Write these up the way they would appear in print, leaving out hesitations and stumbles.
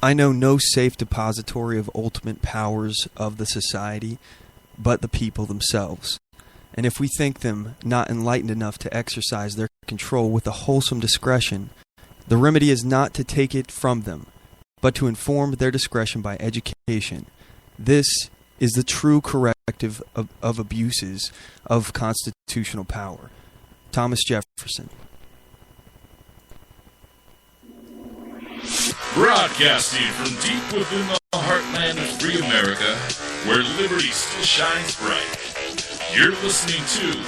I know no safe depository of ultimate powers of the society but the people themselves. And if we think them not enlightened enough to exercise their control with a wholesome discretion, the remedy is not to take it from them, but to inform their discretion by education. This is the true corrective of abuses of constitutional power. Thomas Jefferson. Broadcasting from deep within the heartland of free America, where liberty still shines bright. You're listening to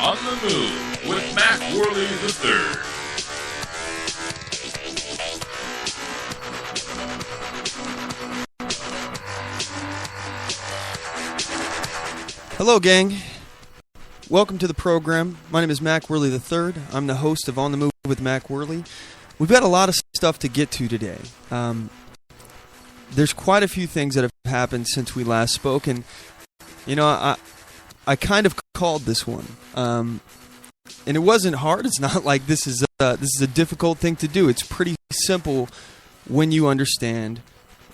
On the Move with Mac Worley III. Hello, gang. Welcome to the program. My name is Mac Worley III. I'm the host of On the Move with Mac Worley. We've got a lot of stuff to get to today. There's quite a few things that have happened since we last spoke, and you know, I kind of called this one, and it wasn't hard. It's not like this is a difficult thing to do. It's pretty simple when you understand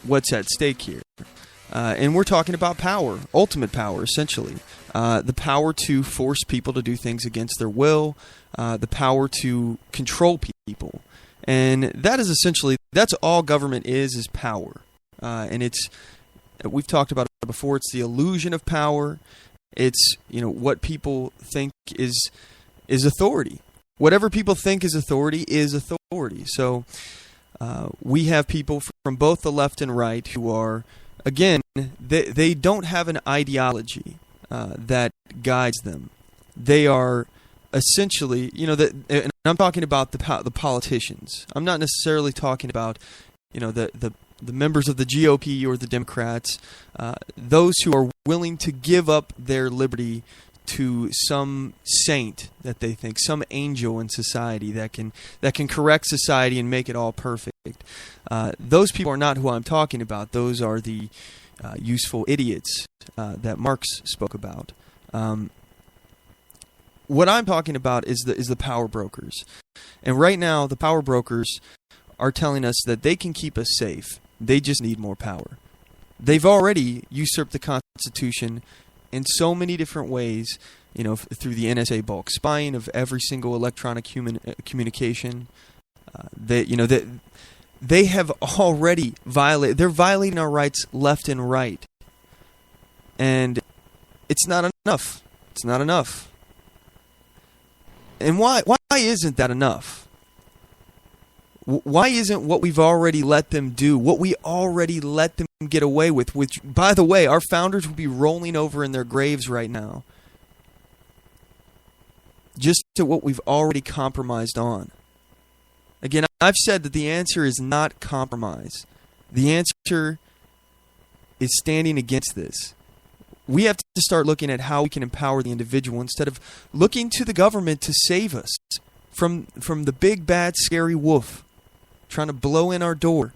what's at stake here. And we're talking about power, ultimate power, essentially. The power to force people to do things against their will, the power to control people. And that is essentially, that's all government is power. And we've talked about it before, it's the illusion of power. It's, you know, what people think is authority. Whatever people think is authority is authority. So we have people from both the left and right who are, again, they don't have an ideology that guides them. They are essentially, you know, and I'm talking about the politicians. I'm not necessarily talking about, you know, the members of the GOP or the Democrats, those who are willing to give up their liberty to some saint that they think, some angel in society that can correct society and make it all perfect. Those people are not who I'm talking about. Those are the useful idiots that Marx spoke about. What I'm talking about is the power brokers. And right now, the power brokers are telling us that they can keep us safe. They just need more power. They've already usurped the Constitution in so many different ways, you know, through the NSA bulk spying of every single electronic human communication. They have already violated. They're violating our rights left and right, and it's not enough. It's not enough. And why isn't that enough? Why isn't what we've already let them do, what we already let them get away with, which, by the way, our founders would be rolling over in their graves right now, just to what we've already compromised on? Again, I've said that the answer is not compromise. The answer is standing against this. We have to start looking at how we can empower the individual instead of looking to the government to save us from the big, bad, scary wolf trying to blow in our door.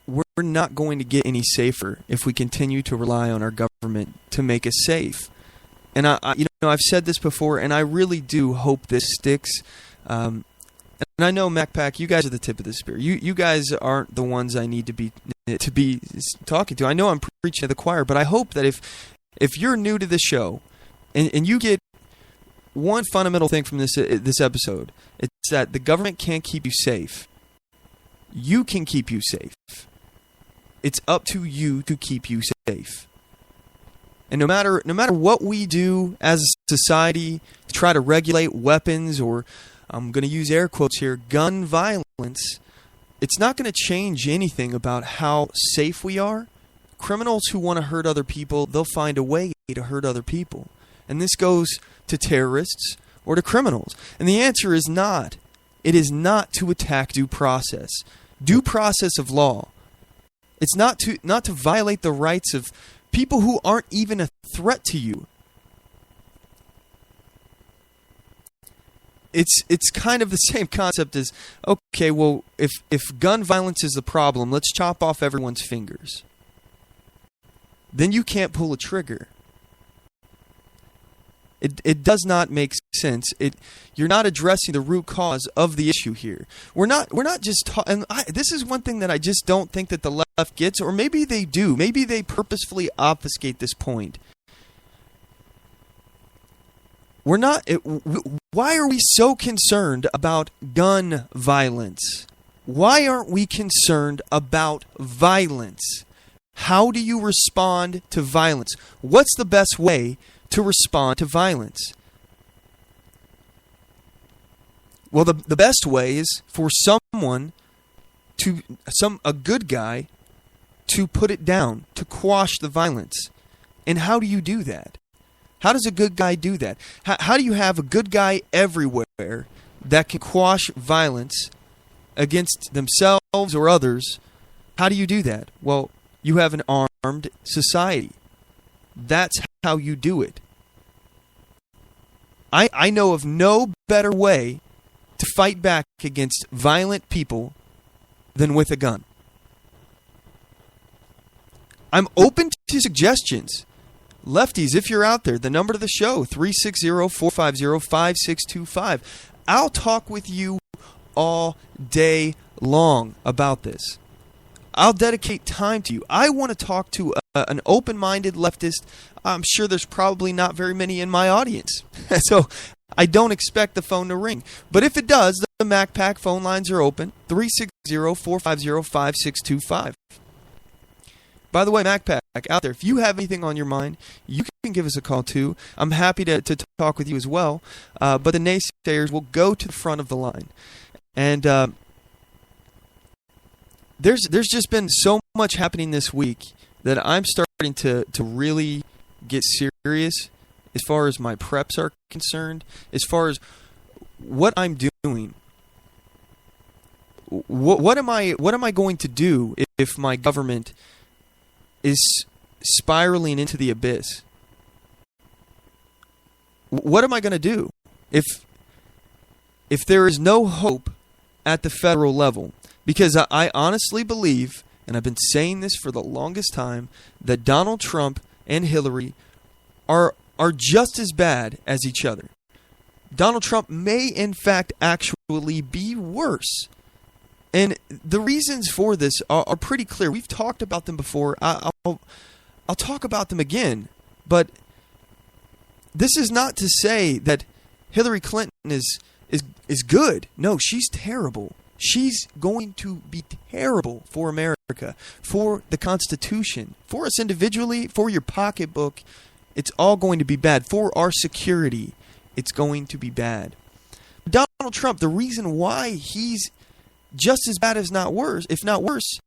We're not going to get any safer if we continue to rely on our government to make us safe. And I've said this before, and I really do hope this sticks. And I know, MacPack, you guys are the tip of the spear. You guys aren't the ones I need to be talking to. I know I'm preaching to the choir, but I hope that if you're new to the show and you get one fundamental thing from this episode, it's that the government can't keep you safe. You can keep you safe. It's up to you to keep you safe. And no matter what we do as a society to try to regulate weapons, or I'm going to use air quotes here, gun violence, it's not going to change anything about how safe we are. Criminals who want to hurt other people, they'll find a way to hurt other people. And this goes to terrorists or to criminals. And the answer is not. It is not to attack due process. Due process of law. It's not to violate the rights of people who aren't even a threat to you. It's kind of the same concept as, okay, well, if gun violence is the problem, let's chop off everyone's fingers. Then you can't pull a trigger. It does not make sense. You're not addressing the root cause of the issue here. We're not just this is one thing that I just don't think that the left gets, or maybe they do. Maybe they purposefully obfuscate this point. Why are we so concerned about gun violence? Why aren't we concerned about violence? How do you respond to violence? What's the best way to respond to violence? Well, the best way is for a good guy to put it down, to quash the violence. And how do you do that? How does a good guy do that? How do you have a good guy everywhere that can quash violence against themselves or others? How do you do that? Well, you have an armed society. That's how you do it. I know of no better way to fight back against violent people than with a gun. I'm open to suggestions. Lefties, if you're out there, the number to the show, 360-450-5625. I'll talk with you all day long about this. I'll dedicate time to you. I want to talk to an open-minded leftist. I'm sure there's probably not very many in my audience. So I don't expect the phone to ring. But if it does, the MacPack phone lines are open, 360-450-5625. By the way, MacPack, out there, if you have anything on your mind, you can give us a call too. I'm happy to talk with you as well. But the naysayers will go to the front of the line. And there's just been so much happening this week that I'm starting to really get serious as far as my preps are concerned, as far as what I'm doing. What am I going to do if my government is spiraling into the abyss? What am I going to do if there is no hope at the federal level? Because I honestly believe, and I've been saying this for the longest time, that Donald Trump and Hillary are just as bad as each other. Donald Trump may, in fact, actually be worse. And the reasons for this are pretty clear. We've talked about them before. I'll talk about them again. But this is not to say that Hillary Clinton is good. No, she's terrible. She's going to be terrible for America, for the Constitution, for us individually, for your pocketbook. It's all going to be bad. For our security, it's going to be bad. Donald Trump, the reason why he's just as bad as not worse, if not worse,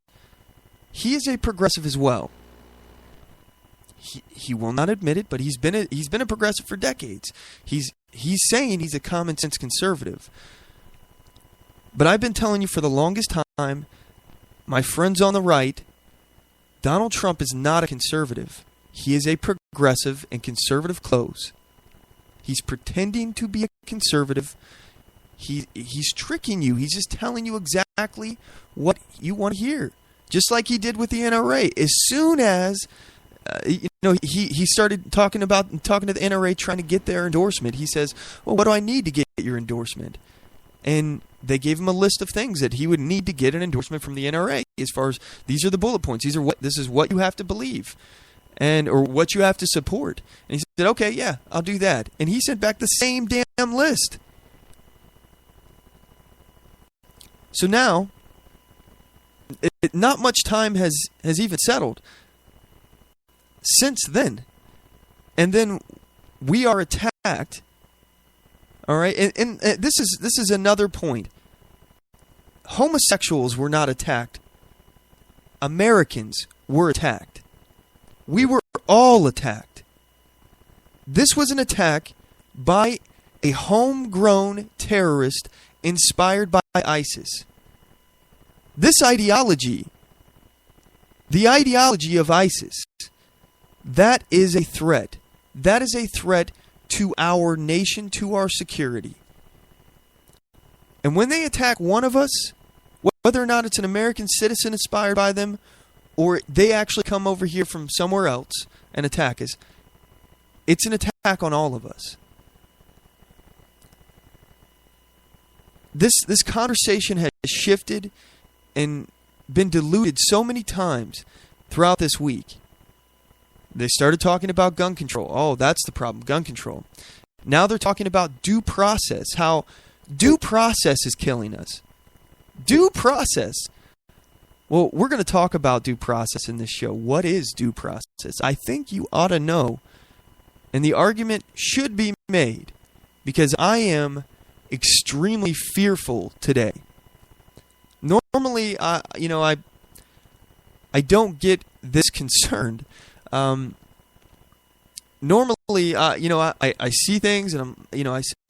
he is a progressive as well. He will not admit it, but he's been a progressive for decades. He's saying he's a common sense conservative. But I've been telling you for the longest time, my friends on the right, Donald Trump is not a conservative. He is a progressive, and conservative clothes. He's pretending to be a conservative. He's tricking you. He's just telling you exactly what you want to hear. Just like he did with the NRA. As soon as he started talking to the NRA, trying to get their endorsement, he says, well, what do I need to get your endorsement? And they gave him a list of things that he would need to get an endorsement from the NRA, as far as these are the bullet points. This is what you have to believe, or what you have to support. And he said, okay, yeah, I'll do that. And he sent back the same damn list. So now, not much time has even settled since then. And then we are attacked. All right, and this is another point. Homosexuals were not attacked. Americans were attacked. We were all attacked. This was an attack by a homegrown terrorist inspired by ISIS. This ideology, the ideology of ISIS, that is a threat. That is a threat to our nation, to our security. And when they attack one of us, whether or not it's an American citizen inspired by them, or they actually come over here from somewhere else and attack us, it's an attack on all of us. this conversation has shifted and been diluted so many times throughout this week. They started talking about gun control. Oh, that's the problem, gun control. Now they're talking about due process, how due process is killing us. Due process. Well, we're going to talk about due process in this show. What is due process? I think you ought to know. And the argument should be made because I am extremely fearful today. Normally, I don't get this concerned. Normally, I see things, and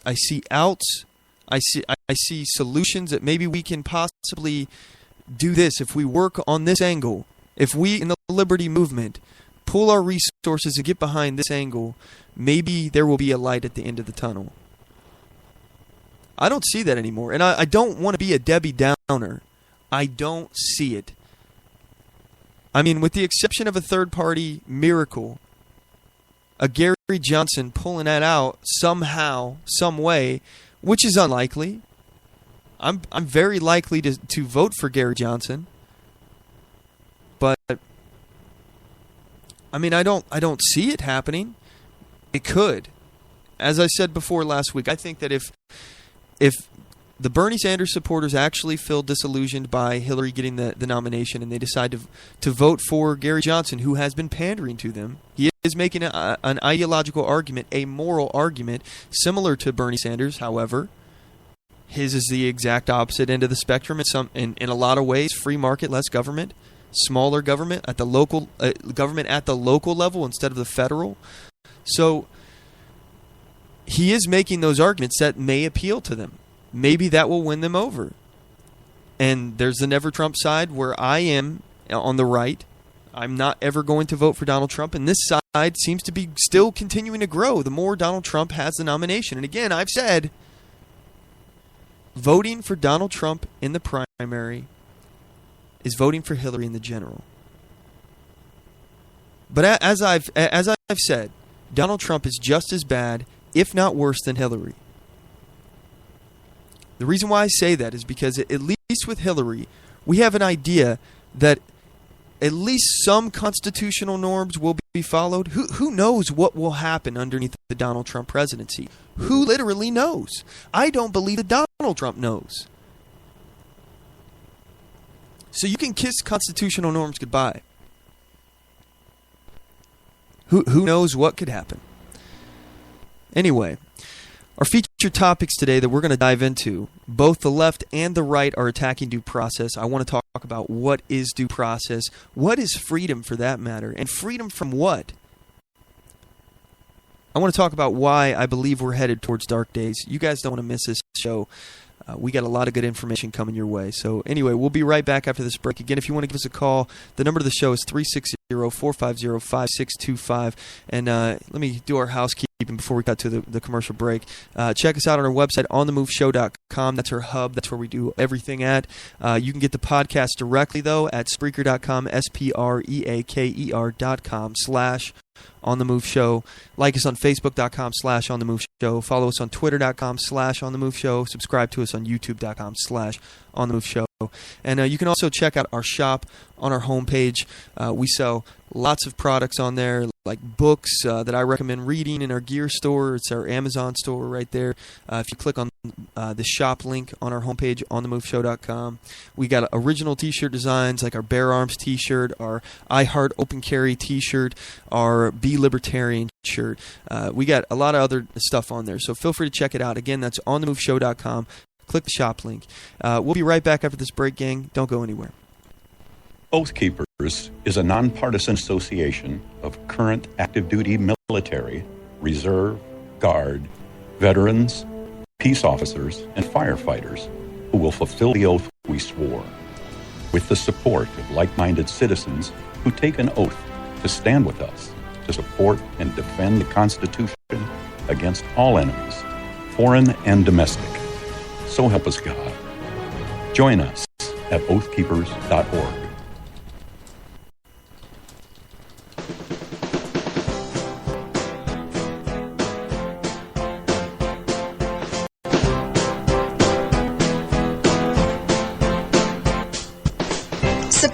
I see outs. I see solutions that maybe we can possibly do this if we work on this angle. If we in the liberty movement pull our resources and get behind this angle, maybe there will be a light at the end of the tunnel. I don't see that anymore, and I don't want to be a Debbie Downer. I don't see it. I mean, with the exception of a third-party miracle, a Gary Johnson pulling that out somehow, some way, which is unlikely. I'm very likely to vote for Gary Johnson, but I mean, I don't see it happening. It could. As I said before last week, I think that if the Bernie Sanders supporters actually feel disillusioned by Hillary getting the nomination and they decide to vote for Gary Johnson, who has been pandering to them, he is making an ideological argument, a moral argument, similar to Bernie Sanders. However, his is the exact opposite end of the spectrum. In a lot of ways, free market, less government, smaller government at the local government at the local level instead of the federal. So he is making those arguments that may appeal to them. Maybe that will win them over. And there's the Never Trump side where I am on the right. I'm not ever going to vote for Donald Trump. And this side seems to be still continuing to grow the more Donald Trump has the nomination. And again, I've said, voting for Donald Trump in the primary is voting for Hillary in the general. But as I've said, Donald Trump is just as bad, if not worse, than Hillary. The reason why I say that is because at least with Hillary, we have an idea that at least some constitutional norms will be followed. Who knows what will happen underneath the Donald Trump presidency? Who literally knows? I don't believe that Donald Trump knows. So you can kiss constitutional norms goodbye. Who knows what could happen? Anyway, our featured topics today that we're going to dive into, both the left and the right are attacking due process. I want to talk about what is due process, what is freedom for that matter, and freedom from what? I want to talk about why I believe we're headed towards dark days. You guys don't want to miss this show. We got a lot of good information coming your way. So anyway, we'll be right back after this break. Again, if you want to give us a call, the number to the show is 360-450-5625. And let me do our housekeeping before we cut to the commercial break. Check us out on our website, OnTheMoveShow.com. That's our hub. That's where we do everything at. You can get the podcast directly, though, at Spreaker.com, SPREAKER.com /OnTheMoveShow. Like us on Facebook.com/OnTheMoveShow. Follow us on Twitter.com/OnTheMoveShow. Subscribe to us on YouTube.com/OnTheMoveShow. And you can also check out our shop on our homepage. We sell lots of products on there, like books that I recommend reading in our gear store. It's our Amazon store right there. If you click on the shop link on our homepage, OnTheMoveShow.com, we got original t-shirt designs like our Bear Arms t-shirt, our I Heart Open Carry t-shirt, our Be Libertarian shirt. We got a lot of other stuff on there, so feel free to check it out. Again, that's OnTheMoveShow.com. Click the shop link. We'll be right back after this break, gang. Don't go anywhere. Oath Keepers is a nonpartisan association of current active duty military, reserve, guard, veterans, peace officers, and firefighters who will fulfill the oath we swore. With the support of like-minded citizens who take an oath to stand with us to support and defend the Constitution against all enemies, foreign and domestic. So help us God. Join us at oathkeepers.org.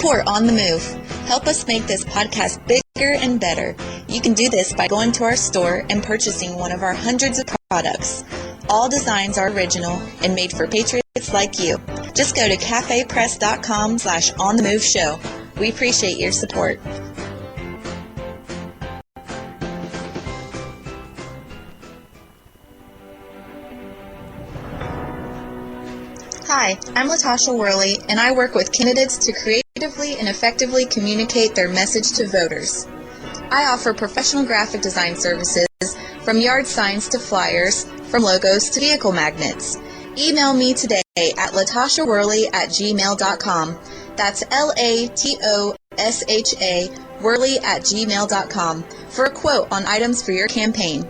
Support On The Move. Help us make this podcast bigger and better. You can do this by going to our store and purchasing one of our hundreds of products. All designs are original and made for patriots like you. Just go to cafepress.com/OnTheMoveShow. We appreciate your support. Hi, I'm Latasha Worley, and I work with candidates to creatively and effectively communicate their message to voters. I offer professional graphic design services from yard signs to flyers, from logos to vehicle magnets. Email me today at latashaworley@gmail.com. That's LATOSHA Worley@gmail.com for a quote on items for your campaign.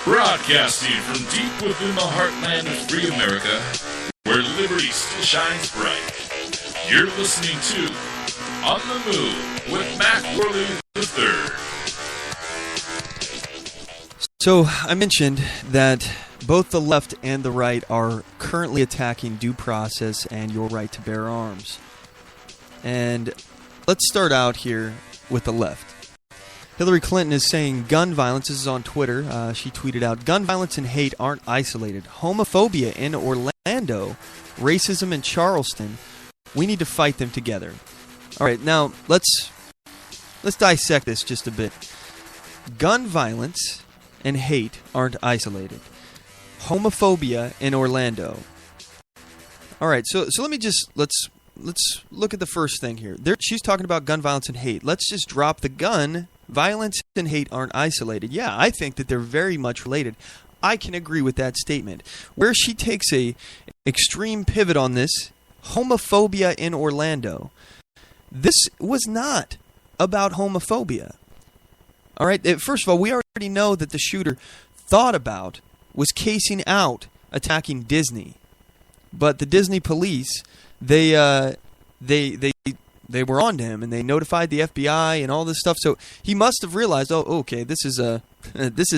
Broadcasting from deep within the heartland of free America, where liberty still shines bright. You're listening to On the Move with Mac Worley III. So I mentioned that both the left and the right are currently attacking due process and your right to bear arms. And let's start out here with the left. Hillary Clinton is saying gun violence, this is on Twitter, she tweeted out, gun violence and hate aren't isolated. Homophobia in Orlando, racism in Charleston, we need to fight them together. All right, now let's dissect this just a bit. Gun violence and hate aren't isolated. Homophobia in Orlando. All right, so let me just, let's look at the first thing here. She's talking about gun violence and hate. Let's just drop the gun. Violence and hate aren't isolated. Yeah, I think that they're very much related. I can agree with that statement. Where she takes a extreme pivot on this, homophobia in Orlando. This was not about homophobia. All right, first of all, we already know that the shooter thought about was casing out attacking Disney. But the Disney police, they were on to him, and they notified the FBI and all this stuff. So he must have realized, oh, okay, this is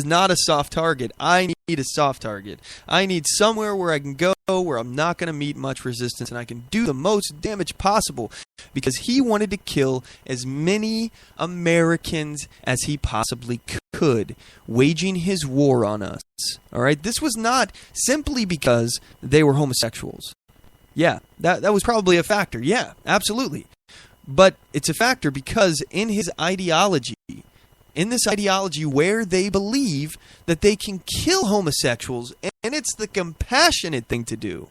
not a soft target. I need a soft target. I need somewhere where I can go, where I'm not going to meet much resistance, and I can do the most damage possible. Because he wanted to kill as many Americans as he possibly could, waging his war on us. All right, this was not simply because they were homosexuals. Yeah, that was probably a factor. Yeah, absolutely. But it's a factor because in his ideology, in this ideology where they believe that they can kill homosexuals, and it's the compassionate thing to do.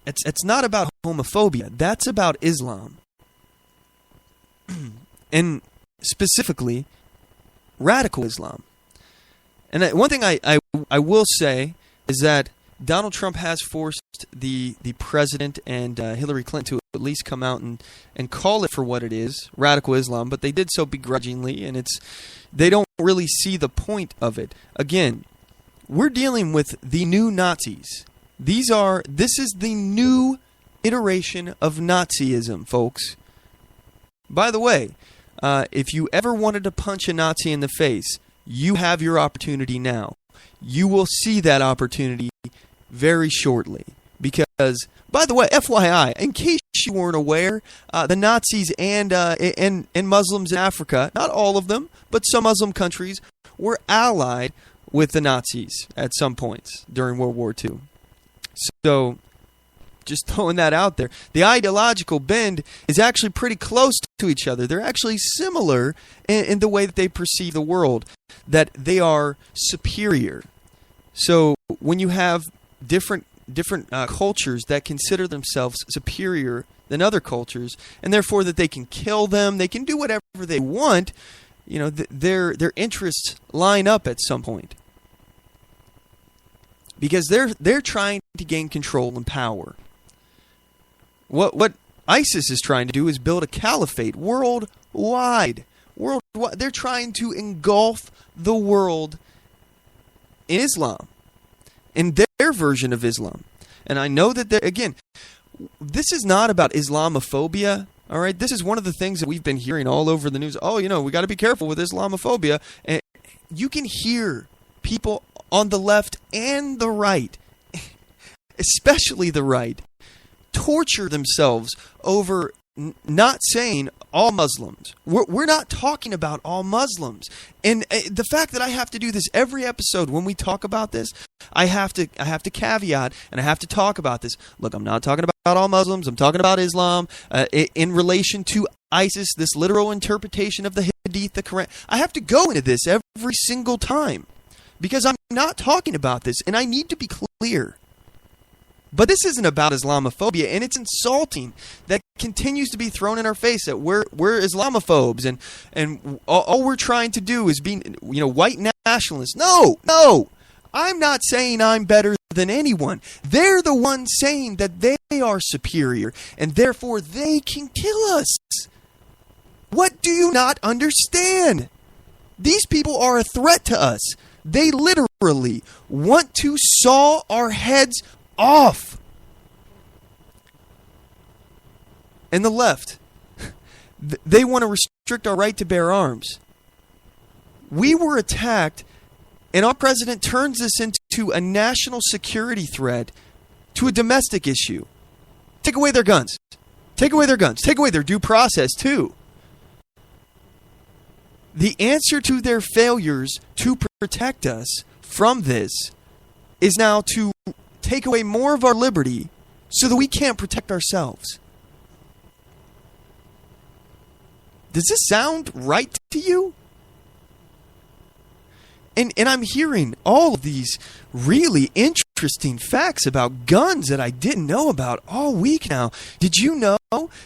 It's not about homophobia. That's about Islam. And specifically, radical Islam. And one thing I will say is that Donald Trump has forced the president and Hillary Clinton to at least come out and call it for what it is, radical Islam, but they did so begrudgingly, and they don't really see the point of it. Again, we're dealing with the new Nazis. This is the new iteration of Nazism, folks. By the way, if you ever wanted to punch a Nazi in the face, you have your opportunity now. You will see that opportunity very shortly. Because, by the way, FYI, in case you weren't aware, the Nazis and Muslims in Africa, not all of them, but some Muslim countries, were allied with the Nazis at some points during World War II. So, just throwing that out there. The ideological bend is actually pretty close to each other. They're actually similar in the way that they perceive the world, that they are superior. So, when you have different cultures that consider themselves superior than other cultures, and therefore that they can kill them, they can do whatever they want, you know, their interests line up at some point. Because they're trying to gain control and power. What ISIS is trying to do is build a caliphate worldwide. They're trying to engulf the world in Islam, in their version of Islam. And I know that, again, this is not about Islamophobia. All right, this is one of the things that we've been hearing all over the news. Oh, you know, we got to be careful with Islamophobia. And you can hear people on the left and the right, especially the right, torture themselves over not saying all Muslims. We're not talking about all Muslims. And the fact that I have to do this every episode when we talk about this, I have to caveat and I have to talk about this. Look, I'm not talking about all Muslims. I'm talking about Islam in relation to ISIS, this literal interpretation of the Hadith, the Quran. I have to go into this every single time because I'm not talking about this, and I need to be clear. But this isn't about Islamophobia, and it's insulting that continues to be thrown in our face that we're Islamophobes and all we're trying to do is be white nationalists. No, I'm not saying I'm better than anyone. They're the ones saying that they are superior, and therefore they can kill us. What do you not understand? These people are a threat to us. They literally want to saw our heads off. And the left, they want to restrict our right to bear arms. We were attacked, and our president turns this into a national security threat to a domestic issue. Take away their guns. Take away their guns. Take away their due process, too. The answer to their failures to protect us from this is now to take away more of our liberty so that we can't protect ourselves. Does this sound right to you? And I'm hearing all of these really interesting facts about guns that I didn't know about all week now. Did you know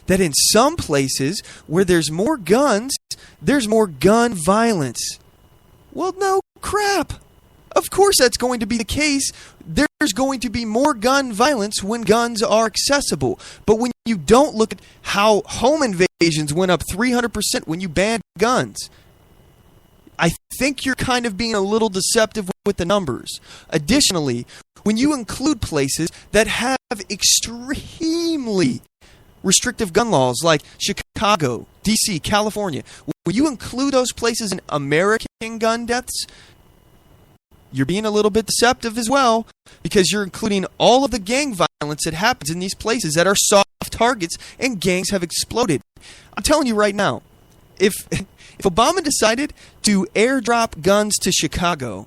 that in some places where there's more guns, there's more gun violence? Well, no crap. Of course that's going to be the case. There's going to be more gun violence when guns are accessible. But when you don't look at how home invasions went up 300% when you banned guns, I think you're kind of being a little deceptive with the numbers. Additionally, when you include places that have extremely restrictive gun laws like Chicago, D.C., California, when you include those places in American gun deaths, you're being a little bit deceptive as well because you're including all of the gang violence that happens in these places that are soft targets and gangs have exploded. I'm telling you right now, if Obama decided to airdrop guns to Chicago,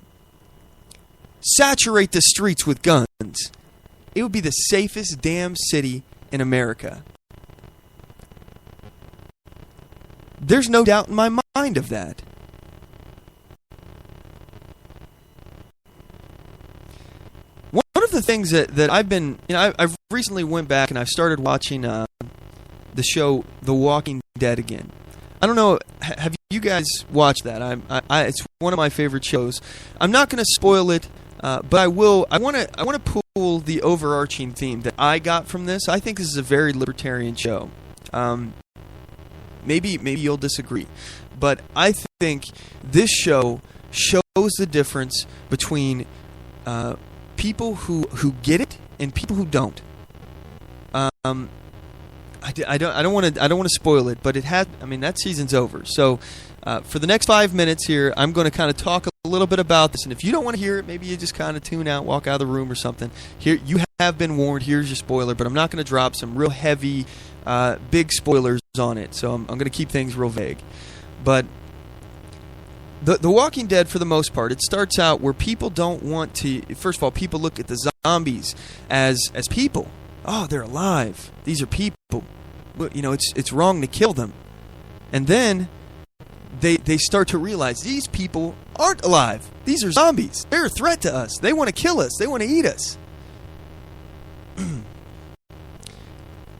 saturate the streets with guns, it would be the safest damn city in America. There's no doubt in my mind of that. One of the things that I've been, I've recently went back and I've started watching the show The Walking Dead again. I don't know, have you guys watched that? It's one of my favorite shows. I'm not going to spoil it, but I will. I want to pull the overarching theme that I got from this. I think this is a very libertarian show. Maybe you'll disagree, but I think this show shows the difference between people who get it and people who don't. I don't want to spoil it, but that season's over. So for the next 5 minutes here, I'm going to kind of talk a little bit about this. And if you don't want to hear it, maybe you just kind of tune out, walk out of the room or something. Here, you have been warned. Here's your spoiler, but I'm not going to drop some real heavy, big spoilers on it. So I'm going to keep things real vague. But The Walking Dead, for the most part, it starts out where people don't want to. First of all, people look at the zombies as people. Oh, they're alive. These are people. But, it's wrong to kill them. And then they start to realize these people aren't alive. These are zombies. They're a threat to us. They want to kill us. They want to eat us.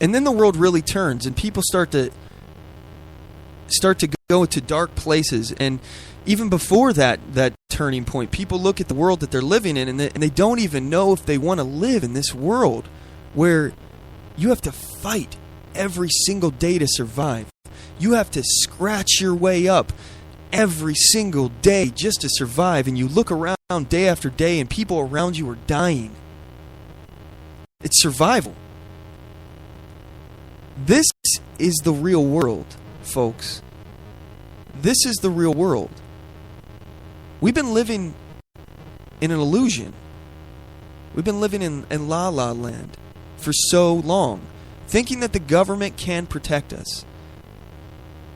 And then the world really turns, and people start to go to dark places. And even before that turning point, people look at the world that they're living in, and they don't even know if they want to live in this world where you have to fight every single day to survive. You have to scratch your way up every single day just to survive, and you look around day after day, and people around you are dying. It's survival. This is the real world, folks. This is the real world. We've been living in an illusion. We've been living in la la land for so long, thinking that the government can protect us.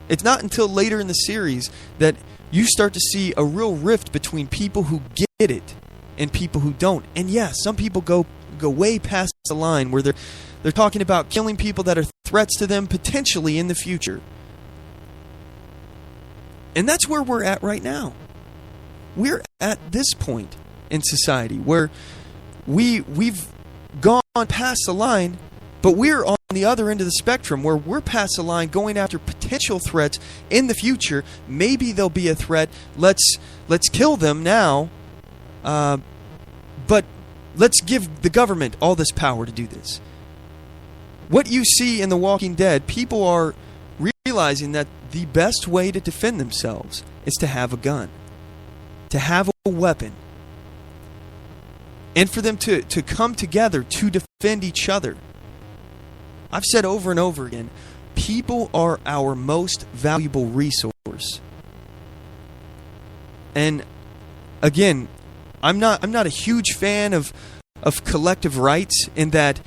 It's not until later in the series that you start to see a real rift between people who get it and people who don't. And yeah, some people go way past the line where they're talking about killing people that are threats to them potentially in the future. And that's where we're at right now. We're at this point in society where we've gone past the line, but we're on the other end of the spectrum where we're past the line going after potential threats in the future. Maybe there'll be a threat. Let's kill them now, but let's give the government all this power to do this. What you see in The Walking Dead, people are realizing that the best way to defend themselves is to have a gun, to have a weapon, and for them to come together to defend each other. I've said over and over again, people are our most valuable resource. And again, I'm not a huge fan of collective rights in that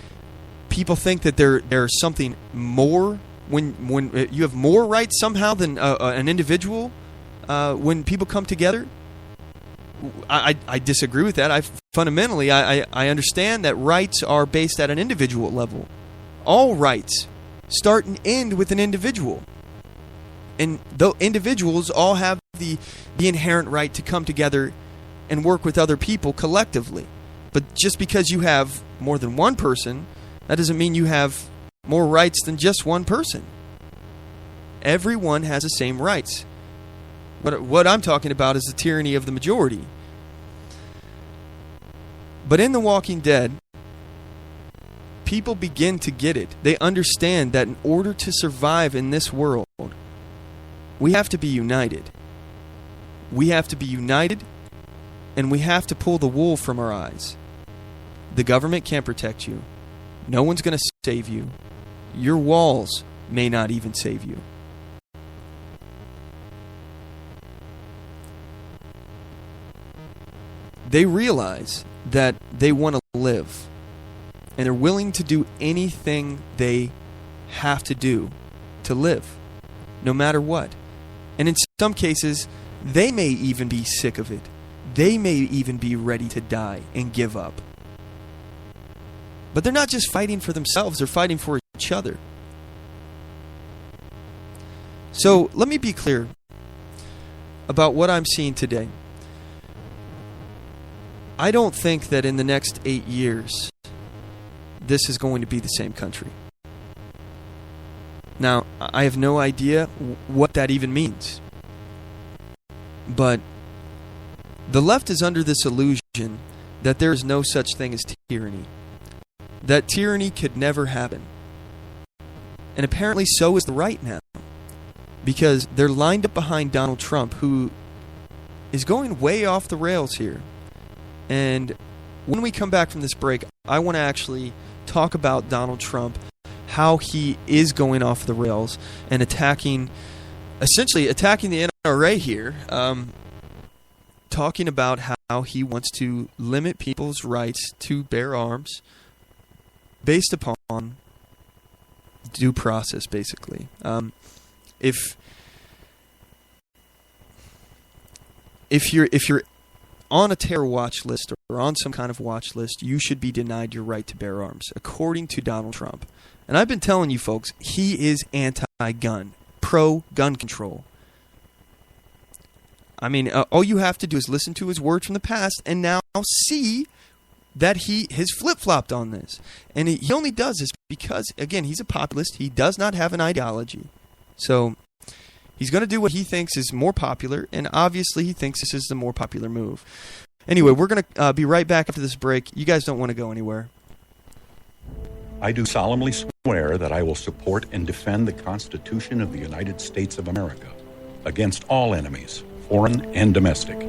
people think that there's something more when you have more rights somehow than an individual when people come together. I disagree with that. Fundamentally, I understand that rights are based at an individual level. All rights start and end with an individual. And though individuals all have the inherent right to come together and work with other people collectively. But just because you have more than one person, that doesn't mean you have more rights than just one person. Everyone has the same rights. What I'm talking about is the tyranny of the majority. But in The Walking Dead, people begin to get it. They understand that in order to survive in this world, we have to be united. We have to be united, and we have to pull the wool from our eyes. The government can't protect you. No one's going to save you. Your walls may not even save you. They realize that they want to live, and they're willing to do anything they have to do to live, no matter what. And in some cases, they may even be sick of it. They may even be ready to die and give up. But they're not just fighting for themselves, they're fighting for each other. So let me be clear about what I'm seeing today. I don't think that in the next 8 years, this is going to be the same country. Now, I have no idea what that even means. But the left is under this illusion that there is no such thing as tyranny. That tyranny could never happen. And apparently so is the right now. Because they're lined up behind Donald Trump, who is going way off the rails here. And when we come back from this break, I want to actually talk about Donald Trump, how he is going off the rails and essentially attacking the NRA here, talking about how he wants to limit people's rights to bear arms based upon due process, basically. If you're on a terror watch list or on some kind of watch list, you should be denied your right to bear arms, according to Donald Trump. And I've been telling you folks, he is anti-gun, pro-gun control. I mean, all you have to do is listen to his words from the past and now see that he has flip-flopped on this. And he only does this because, again, he's a populist. He does not have an ideology. So he's going to do what he thinks is more popular, and obviously he thinks this is the more popular move. Anyway, we're going to be right back after this break. You guys don't want to go anywhere. I do solemnly swear that I will support and defend the Constitution of the United States of America against all enemies, foreign and domestic,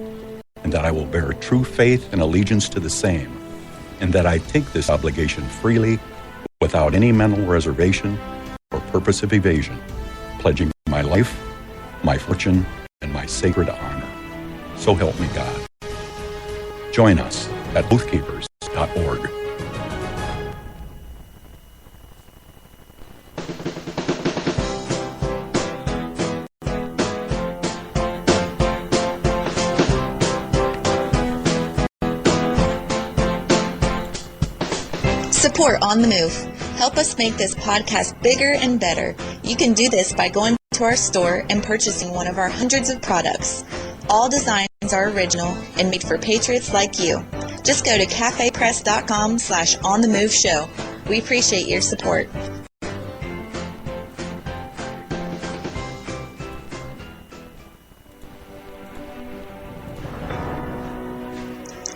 and that I will bear true faith and allegiance to the same, and that I take this obligation freely without any mental reservation or purpose of evasion, pledging my life, my fortune, and my sacred honor. So help me God. Join us at oathkeepers.org. Support On The Move. Help us make this podcast bigger and better. You can do this by going to our store and purchasing one of our hundreds of products. All designs are original and made for patriots like you. Just go to cafepress.com/OnTheMoveShow. We appreciate your support.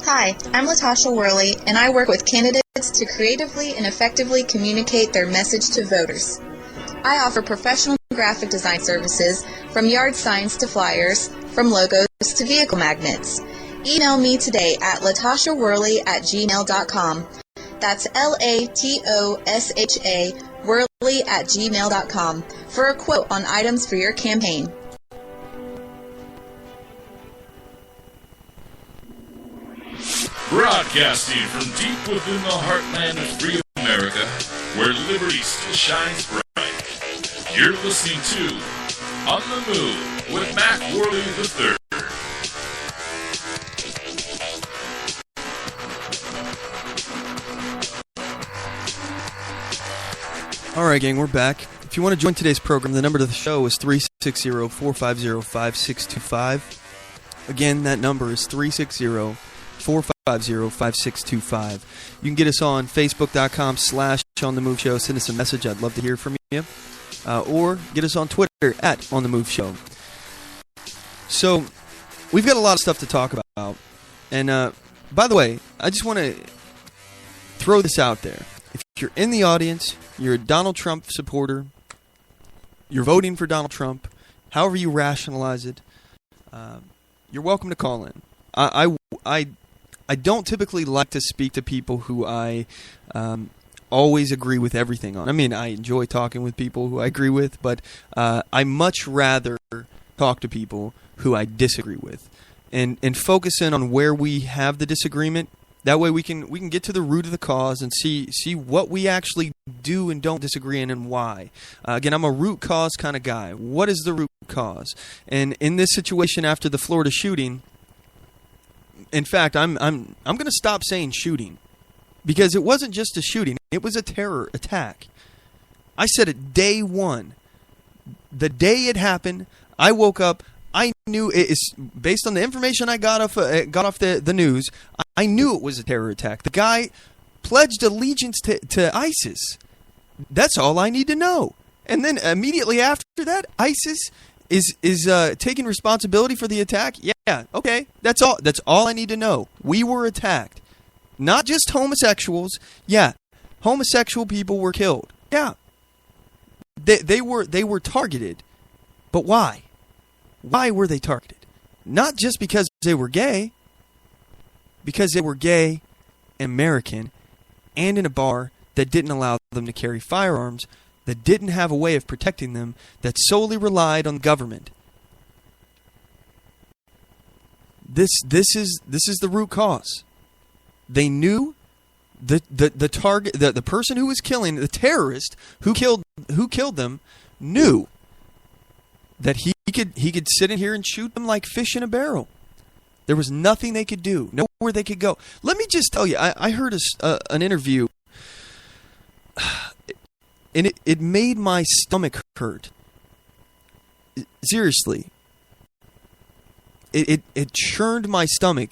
Hi, I'm Latasha Worley, and I work with candidates to creatively and effectively communicate their message to voters. I offer professional graphic design services, from yard signs to flyers, from logos to vehicle magnets. Email me today at latashaworley@gmail.com. That's LATOSHA Worley@gmail.com for a quote on items for your campaign. Broadcasting from deep within the heartland of free America, where liberty still shines bright. You're listening to On the Move with Mac Worley III. All right, gang, we're back. If you want to join today's program, the number to the show is 360-450-5625. Again, that number is 360-450-5625. You can get us on Facebook.com/OnTheMoveShow. Send us a message. I'd love to hear from you. Or get us on Twitter at OnTheMoveShow. So, we've got a lot of stuff to talk about. And, by the way, I just want to throw this out there. If you're in the audience, you're a Donald Trump supporter, you're voting for Donald Trump, however you rationalize it, you're welcome to call in. I don't typically like to speak to people who I always agree with everything on. I mean, I enjoy talking with people who I agree with, but I much rather talk to people who I disagree with and focus in on where we have the disagreement. That way we can get to the root of the cause and see what we actually do and don't disagree in and why. Again, I'm a root cause kind of guy. What is the root cause? And in this situation after the Florida shooting, in fact, I'm going to stop saying shooting, because it wasn't just a shooting. It was a terror attack. I said it day one. The day it happened, I woke up. I knew it is based on the information I got off the news. I knew it was a terror attack. The guy pledged allegiance to ISIS. That's all I need to know. And then immediately after that, ISIS is taking responsibility for the attack. Yeah, okay, that's all. That's all I need to know. We were attacked, not just homosexuals. Yeah, homosexual people were killed. Yeah, they were targeted, but why? Why were they targeted? Not just because they were gay. Because they were gay and American and in a bar that didn't allow them to carry firearms, that didn't have a way of protecting them, that solely relied on the government. This is the root cause. They knew the target, the person who was killing, the terrorist who killed them, knew that he could sit in here and shoot them like fish in a barrel. There was nothing they could do, nowhere they could go. Let me just tell you, I heard an interview, and it made my stomach hurt. Seriously. It churned my stomach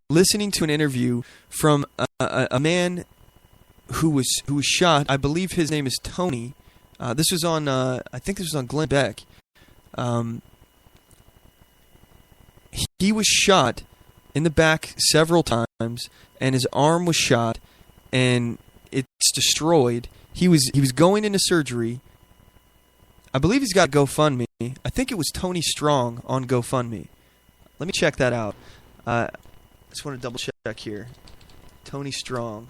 listening to an interview from a man who was shot. I believe his name is Tony. This was on, I think this was on Glenn Beck. He was shot in the back several times, and his arm was shot, and it's destroyed. He was going into surgery. I believe he's got GoFundMe. I think it was Tony Strong on GoFundMe. Let me check that out. I just want to double check here. Tony Strong.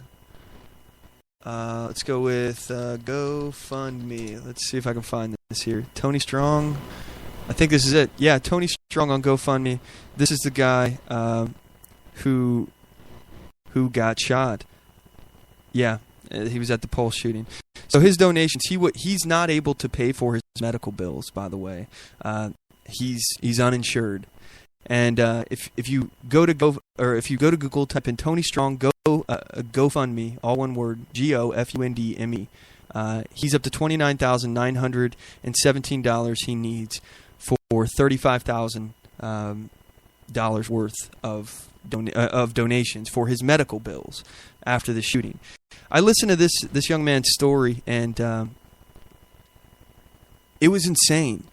Let's go with GoFundMe. Let's see if I can find this here. Tony Strong. I think this is it. Yeah, Tony Strong on GoFundMe. This is the guy who who got shot. Yeah, he was at the Pulse shooting. So his donations, he's not able to pay for his medical bills, by the way. He's uninsured. And if you go to Google, type in Tony Strong, GoFundMe, all one word, GoFundMe. He's up to $29,917 he needs for $35,000 worth of donations for his medical bills after the shooting. I listened to this young man's story, and it was insane.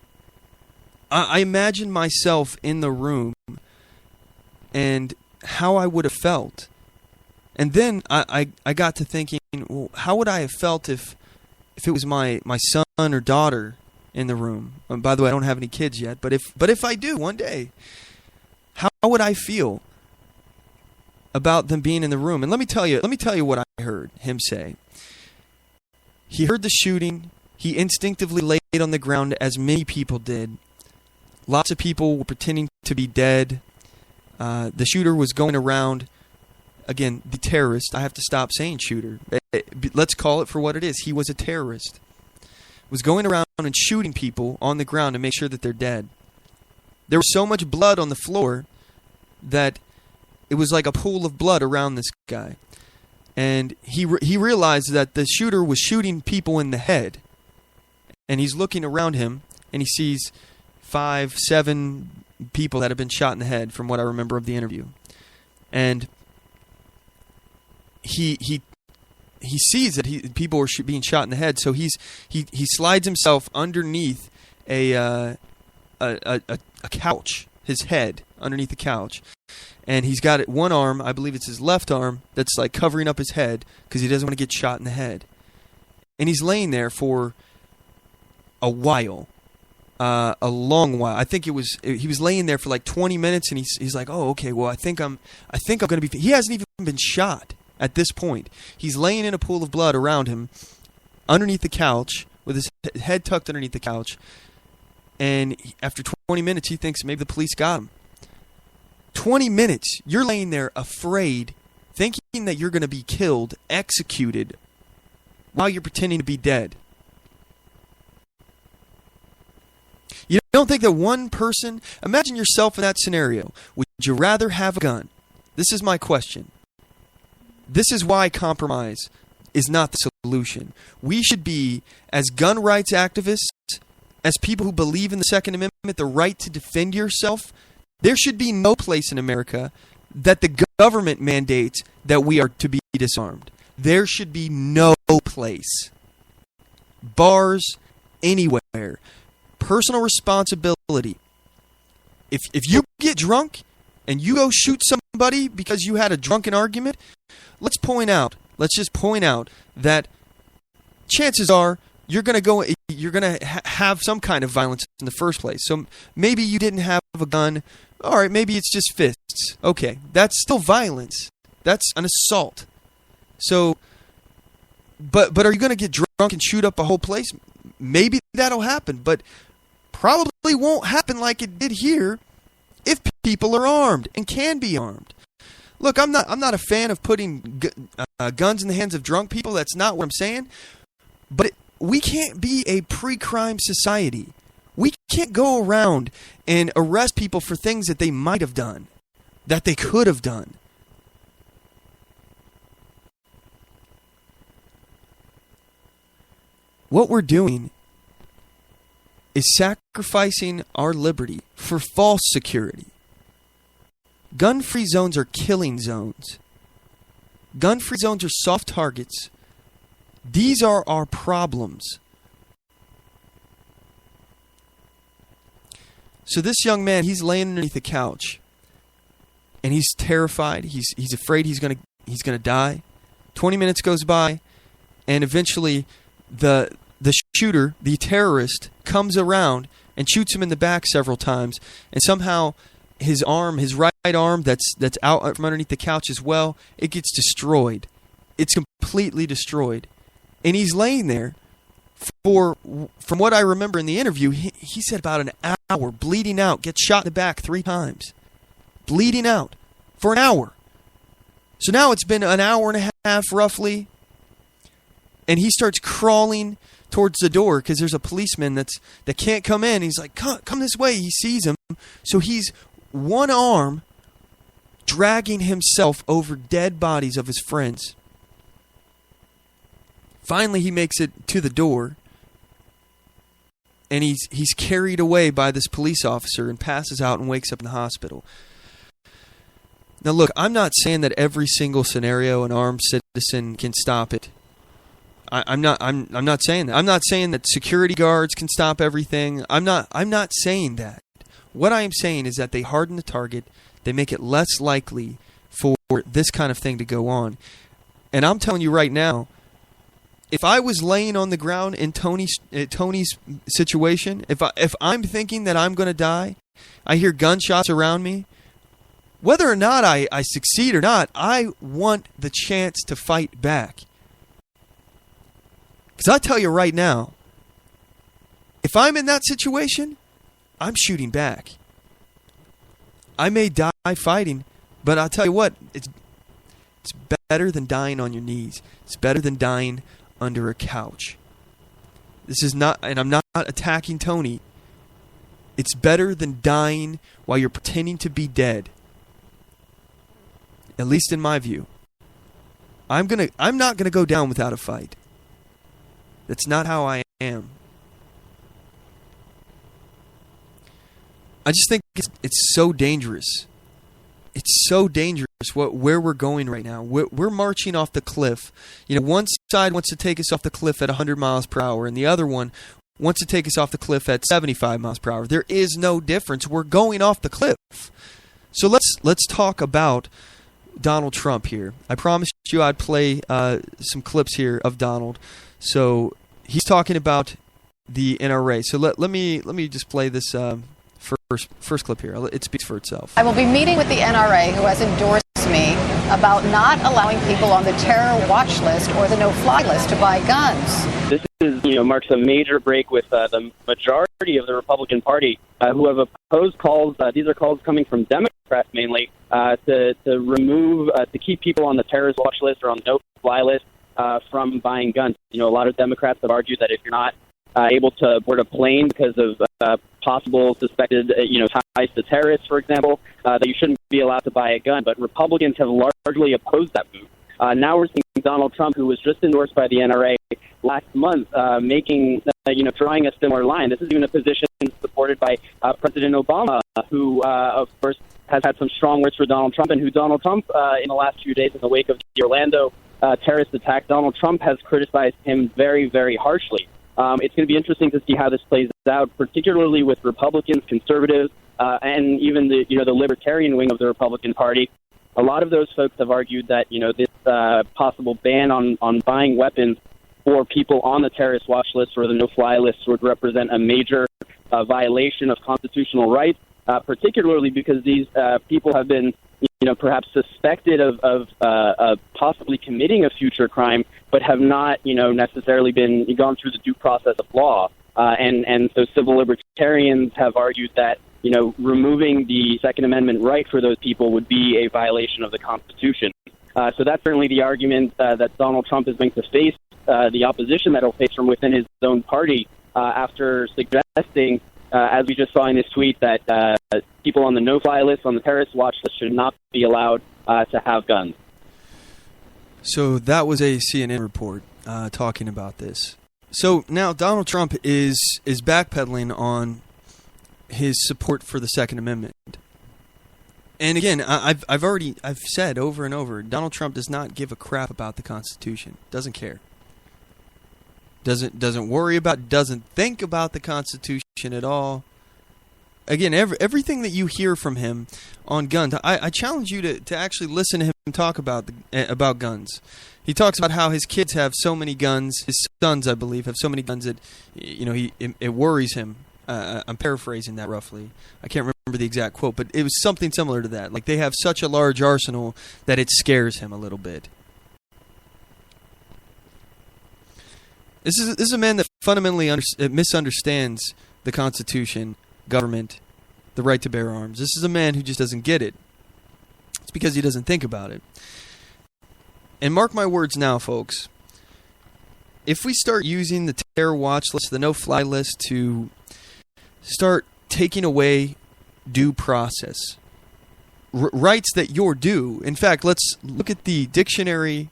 I imagined myself in the room and how I would have felt. And then I got to thinking, well, how would I have felt if it was my son or daughter in the room? And by the way, I don't have any kids yet, but if I do one day, how would I feel about them being in the room? And let me tell you what I heard him say. He heard the shooting. He instinctively laid on the ground, as many people did. Lots of people were pretending to be dead. The shooter was going around, again, the terrorist. I have to stop saying shooter. Let's call it for what it is. He was a terrorist. Was going around and shooting people on the ground to make sure that they're dead. There was so much blood on the floor that it was like a pool of blood around this guy. And he realized that the shooter was shooting people in the head. And he's looking around him, and he sees 5, 7 people that have been shot in the head, from what I remember of the interview. And he sees that people are being shot in the head, so he slides himself underneath a couch, his head underneath the couch, and he's got one arm, I believe it's his left arm, that's like covering up his head because he doesn't want to get shot in the head. And he's laying there for a while. A long while. I think he was laying there for like 20 minutes, and he's like, "Oh, okay. Well, I think I'm going to be." He hasn't even been shot at this point. He's laying in a pool of blood around him, underneath the couch, with his head tucked underneath the couch. And after 20 minutes, he thinks maybe the police got him. 20 minutes, you're laying there afraid, thinking that you're going to be killed, executed, while you're pretending to be dead. You don't think that one person, imagine yourself in that scenario. Would you rather have a gun? This is my question. This is why compromise is not the solution. We should be, as gun rights activists, as people who believe in the Second Amendment, the right to defend yourself, there should be no place in America that the government mandates that we are to be disarmed. There should be no place. Bars anywhere. Personal responsibility. If you get drunk and you go shoot somebody because you had a drunken argument, let's just point out that chances are you're going to have some kind of violence in the first place. So maybe you didn't have a gun. All right, maybe it's just fists. Okay, that's still violence. That's an assault. So, but are you going to get drunk and shoot up a whole place? Maybe that'll happen, but probably won't happen like it did here if people are armed and can be armed. Look, I'm not a fan of putting guns in the hands of drunk people. That's not what I'm saying. But we can't be a pre-crime society. We can't go around and arrest people for things that they might have done, that they could have done. What we're doing is sacrificing our liberty for false security. Gun-free zones are killing zones. Gun-free zones are soft targets. These are our problems. So this young man, he's laying underneath the couch, and he's terrified. He's afraid he's gonna die. 20 minutes goes by, and eventually the shooter, the terrorist, comes around and shoots him in the back several times, and somehow his right arm that's out from underneath the couch as well, it gets destroyed. It's completely destroyed. And he's laying there from what I remember in the interview, he said about an hour, bleeding out, gets shot in the back 3 times. Bleeding out for an hour. So now it's been an hour and a half, roughly, and he starts crawling towards the door because there's a policeman that can't come in. He's like, come this way. He sees him. So he's one arm dragging himself over dead bodies of his friends. Finally, he makes it to the door, and he's carried away by this police officer and passes out and wakes up in the hospital. Now, look, I'm not saying that every single scenario an armed citizen can stop it. I'm not saying that. I'm not saying that security guards can stop everything. I'm not saying that. What I am saying is that they harden the target. They make it less likely for this kind of thing to go on. And I'm telling you right now, if I was laying on the ground in Tony's situation, if I'm thinking that I'm going to die, I hear gunshots around me, whether or not I succeed or not, I want the chance to fight back. Because I tell you right now, if I'm in that situation, I'm shooting back. I may die fighting, but I'll tell you what, it's better than dying on your knees. It's better than dying under a couch. This is not, and I'm not attacking Tony. It's better than dying while you're pretending to be dead. At least in my view. I'm not gonna go down without a fight. That's not how I am. I just think it's so dangerous. It's so dangerous where we're going right now. We're marching off the cliff. You know, one side wants to take us off the cliff at 100 miles per hour, and the other one wants to take us off the cliff at 75 miles per hour. There is no difference. We're going off the cliff. So let's talk about Donald Trump here. I promised you I'd play some clips here of Donald. So he's talking about the NRA. So let me just play this first clip here. It speaks for itself. I will be meeting with the NRA, who has endorsed me, about not allowing people on the terror watch list or the no-fly list to buy guns. This marks a major break with the majority of the Republican Party, who have opposed calls. These are calls coming from Democrats mainly to remove, to keep people on the terrorist watch list or on the no-fly list from buying guns. You know, a lot of Democrats have argued that if you're not able to board a plane because of possible suspected, ties to terrorists, for example, that you shouldn't be allowed to buy a gun. But Republicans have largely opposed that move. Now we're seeing Donald Trump, who was just endorsed by the NRA last month, drawing a similar line. This is even a position supported by President Obama, who, of course, has had some strong words for Donald Trump, and who Donald Trump, in the last few days in the wake of the Orlando terrorist attack, Donald Trump has criticized him very, very harshly. It's going to be interesting to see how this plays out, particularly with Republicans, conservatives, and even the Libertarian wing of the Republican Party. A lot of those folks have argued that this possible ban on buying weapons for people on the terrorist watch list or the no-fly list would represent a major violation of constitutional rights, particularly because these people have been perhaps suspected of possibly committing a future crime, but have not, necessarily gone through the due process of law. And so civil libertarians have argued that, removing the Second Amendment right for those people would be a violation of the Constitution. So that's certainly the argument that Donald Trump is going to face, the opposition that he'll face from within his own party, after suggesting, as we just saw in this tweet, that people on the no-fly list, on the terrorist watch list, should not be allowed to have guns. So that was a CNN report talking about this. So now Donald Trump is backpedaling on his support for the Second Amendment. And again, I've said over and over, Donald Trump does not give a crap about the Constitution. Doesn't care. Doesn't worry about, doesn't think about the Constitution at all. Again, everything that you hear from him on guns, I challenge you to actually listen to him talk about guns. He talks about how his kids have so many guns. His sons, I believe, have so many guns that it worries him. I'm paraphrasing that roughly. I can't remember the exact quote, but it was something similar to that. Like, they have such a large arsenal that it scares him a little bit. This is a man that fundamentally misunderstands the Constitution, government, the right to bear arms. This is a man who just doesn't get it. It's because he doesn't think about it. And mark my words now, folks. If we start using the terror watch list, the no-fly list, to start taking away due process, rights that you're due. In fact, let's look at the dictionary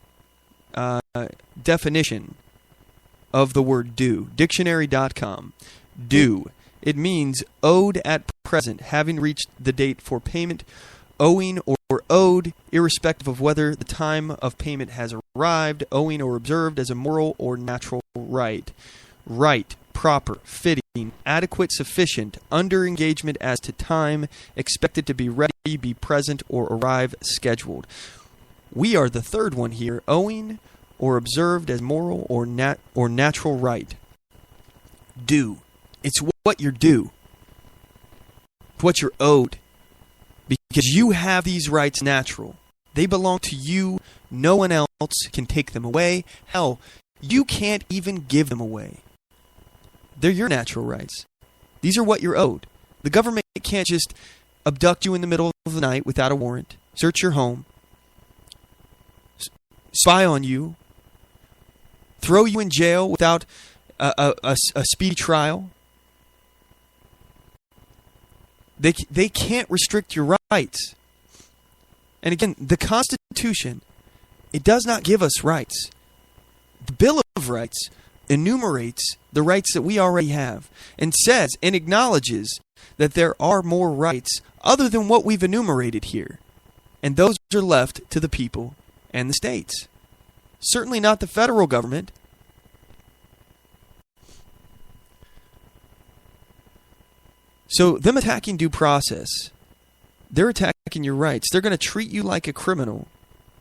definition of the word due. Dictionary.com. Due. It means owed at present, having reached the date for payment, owing or owed, irrespective of whether the time of payment has arrived, owing or observed as a moral or natural right. Right, proper, fitting, adequate, sufficient, under engagement as to time, expected to be ready, be present, or arrive scheduled. We are the third one here, owing or observed as moral or natural right. Due. It's what you're due. It's what you're owed. Because you have these rights natural. They belong to you. No one else can take them away. Hell, you can't even give them away. They're your natural rights. These are what you're owed. The government can't just abduct you in the middle of the night without a warrant, search your home, spy on you, throw you in jail without a speedy trial. They can't restrict your rights. And again, the Constitution, it does not give us rights. The Bill of Rights enumerates the rights that we already have and says and acknowledges that there are more rights other than what we've enumerated here. And those are left to the people and the states. Certainly not the federal government. So them attacking due process, they're attacking your rights. They're going to treat you like a criminal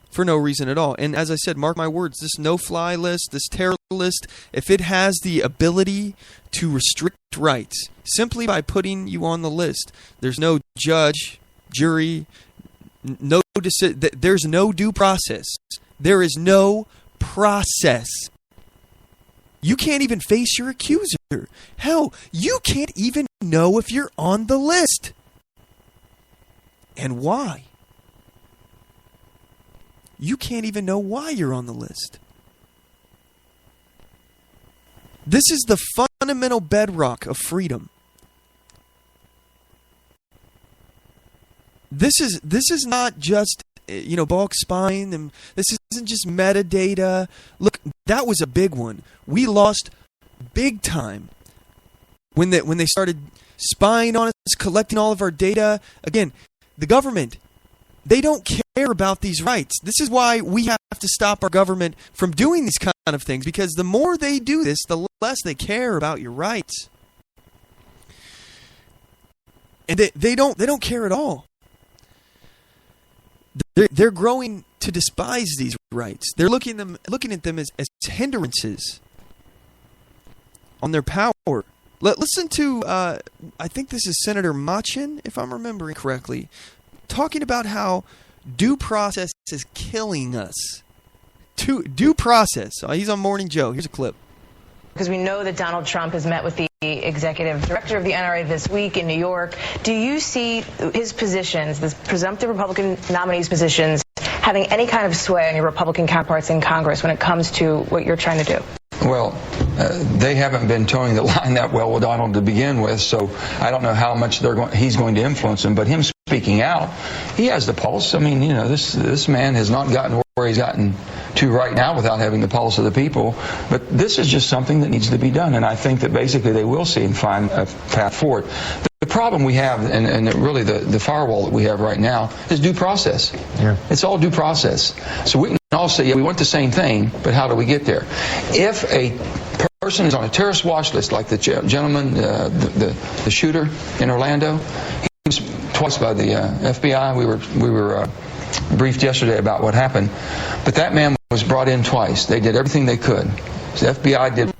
for no reason at all. And as I said, mark my words, this no-fly list, this terror list, if it has the ability to restrict rights simply by putting you on the list, there's no judge, jury, there's no due process. There is no process. You can't even face your accuser. Hell, you can't even know if you're on the list. And why? You can't even know why you're on the list. This is the fundamental bedrock of freedom. This is not just bulk spying, and this isn't just metadata. Look, that was a big one. We lost big time when they started spying on us, collecting all of our data. Again, the government, they don't care about these rights. This is why we have to stop our government from doing these kind of things, because the more they do this, the less they care about your rights. And they don't care at all. They're growing to despise these rights. They're looking at them as hindrances on their power. Listen to, I think this is Senator Machin, if I'm remembering correctly, talking about how due process is killing us. Due process. He's on Morning Joe. Here's a clip. Because we know that Donald Trump has met with the executive director of the NRA this week in New York. Do you see his positions, the presumptive Republican nominees' positions, having any kind of sway on your Republican counterparts in Congress when it comes to what you're trying to do? Well, they haven't been towing the line that well with Donald to begin with, so I don't know how much he's going to influence him. But him speaking out, he has the pulse. I mean, this man has not gotten where he's gotten to right now without having the pulse of the people. But this is just something that needs to be done, and I think that basically they will see and find a path forward. The problem we have, and really the firewall that we have right now, is due process. Yeah. It's all due process. So we can all say, yeah, we want the same thing, but how do we get there? If a person is on a terrorist watch list, like the gentleman, the shooter in Orlando, he was twice by the FBI. We were briefed yesterday about what happened, but that man was brought in twice. They did everything they could. The FBI did what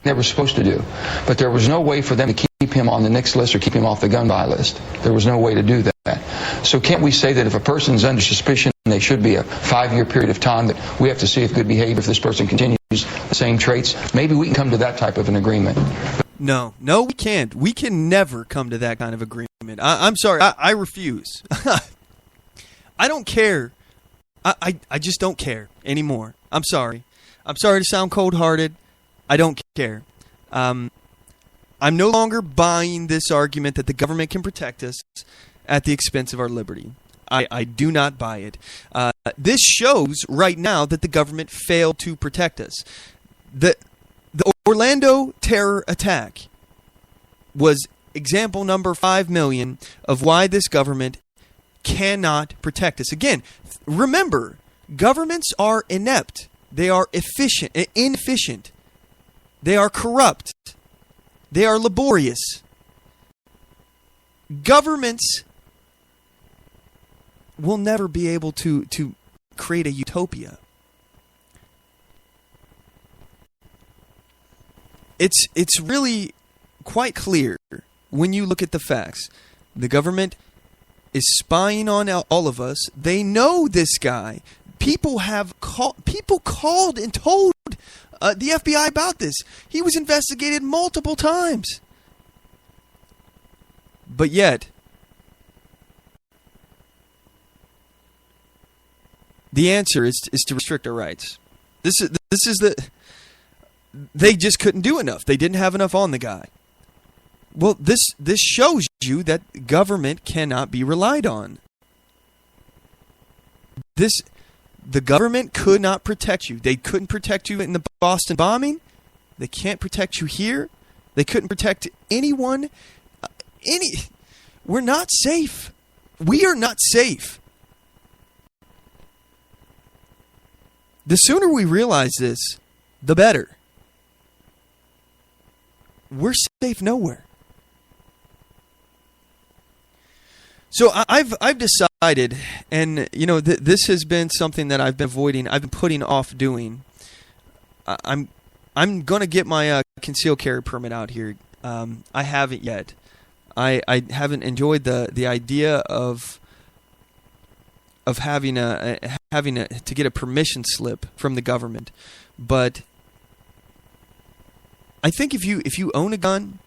they were supposed to do, but there was no way for them to keep him on the NICS list or keep him off the gun buy list. There was no way to do that. So can't we say that if a person's under suspicion, they should be a 5-year period of time that we have to see if good behavior, if this person continues the same traits, maybe we can come to that type of an agreement. No, we can't. We can never come to that kind of agreement. I'm sorry. I refuse. I don't care I just don't care anymore. I'm sorry. I'm sorry to sound cold-hearted. I don't care. I'm no longer buying this argument that the government can protect us at the expense of our liberty. I do not buy it. This shows right now that the government failed to protect us. The Orlando terror attack was example number 5 million of why this government cannot protect us. Again, remember, governments are inept. They are inefficient. They are corrupt. They are laborious. Governments will never be able to create a utopia. It's really quite clear when you look at the facts. The government is spying on all of us. They know this guy. People called and told the FBI about this. He was investigated multiple times. But yet, the answer is to restrict our rights. This is they just couldn't do enough. They didn't have enough on the guy. Well, this shows you that government cannot be relied on. The government could not protect you. They couldn't protect you in the Boston bombing. They can't protect you here. They couldn't protect anyone. We're not safe. We are not safe. The sooner we realize this, the better. We're safe nowhere. So I've decided, and this has been something that I've been avoiding. I've been putting off doing. I'm going to get my concealed carry permit out here. I haven't yet. I haven't enjoyed the idea of having to get a permission slip from the government, but I think if you own a gun,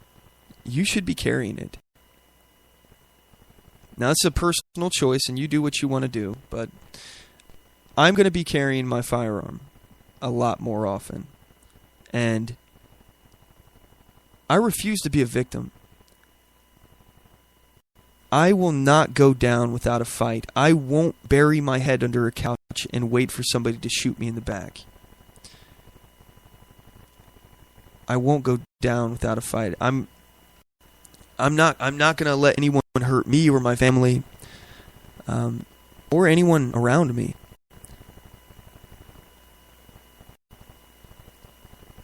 you should be carrying it. Now, it's a personal choice, and you do what you want to do, but I'm going to be carrying my firearm a lot more often. And I refuse to be a victim. I will not go down without a fight. I won't bury my head under a couch and wait for somebody to shoot me in the back. I won't go down without a fight. I'm not going to let anyone hurt me or my family, or anyone around me.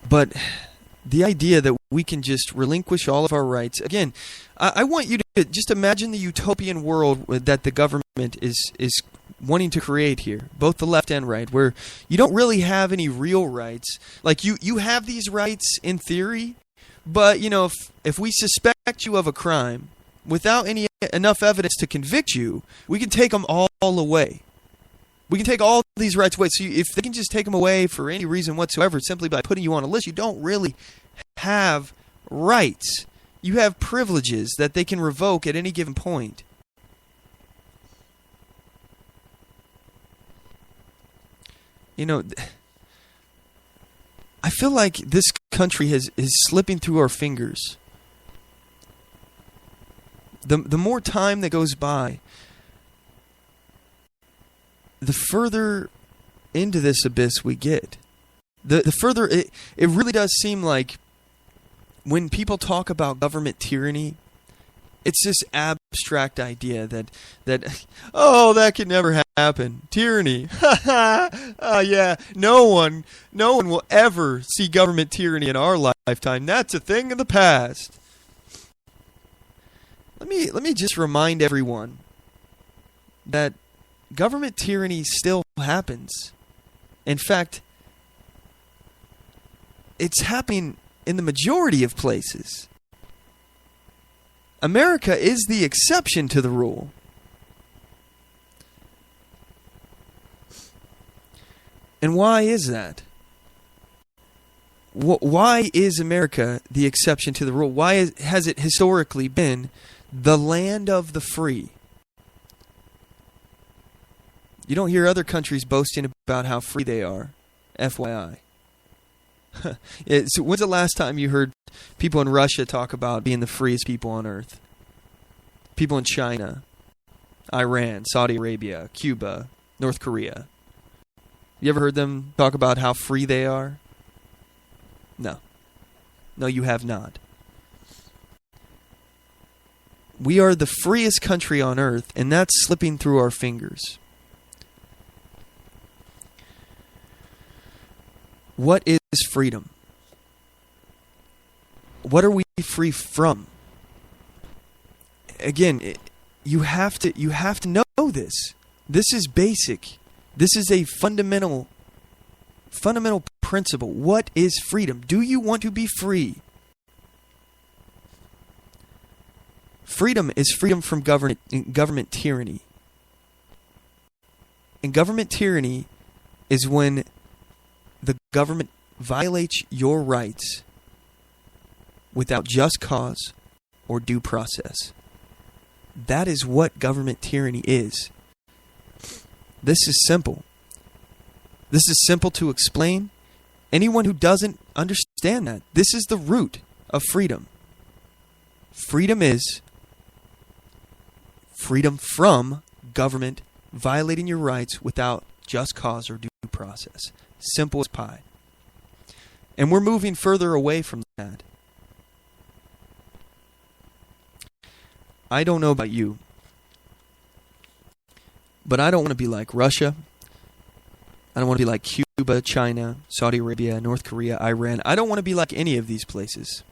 But the idea that we can just relinquish all of our rights, again, I want you to just imagine the utopian world that the government is wanting to create here, both the left and right, where you don't really have any real rights. Like you have these rights in theory, but if we suspect you of a crime without enough evidence to convict you, we can take them all away. We can take all these rights away. So if they can just take them away for any reason whatsoever, simply by putting you on a list, you don't really have rights. You have privileges that they can revoke at any given point. I feel like this country is slipping through our fingers. The more time that goes by, the further into this abyss we get. The further it really does seem like when people talk about government tyranny, it's this abstract idea that that could never happen. Tyranny. Yeah, no one will ever see government tyranny in our lifetime. That's a thing of the past. Let me just remind everyone that government tyranny still happens. In fact, it's happening in the majority of places. America is the exception to the rule. And why is that? Why is America the exception to the rule? Why has it historically been the land of the free? You don't hear other countries boasting about how free they are. FYI. So when's the last time you heard people in Russia talk about being the freest people on earth? People in China, Iran, Saudi Arabia, Cuba, North Korea. You ever heard them talk about how free they are? No. No, you have not. We are the freest country on earth, and that's slipping through our fingers. What is freedom? What are we free from? Again, you have to know this. This is basic. This is a fundamental principle. What is freedom? Do you want to be free? Freedom is freedom from government tyranny. And government tyranny is when the government violates your rights without just cause or due process. That is what government tyranny is. This is simple. This is simple to explain. Anyone who doesn't understand that, this is the root of freedom. Freedom is freedom from government violating your rights without just cause or due process. Simple as pie. And we're moving further away from that. I don't know about you, but I don't want to be like Russia. I don't want to be like Cuba, China, Saudi Arabia, North Korea, Iran. I don't want to be like any of these places.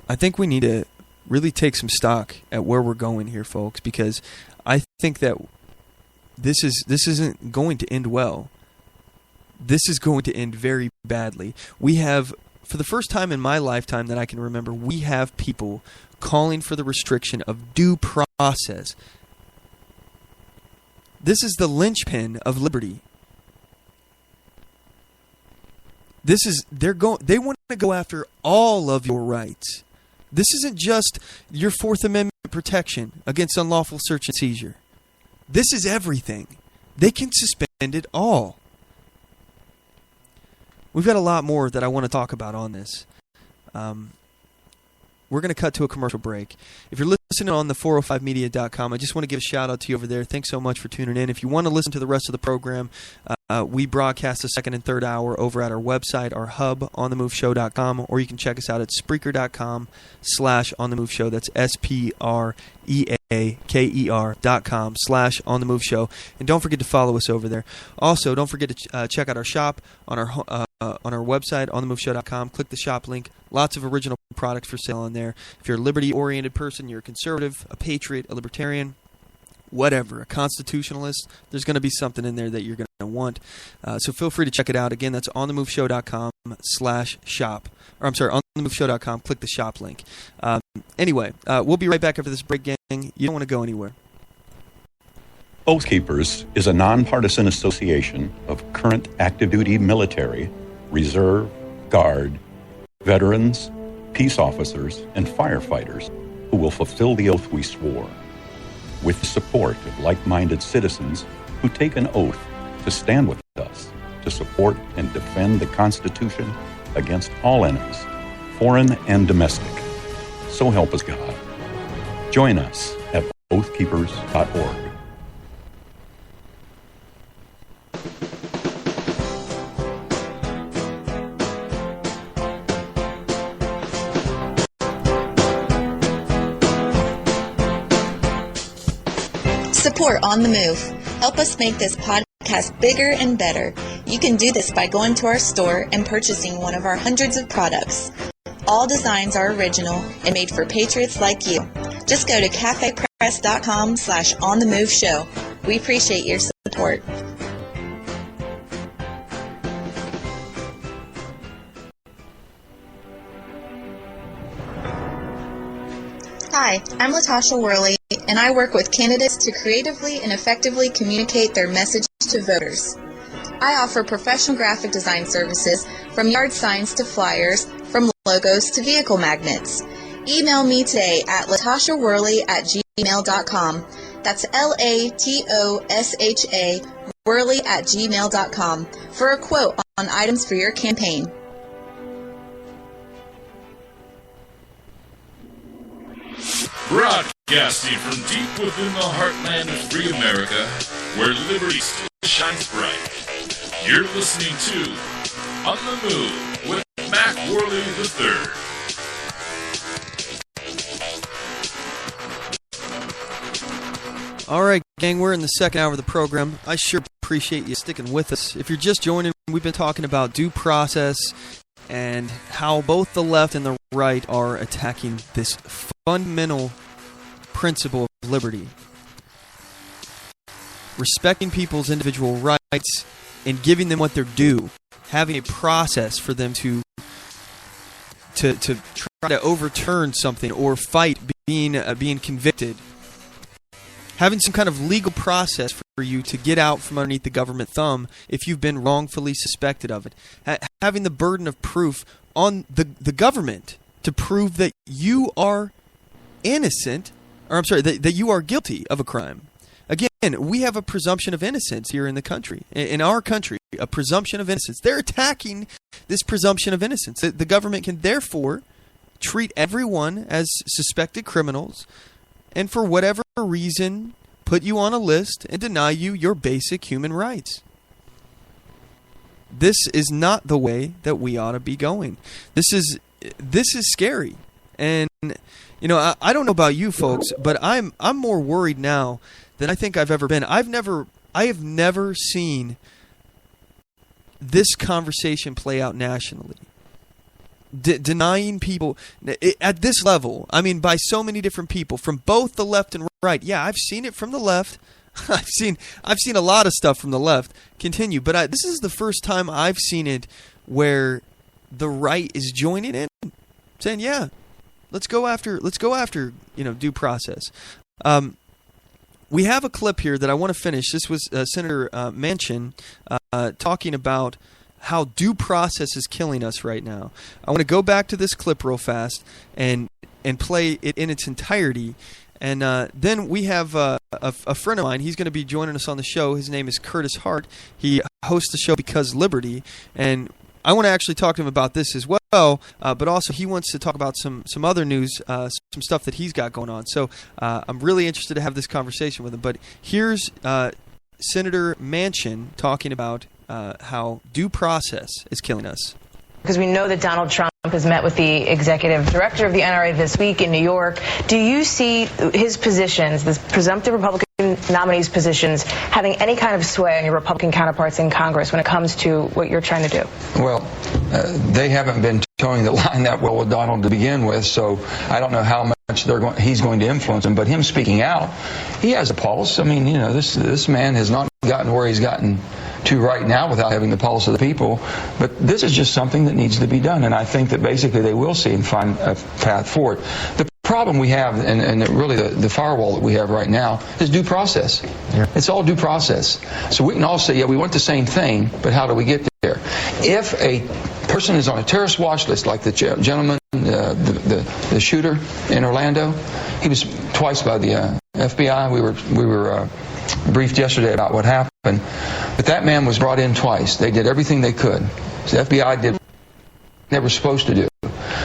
I think we need to really take some stock at where we're going here, folks, because I think that this isn't going to end well. This is going to end very badly. We have, for the first time in my lifetime that I can remember, we have people calling for the restriction of due process. This is the linchpin of liberty. They want to go after all of your rights. This isn't just your Fourth Amendment protection against unlawful search and seizure. This is everything. They can suspend it all. We've got a lot more that I want to talk about on this. We're going to cut to a commercial break. If you're listening on the 405media.com, I just want to give a shout out to you over there. Thanks so much for tuning in. If you want to listen to the rest of the program, we broadcast the second and third hour over at our website, our hub, OnTheMoveShow.com, or you can check us out at Spreaker.com/OnTheMoveShow. That's SPREAKER.com/OnTheMoveShow. And don't forget to follow us over there. Also, don't forget to check out our shop on our website, OnTheMoveShow.com. Click the shop link. Lots of original products for sale on there. If you're a liberty-oriented person, you're a conservative, a patriot, a libertarian, whatever, a constitutionalist, there's going to be something in there that you're going to want. So feel free to check it out. Again, that's OnTheMoveShow.com/shop. Or I'm sorry, OnTheMoveShow.com. Click the shop link. Anyway, we'll be right back after this break, gang. You don't want to go anywhere. Oath Keepers is a nonpartisan association of current active duty military, reserve, guard, veterans, peace officers, and firefighters who will fulfill the oath we swore, with the support of like-minded citizens who take an oath to stand with us, to support and defend the Constitution against all enemies, foreign and domestic. So help us God. Join us at oathkeepers.org. Support On The Move. Help us make this podcast bigger and better. You can do this by going to our store and purchasing one of our hundreds of products. All designs are original and made for patriots like you. Just go to cafepress.com/OnTheMoveShow. We appreciate your support. Hi, I'm Latasha Worley, and I work with candidates to creatively and effectively communicate their message to voters. I offer professional graphic design services, from yard signs to flyers, from logos to vehicle magnets. Email me today at latashaworley@gmail.com. latosha@gmail.com. That's LATOSHA Worley@gmail.com for a quote on items for your campaign. Broadcasting from deep within the heartland of free America, where liberty still shines bright. You're listening to On the Move with Mac Worley III. All right, gang, we're in the second hour of the program. I sure appreciate you sticking with us. If you're just joining, we've been talking about due process and how both the left and the right are attacking this fundamental principle of liberty. Respecting people's individual rights and giving them what they're due. Having a process for them to try to overturn something or fight being convicted. Having some kind of legal process for you to get out from underneath the government thumb if you've been wrongfully suspected of it. Having the burden of proof on the government to prove that you are innocent, or I'm sorry, that you are guilty of a crime. Again, we have a presumption of innocence here in the country. In our country, a presumption of innocence. They're attacking this presumption of innocence. The government can therefore treat everyone as suspected criminals and for whatever reason put you on a list and deny you your basic human rights. This is not the way that we ought to be going. This is scary. And you know, I don't know about you folks, but I'm more worried now than I think I've ever been. I have never seen this conversation play out nationally. Denying people at this level, I mean, by so many different people from both the left and right. Yeah, I've seen it from the left. I've seen a lot of stuff from the left continue, but this is the first time I've seen it where the right is joining in, saying, "Yeah, let's go after due process." We have a clip here that I want to finish. This was Senator Manchin talking about how due process is killing us right now. I want to go back to this clip real fast and play it in its entirety. And then we have a friend of mine. He's going to be joining us on the show. His name is Curtis Hart. He hosts the show Because Liberty. And I want to actually talk to him about this as well, but also he wants to talk about some other news, some stuff that he's got going on. So I'm really interested to have this conversation with him. But here's Senator Manchin talking about how due process is killing us. Because we know that Donald Trump has met with the executive director of the NRA this week in New York. Do you see his positions, the presumptive Republican nominees' positions, having any kind of sway on your Republican counterparts in Congress when it comes to what you're trying to do? Well, they haven't been towing the line that well with Donald to begin with, so I don't know how much he's going to influence him. But him speaking out, he has a pulse. I mean, you know, this man has not gotten where he's gotten to right now without having the pulse of the people. But this is just something that needs to be done, and I think that basically they will see and find a path forward. The problem we have, and really the firewall that we have right now, is due process. Yeah. It's all due process. So we can all say, yeah, we want the same thing, but how do we get there? If a person is on a terrorist watch list, like the gentleman, the shooter in Orlando, he was twice by the FBI. We were briefed yesterday about what happened. But that man was brought in twice. They did everything they could. The FBI did what they were supposed to do.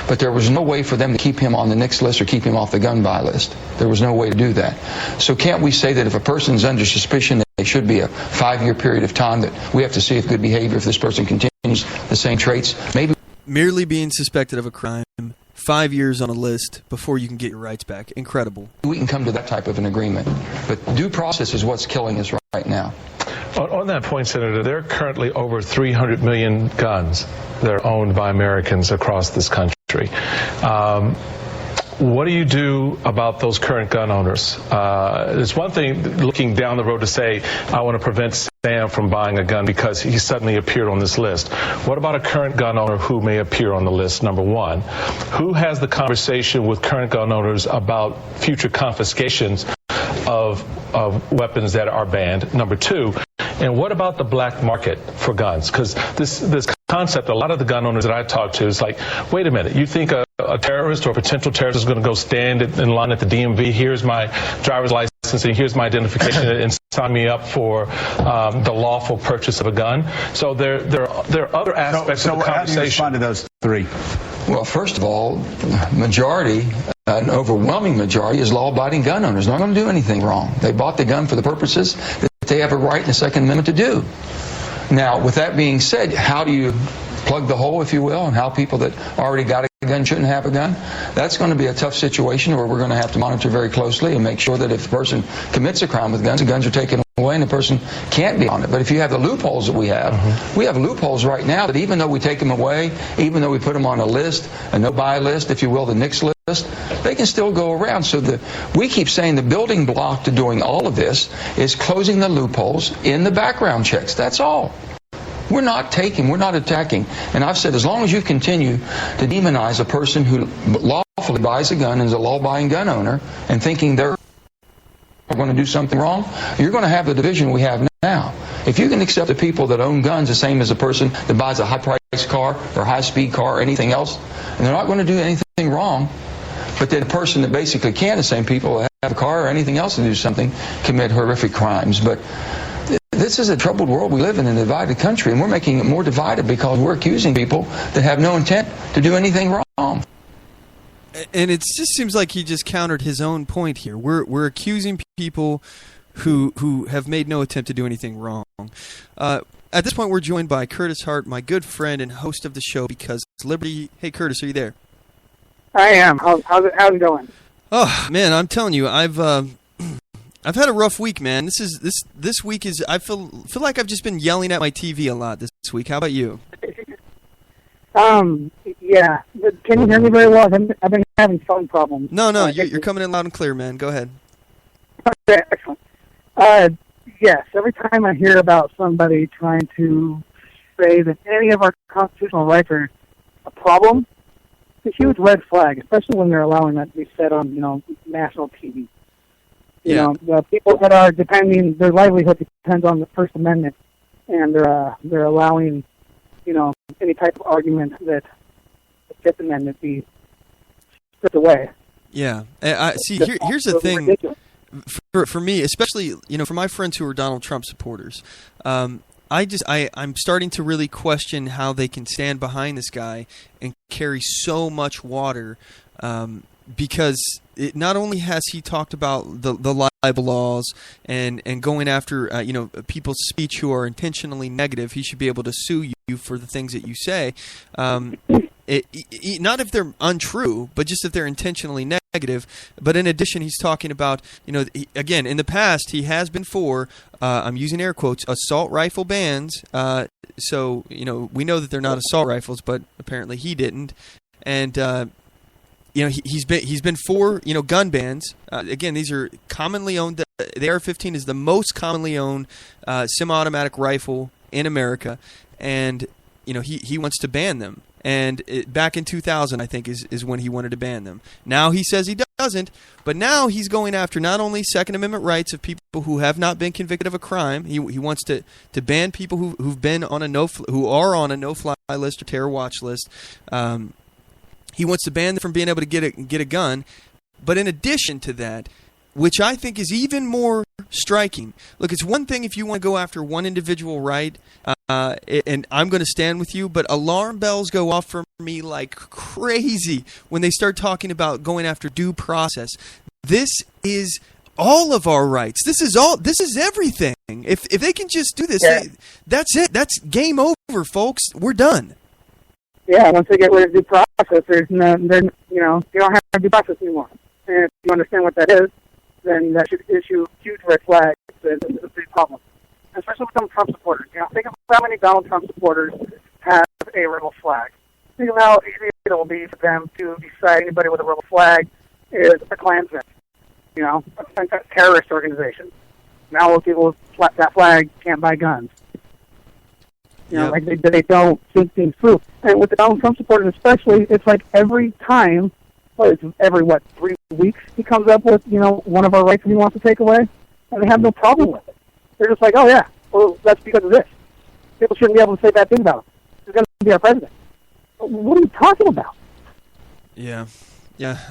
But there was no way for them to keep him on the NICS list or keep him off the gun buy list. There was no way to do that. So can't we say that if a person's under suspicion, that there should be a 5-year period of time that we have to see if good behavior, if this person continues the same traits, maybe... Merely being suspected of a crime, 5 years on a list before you can get your rights back. Incredible. We can come to that type of an agreement. But due process is what's killing us right now. On that point, Senator, there are currently over 300 million guns that are owned by Americans across this country. What do you do about those current gun owners? It's one thing looking down the road to say, I want to prevent Sam from buying a gun because he suddenly appeared on this list. What about a current gun owner who may appear on the list, number one? Who has the conversation with current gun owners about future confiscations of weapons that are banned, number two? And what about the black market for guns? Because this concept, a lot of the gun owners that I talk to is like, wait a minute, you think a a terrorist or a potential terrorist is going to go stand in line at the DMV. Here's my driver's license and here's my identification and sign me up for the lawful purchase of a gun. So there are other aspects of the conversation. How do you respond to those three? Well, first of all, majority, an overwhelming majority, is law-abiding gun owners. Not going to do anything wrong. They bought the gun for the purposes that they have a right in the Second Amendment to do. Now, with that being said, how do you plug the hole, if you will, and how people that already got a gun shouldn't have a gun? That's going to be a tough situation where we're going to have to monitor very closely and make sure that if the person commits a crime with guns, the guns are taken away and the person can't be on it. But if you have the loopholes that we have loopholes right now that even though we take them away, even though we put them on a list, a no-buy list, if you will, the NICS list, they can still go around. So we keep saying the building block to doing all of this is closing the loopholes in the background checks. That's all. We're not attacking. And I've said as long as you continue to demonize a person who lawfully buys a gun and is a law-abiding gun owner and thinking they're going to do something wrong, you're going to have the division we have now. If you can accept the people that own guns the same as a person that buys a high-priced car or high-speed car or anything else, and they're not going to do anything wrong, but then a person that basically can, the same people that have a car or anything else to do something, commit horrific crimes. But this is a troubled world we live in a divided country, and we're making it more divided because we're accusing people that have no intent to do anything wrong. And it just seems like he just countered his own point here. We're accusing people who have made no attempt to do anything wrong. At this point, we're joined by Curtis Hart, my good friend and host of the show Because Liberty. Hey, Curtis, are you there? I am. How's it going? Oh man, I'm telling you, I've had a rough week, man. This week is I feel like I've just been yelling at my TV a lot this week. How about you? Yeah. Can you hear me very well? I've been having phone problems. No, you're coming in loud and clear, man. Go ahead. Okay, excellent. Yes, every time I hear about somebody trying to say that any of our constitutional rights are a problem, it's a huge red flag, especially when they're allowing that to be said on, national TV. You know, the people that are their livelihood depends on the First Amendment, and they're allowing, any type of argument that the Fifth Amendment be stripped away. Yeah. Here's the thing. For me, especially, for my friends who are Donald Trump supporters, I'm starting to really question how they can stand behind this guy and carry so much water, because not only has he talked about the libel laws and going after people's speech who are intentionally negative, he should be able to sue you for the things that you say. Not if they're untrue, but just if they're intentionally negative. But in addition, he's talking about, again, in the past, he has been for, I'm using air quotes, assault rifle bans. So, we know that they're not assault rifles, but apparently he didn't. And, he's been for, gun bans. Again, these are commonly owned. The AR-15 is the most commonly owned semi-automatic rifle in America. And, he wants to ban them. And back in 2000, I think, is when he wanted to ban them. Now he says he doesn't, but now he's going after not only Second Amendment rights of people who have not been convicted of a crime. He wants to ban people who've been on who are on a no-fly list or terror watch list. He wants to ban them from being able to get a gun. But in addition to that, which I think is even more striking. Look, it's one thing if you want to go after one individual right, and I'm going to stand with you, but alarm bells go off for me like crazy when they start talking about going after due process. This is all of our rights. This is everything. If they can just do this, that's it. That's game over, folks. We're done. Yeah, once they get rid of due process, you don't have due process anymore. And if you understand what that is, then that should issue huge red flags. It's a big problem, especially with some Trump supporters. Think of how many Donald Trump supporters have a rebel flag. Think of how easy it will be for them to decide anybody with a rebel flag is a Klansman, a terrorist organization. Now people with that flag can't buy guns. Like they don't think things through. And with the Donald Trump supporters especially, it's like every time, every 3 weeks, he comes up with, one of our rights that he wants to take away, and they have no problem with it. They're just like, oh yeah, well, that's because of this. People shouldn't be able to say bad things about him. He's going to be our president. What are you talking about? Yeah,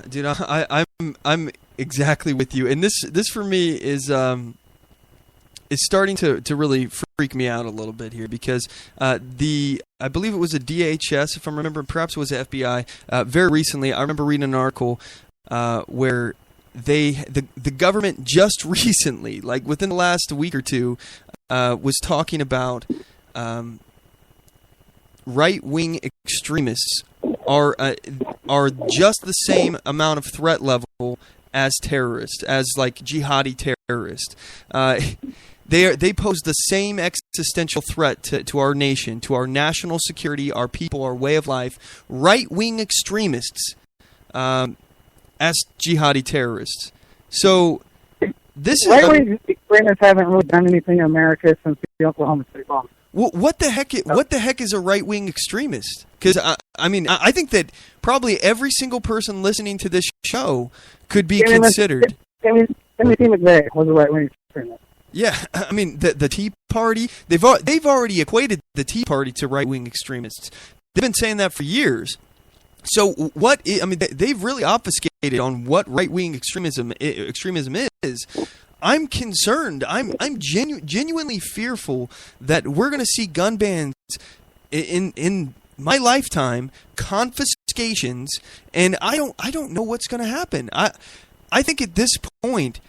dude, I'm exactly with you, and this for me is starting to really freak me out a little bit here, because I believe it was a DHS, if I'm remembering, perhaps it was the FBI. Very recently, I remember reading an article where the government just recently, like within the last week or two, was talking about right-wing extremists are just the same amount of threat level as terrorists, as like jihadi terrorists. They pose the same existential threat to our nation, to our national security, our people, our way of life. Right-wing extremists as jihadi terrorists. So this is right-wing extremists haven't really done anything in America since the Oklahoma City bomb. What the heck is a right-wing extremist? Because I think that probably every single person listening to this show could be considered. Timothy McVeigh was a right-wing extremist. Yeah, I mean the Tea Party. They've already equated the Tea Party to right-wing extremists. They've been saying that for years. So they've really obfuscated on what right-wing extremism is. I'm concerned. I'm genuinely fearful that we're going to see gun bans in my lifetime, confiscations, and I don't know what's going to happen. I think at this point,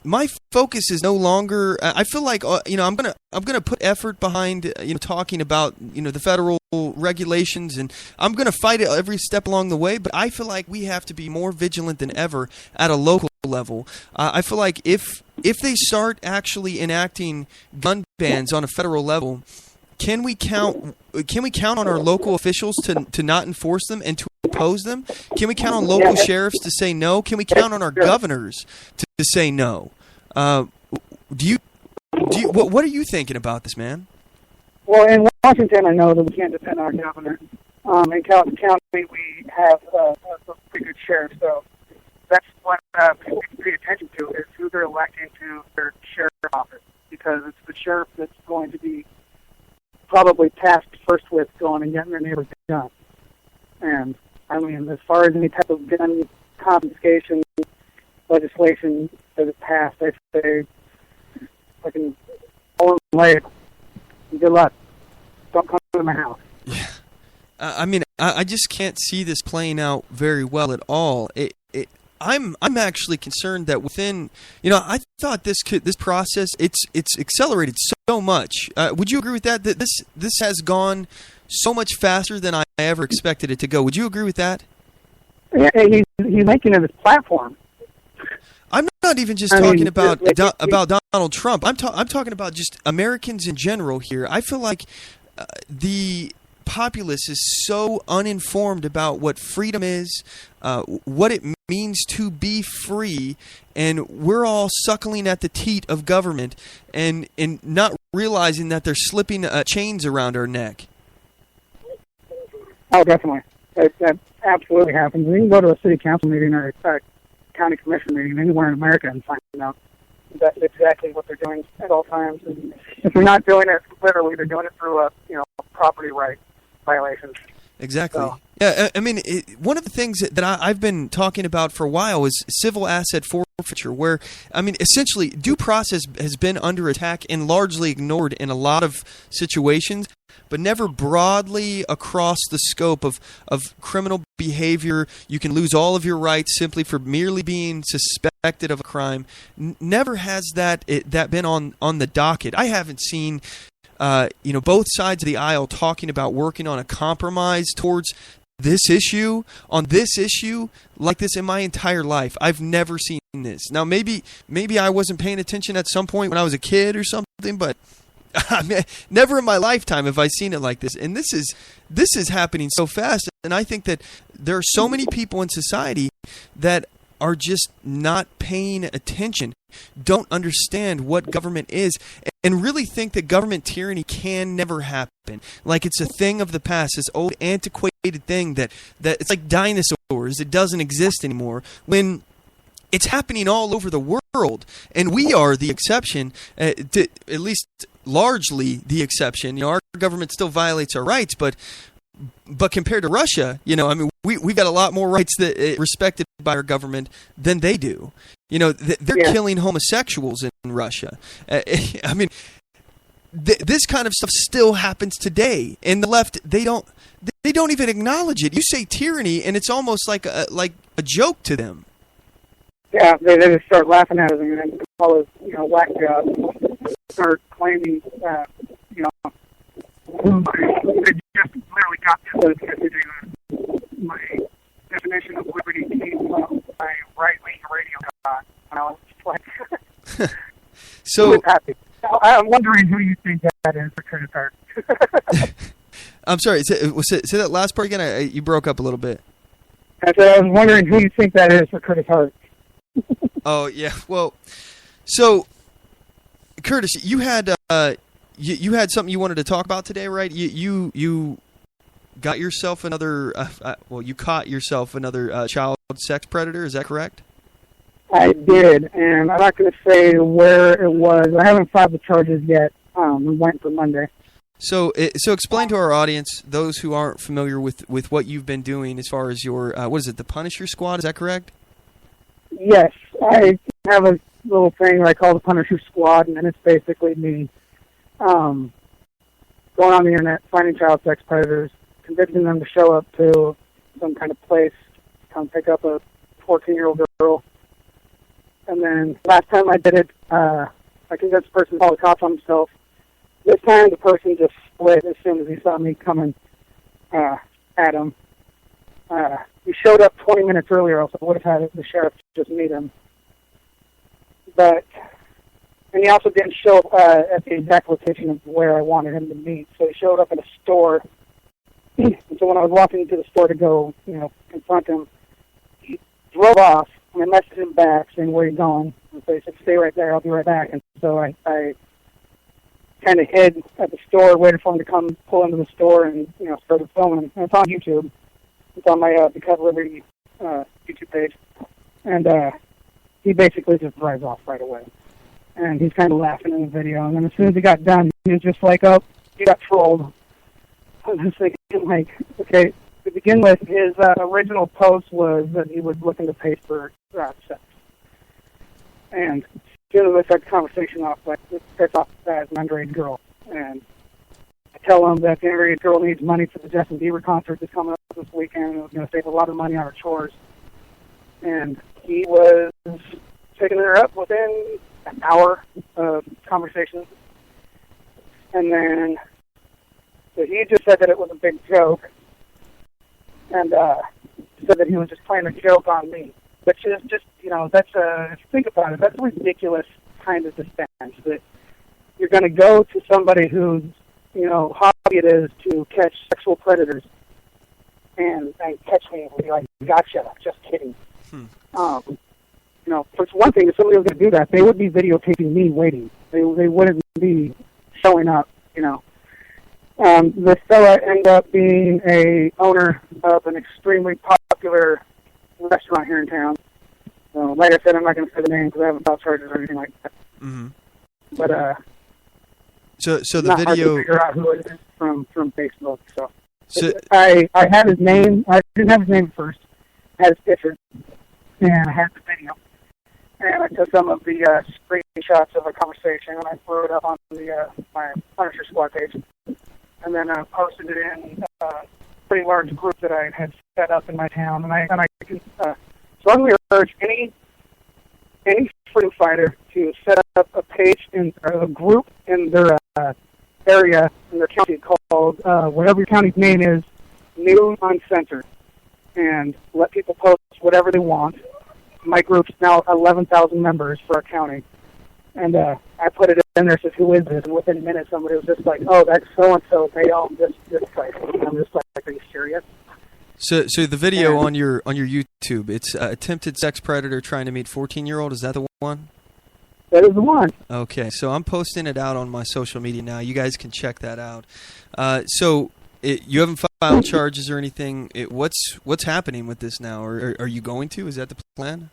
my focus is no longer. I feel like I'm gonna put effort behind talking about the federal regulations, and I'm gonna fight it every step along the way. But I feel like we have to be more vigilant than ever at a local level. I feel like if they start actually enacting gun bans on a federal level, can we count on our local officials to not enforce them and to oppose them? Can we count on local sheriffs to say no? Can we count on our governors to say no? What are you thinking about this, man? Well, in Washington, I know that we can't depend on our governor. In Calhoun County, we have a pretty good sheriff, so that's what people pay attention to, is who they're electing to their sheriff office, because it's the sheriff that's going to be probably tasked first with going and getting their neighbor's gun. And, I mean, as far as any type of gun confiscation legislation that is passed, I say, fucking pull them away. Good luck. Don't come to my house. Yeah. I just can't see this playing out very well at all. I'm actually concerned that within, I thought this process, it's accelerated so much. Would you agree with that? That this has gone so much faster than I ever expected it to go. Would you agree with that? Yeah, he's making it his platform. I'm not even just talking about Donald Trump. I'm talking about just Americans in general here. I feel like the populace is so uninformed about what freedom is, what it means to be free, and we're all suckling at the teat of government and not realizing that they're slipping chains around our neck. Oh, definitely. That absolutely happens. You can go to a city council meeting or a county commission meeting anywhere in America and find out that's exactly what they're doing at all times. And if they're not doing it literally, they're doing it through property right violations. Exactly. So. Yeah, I mean, one of the things that I've been talking about for a while is civil asset forfeiture, where, essentially due process has been under attack and largely ignored in a lot of situations, but never broadly across the scope of criminal behavior. You can lose all of your rights simply for merely being suspected of a crime. Never has that been on the docket. I haven't seen both sides of the aisle talking about working on a compromise towards this issue, like this in my entire life. I've never seen this. Now, maybe I wasn't paying attention at some point when I was a kid or something, but never in my lifetime have I seen it like this. And this is happening so fast. And I think that there are so many people in society that are just not paying attention, don't understand what government is, and really think that government tyranny can never happen. Like it's a thing of the past, this old antiquated thing that it's like dinosaurs. It doesn't exist anymore. When it's happening all over the world, and we are the exception, at least largely the exception. Our government still violates our rights, but But compared to Russia, I mean, we've got a lot more rights that respected by our government than they do. They're killing homosexuals in Russia. I mean, this kind of stuff still happens today. And the left, they don't even acknowledge it. You say tyranny, and it's almost like a joke to them. Yeah, they just start laughing at us and then call us, whack jobs. Start claiming that, they just literally got this my definition of liberty came from my right-wing radio guy. And I was like, so I'm wondering who you think that is for Curtis Hart. I'm sorry, say that last part again. You broke up a little bit. I said I was wondering who you think that is for Curtis Hart. Oh, yeah. Well, so, Curtis, you had you had something you wanted to talk about today, right? You got yourself another, you caught yourself another child sex predator, is that correct? I did, and I'm not going to say where it was. I haven't filed the charges yet. We went for Monday. So explain to our audience, those who aren't familiar with what you've been doing as far as your, what is it, the Punisher Squad, is that correct? Yes, I have a little thing that I call the Punisher Squad, and it's basically me going on the internet, finding child sex predators, convincing them to show up to some kind of place, come pick up a 14-year-old girl. And then last time I did it, I convinced the person to call the cops on himself. This time the person just split as soon as he saw me coming at him. He showed up 20 minutes earlier, else I would have had the sheriff just meet him. And he also didn't show up at the exact location of where I wanted him to meet. So he showed up at a store. And so when I was walking into the store to go, confront him, he drove off, and I messaged him back saying, "Where are you going?" And so he said, "Stay right there, I'll be right back." And so I kind of hid at the store, waited for him to come pull into the store and, started filming. And it's on YouTube. It's on my Because Liberty YouTube page. And he basically just drives off right away. And he's kind of laughing in the video. And then as soon as he got done, he was just like, "Oh, you got trolled." I was just thinking, okay, to begin with, his original post was that he was looking to pay for sex. And as soon as I start the conversation off, it starts off as an underage girl. And I tell him that the underage girl needs money for the Justin Bieber concert that's coming up this weekend, and it was going to save a lot of money on her chores. And he was picking her up within an hour of conversation. And then so he just said that it was a big joke, and said that he was just playing a joke on me. Which is just, that's if you think about it, that's a ridiculous kind of defense, that you're going to go to somebody whose, hobby it is to catch sexual predators and catch me and be like, "Gotcha, just kidding." For one thing, if somebody was going to do that, they would be videotaping me waiting. They wouldn't be showing up, This fella ended up being a owner of an extremely popular restaurant here in town. So, like I said, I'm not going to say the name because I haven't filed charges or anything like that. Mm-hmm. But so the not video. hard to figure out who it is from Facebook. So I had his name. I didn't have his name first. I had his picture, and I had the video. And I took some of the screenshots of a conversation, and I threw it up on my Punisher Squad page. And then I posted it in a pretty large group that I had set up in my town. And I can strongly urge any freedom fighter to set up a page or a group in their area, in their county, called whatever your county's name is, New Uncensored, and let people post whatever they want. My group's now 11,000 members for our county. And I put it in there, says, "Who is this?" And within minutes, somebody was just like, "Oh, that's so-and-so. They own this place." And I'm just like, "Are you serious?" So the video on your YouTube, it's attempted sex predator trying to meet 14-year-old. Is that the one? That is the one. Okay, so I'm posting it out on my social media now. You guys can check that out. You haven't filed charges or anything. What's happening with this now? Or are you going to? Is that the plan?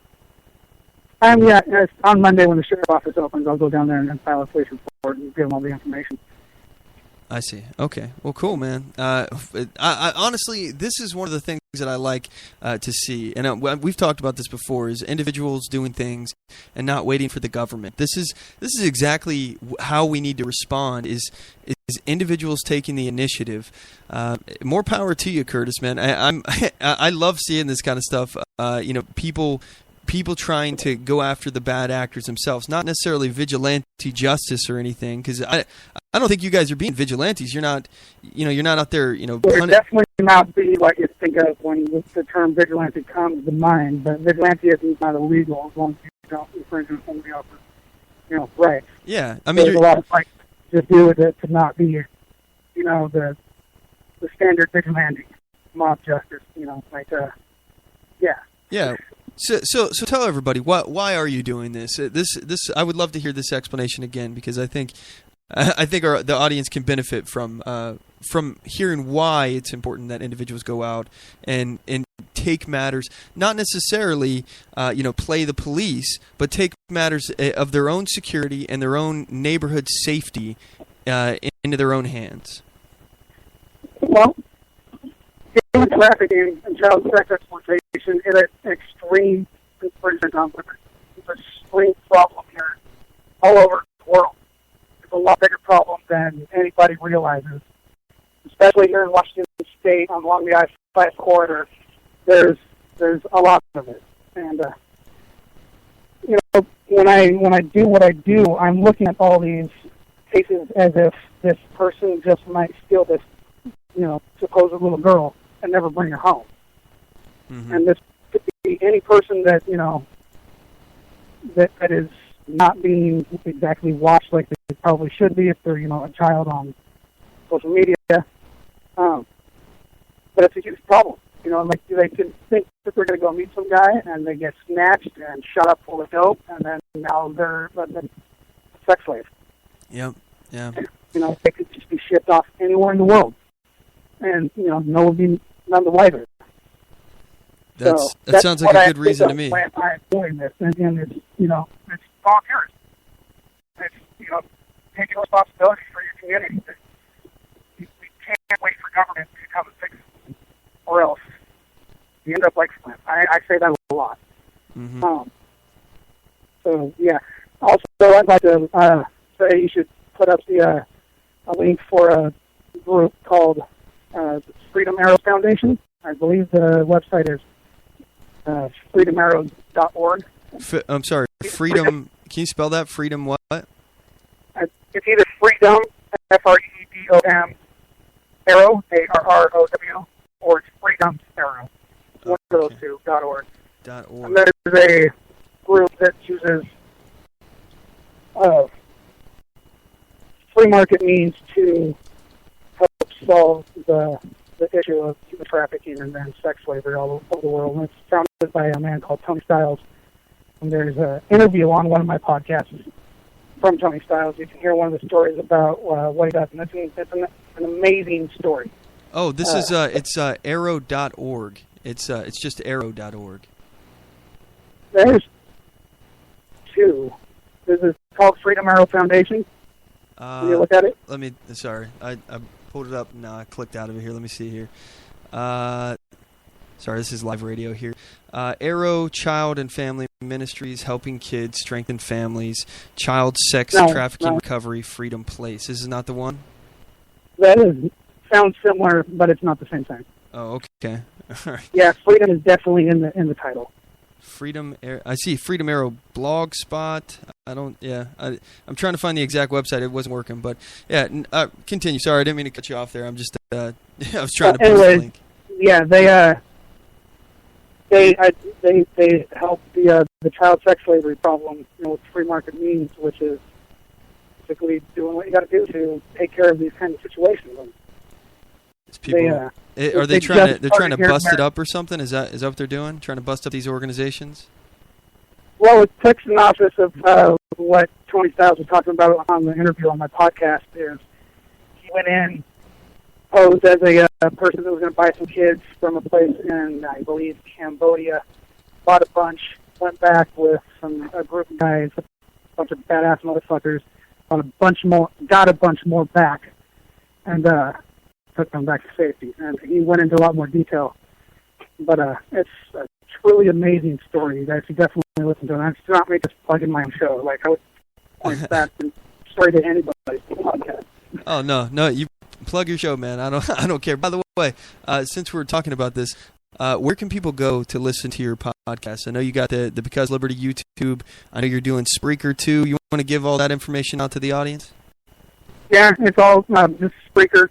Yeah, on Monday when the sheriff's office opens, I'll go down there and file a police report and give them all the information. I see. Okay. Well, cool, man. I honestly, this is one of the things that I like to see, and we've talked about this before, is individuals doing things and not waiting for the government. This is exactly how we need to respond, is individuals taking the initiative. More power to you, Curtis, man. I love seeing this kind of stuff. People trying to go after the bad actors themselves, not necessarily vigilante justice or anything, because I don't think you guys are being vigilantes. You're not out there, We're definitely not be what you think of when the term vigilante comes to mind, but vigilante is not illegal as long as you don't infringe on somebody else's, rights. Yeah, I mean, there's a lot of fights to do with it to not be, the standard vigilante, mob justice, yeah. Yeah. So tell everybody, why are you doing this? This I would love to hear this explanation again, because I think the audience can benefit from hearing why it's important that individuals go out and take matters, not necessarily play the police, but take matters of their own security and their own neighborhood safety into their own hands. Well, human trafficking and child sex exploitation is an extreme infringement on liberty. It's an extreme problem here all over the world. It's a lot bigger problem than anybody realizes, especially here in Washington State along the I-5 corridor. There's a lot of it, and when I do what I do, I'm looking at all these cases as if this person just might steal this, supposed little girl and never bring her home. Mm-hmm. And this could be any person that, that is not being exactly watched like they probably should be if they're, a child on social media. But it's a huge problem. They can think that they're going to go meet some guy and they get snatched and shot up full of dope, and then now they're a sex slave. Yep. Yeah. They could just be shipped off anywhere in the world, and no one would be none the wiser. That sounds like a good reason to me. I'm doing this, and it's it's volunteers. It's taking responsibility for your community. We can't wait for government to come and fix it, or else you end up like Flint. I say that a lot. Mm-hmm. So yeah. Also, I'd like to say you should put up a link for a group called Freedom Arrow Foundation. I believe the website is freedomarrow.org. I'm sorry, Freedom. Can you spell that? Freedom what? It's either Freedom, FREEDOM, Arrow, ARROW, or it's Freedom Arrow. One of those two, .org. And there's a group that uses free market means to help solve the issue of human trafficking and then sex slavery all over the world. And it's founded by a man called Tony Stiles. And there's an interview on one of my podcasts from Tony Stiles. You can hear one of the stories about what he does. And it's an amazing story. Oh, this is it's arrow.org. It's just arrow.org. There's two. This is called Freedom Arrow Foundation. Can you look at it? I pulled it up. Now I clicked out of it here. Let me see here. Sorry, this is live radio here. Arrow Child and Family Ministries, helping kids, strengthen families, child sex trafficking recovery, Freedom Place. This is not the one? Sounds similar, but it's not the same thing. Oh, okay. All right. Yeah, Freedom is definitely in the title. I see Freedom Arrow Blogspot. I'm trying to find the exact website. It wasn't working, but yeah, continue. Sorry, I didn't mean to cut you off there. I'm just I was trying to post the link. Yeah, they help the child sex slavery problem, with free market means, which is basically doing what you got to do to take care of these kind of situations. People, are they trying to bust it up or something? Is that what they're doing? Trying to bust up these organizations? Well, it takes an office of what Tony Stiles was talking about on the interview on my podcast. Is he went in, posed as a person that was going to buy some kids from a place in, I believe, Cambodia, bought a bunch, went back with a group of guys, a bunch of badass motherfuckers, got a bunch more back. and took them back to safety. And he went into a lot more detail. But it's a truly amazing story. You guys should definitely listen to it. It's not me just plugging my own show. Like, I would point that story to anybody's podcast. Oh, no, you plug your show, man. I don't care. By the way, since we're talking about this, where can people go to listen to your podcast? I know you got the Because Liberty YouTube. I know you're doing Spreaker too. You want to give all that information out to the audience? Yeah, it's all just Spreaker.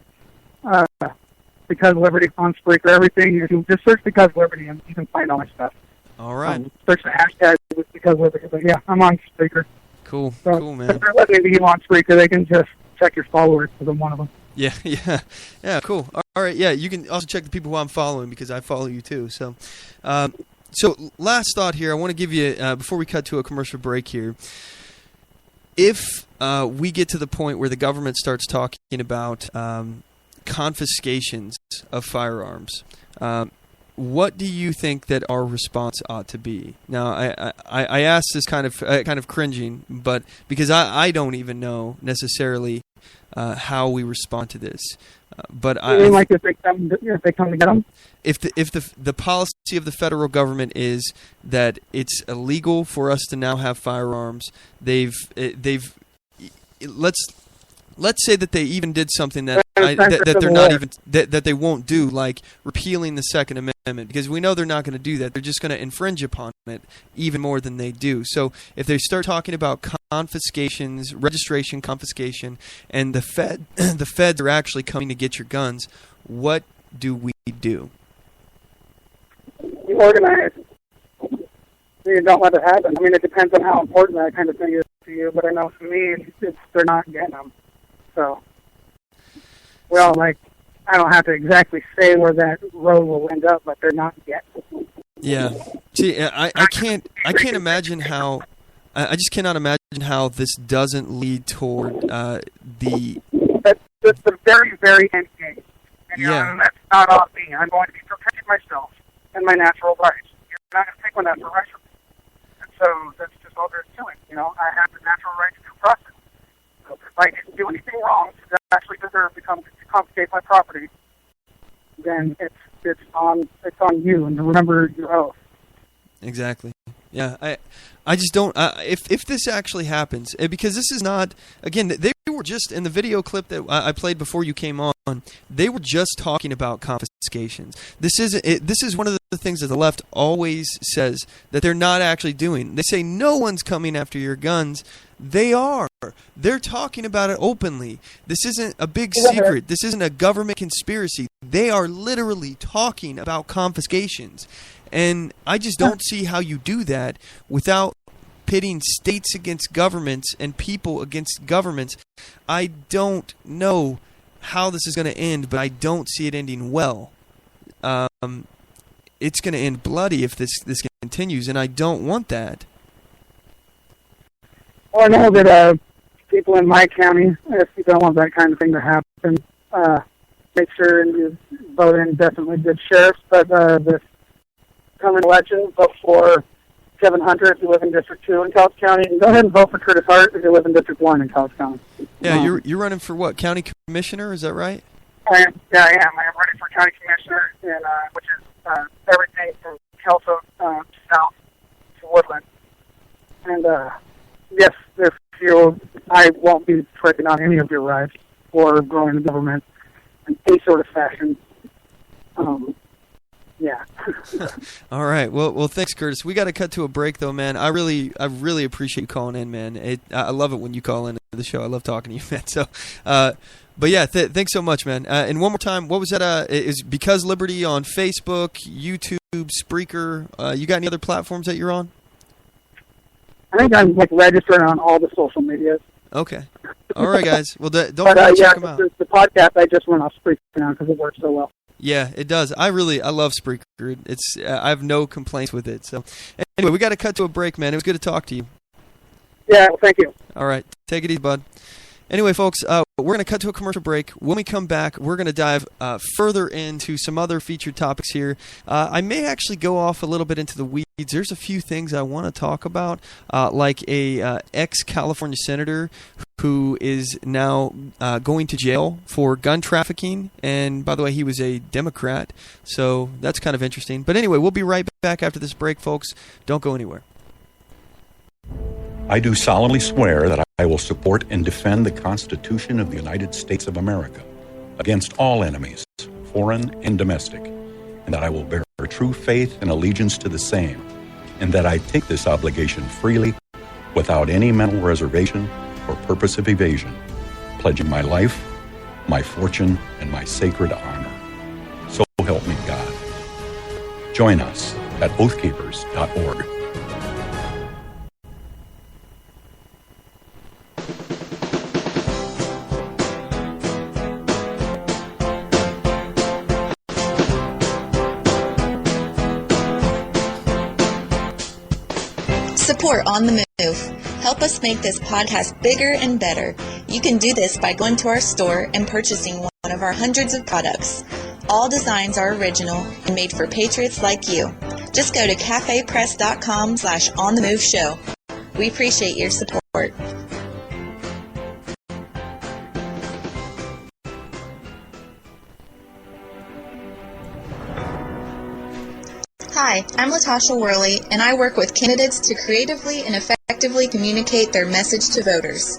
Because Liberty on Spreaker, everything. If you just search Because Liberty, and you can find all my stuff. All right. Search the hashtag with Because Liberty. But yeah, I'm on Spreaker. Cool, so cool, man. If they're listening to you on Spreaker, they can just check your followers because I'm one of them. Yeah, cool. All right, yeah, you can also check the people who I'm following because I follow you too. So, last thought here, I want to give you, before we cut to a commercial break here, if we get to the point where the government starts talking about confiscations of firearms, what do you think that our response ought to be? Now, I asked this kind of cringing, but because I don't even know necessarily how we respond to this. But you mean like if they come to get them? If the policy of the federal government is that it's illegal for us to now have firearms, let's say that they even did something that they're not even that they won't do, like repealing the Second Amendment, because we know they're not going to do that. They're just going to infringe upon it even more than they do. So if they start talking about confiscations, registration confiscation, and the feds are actually coming to get your guns, what do we do? You organize. You don't let it happen. I mean, it depends on how important that kind of thing is to you, but I know for me, they're not getting them. So, well, like, I don't have to exactly say where that road will end up, but they're not yet. Yeah. See, I can't imagine how. I just cannot imagine how this doesn't lead toward the. That's the very, very end game. And, and that's not on me. I'm going to be protecting myself and my natural rights. You're not going to take my natural rights from me. And so that's just all there's to it. I have the natural right to due process. So if I didn't do anything wrong to actually deserve to confiscate my property, then it's on you, and to remember your oath. Exactly. Yeah, I just don't. If this actually happens, because this is not. Again, they were just in the video clip that I played before you came on. They were just talking about confiscations. This is one of the things that the left always says that they're not actually doing. They say no one's coming after your guns. They are. They're talking about it openly. This isn't a big secret. This isn't a government conspiracy. They are literally talking about confiscations. And I just don't see how you do that without pitting states against governments and people against governments. I don't know how this is going to end, but I don't see it ending well. It's going to end bloody if this continues, and I don't want that. Well, I know that people in my county, if you don't want that kind of thing to happen, make sure and you vote in definitely good sheriffs. But this coming election, vote for Kevin Hunter if you live in District 2 in College County, and go ahead and vote for Curtis Hart if you live in District 1 in College County. Yeah, you're running for what? County Commissioner, is that right? I am. I am running for County Commissioner, which is everything from Kelso south to Woodland. And yes, I won't be tricking on any of your rights or growing the government in any sort of fashion. Yeah. All right. Well, thanks, Curtis. We got to cut to a break, though, man. I really appreciate you calling in, man. I love it when you call in the show. I love talking to you, man. So, but yeah, thanks so much, man. And one more time, what was that? Is Because Liberty on Facebook, YouTube, Spreaker? You got any other platforms that you're on? I think I'm registered on all the social medias. Okay. All right, guys. Well, don't forget to check them out. The podcast I just run off Spreaker now because it works so well. Yeah, it does. I love Spreaker. It's I have no complaints with it. So anyway, we got to cut to a break, man. It was good to talk to you. Yeah, well, thank you. All right. Take it easy, bud. Anyway, folks, we're going to cut to a commercial break. When we come back, we're going to dive further into some other featured topics here. I may actually go off a little bit into the weeds. There's a few things I want to talk about, like a ex-California senator who is now going to jail for gun trafficking. And by the way, he was a Democrat, so that's kind of interesting. But anyway, we'll be right back after this break, folks. Don't go anywhere. I do solemnly swear that I will support and defend the Constitution of the United States of America against all enemies, foreign and domestic, and that I will bear true faith and allegiance to the same, and that I take this obligation freely, without any mental reservation or purpose of evasion, pledging my life, my fortune, and my sacred honor. So help me God. Join us at oathkeepers.org. Support On The Move. Help us make this podcast bigger and better. You can do this by going to our store and purchasing one of our hundreds of products. All designs are original and made for patriots like you. Just go to cafepress.com/OnTheMoveShow. We appreciate your support. Hi, I'm Latasha Worley, and I work with candidates to creatively and effectively communicate their message to voters.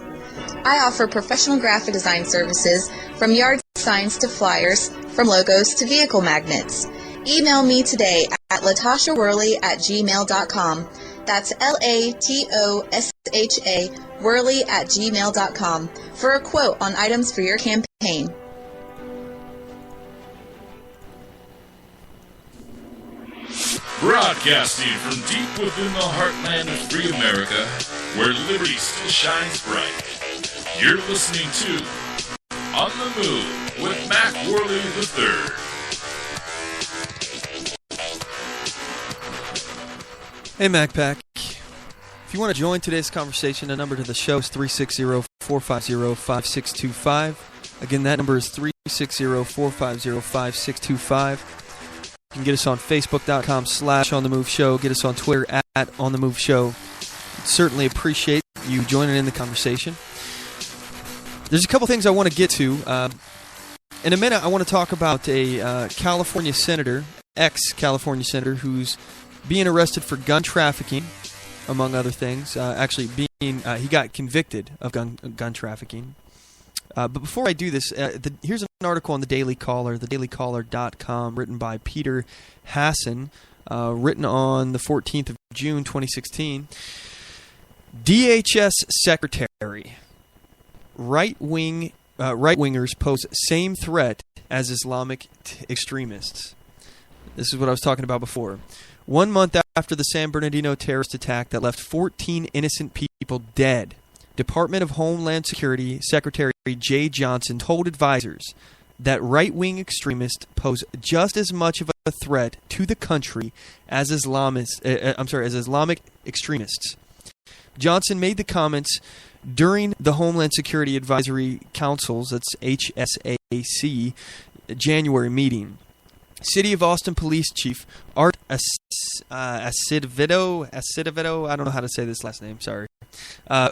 I offer professional graphic design services, from yard signs to flyers, from logos to vehicle magnets. Email me today at latashaworley@gmail.com. That's LATOSHA Worley@gmail.com for a quote on items for your campaign. Broadcasting from deep within the heartland of free America, where liberty still shines bright. You're listening to On the Move with Mac Worley III. Hey, MacPack. If you want to join today's conversation, the number to the show is 360-450-5625. Again, that number is 360-450-5625. You can get us on Facebook.com/OnTheMoveShow. Get us on Twitter at OnTheMoveShow. Certainly appreciate you joining in the conversation. There's a couple things I want to get to. In a minute, I want to talk about a California senator, ex-California senator, who's being arrested for gun trafficking, among other things. He got convicted of gun trafficking. But before I do this, here's an article on the Daily Caller, thedailycaller.com, written by Peter Hassan, written on the 14th of June, 2016. DHS Secretary. Right-wingers pose same threat as Islamic extremists. This is what I was talking about before. 1 month after the San Bernardino terrorist attack that left 14 innocent people dead, Department of Homeland Security Secretary Jay Johnson told advisors that right-wing extremists pose just as much of a threat to the country as Islamic extremists. Johnson made the comments during the Homeland Security Advisory Council's, that's HSAC, January meeting. City of Austin Police Chief Art Acidovedo, I don't know how to say this last name, sorry,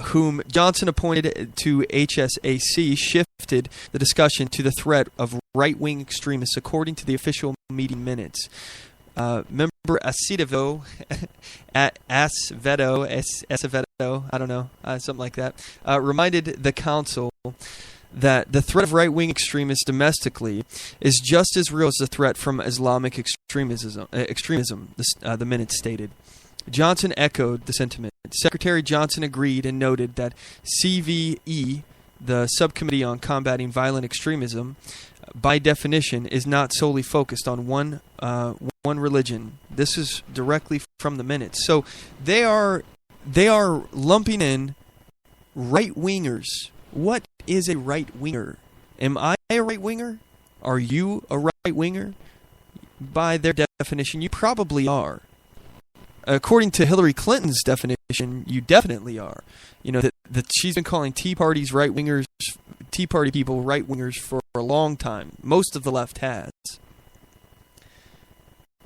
whom Johnson appointed to HSAC, shifted the discussion to the threat of right-wing extremists, according to the official meeting minutes. Member Acevedo, I don't know, something like that, reminded the council that the threat of right-wing extremists domestically is just as real as the threat from Islamic extremism, the minutes stated. Johnson echoed the sentiment. Secretary Johnson agreed and noted that CVE, the Subcommittee on Combating Violent Extremism, by definition, is not solely focused on one religion. This is directly from the minutes. So they are lumping in right-wingers. What is a right-winger? Am I a right-winger? Are you a right-winger? By their definition, you probably are. According to Hillary Clinton's definition, you definitely are. You know, she's been calling Tea Party people right wingers for a long time. Most of the left has.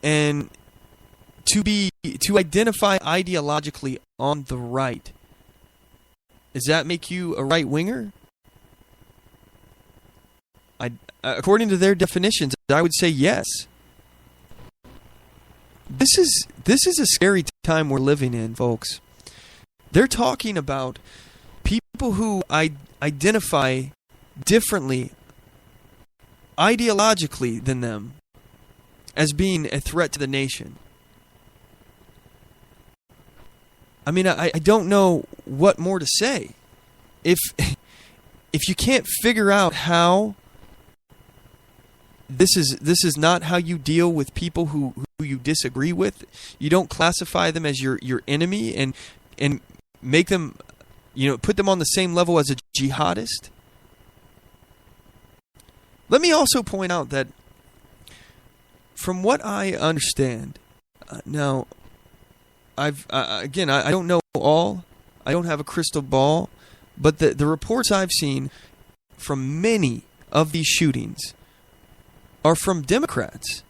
And to identify ideologically on the right, does that make you a right winger? According to their definitions, I would say yes. This is a scary time we're living in, folks. They're talking about people who identify differently ideologically than them as being a threat to the nation. I mean, I don't know what more to say. If you can't figure out how this is not how you deal with people who you disagree with, you don't classify them as your enemy and make them, put them on the same level as a jihadist. Let me also point out that from what I understand, now, I don't know all. I don't have a crystal ball, but the reports I've seen from many of these shootings are from Democrats.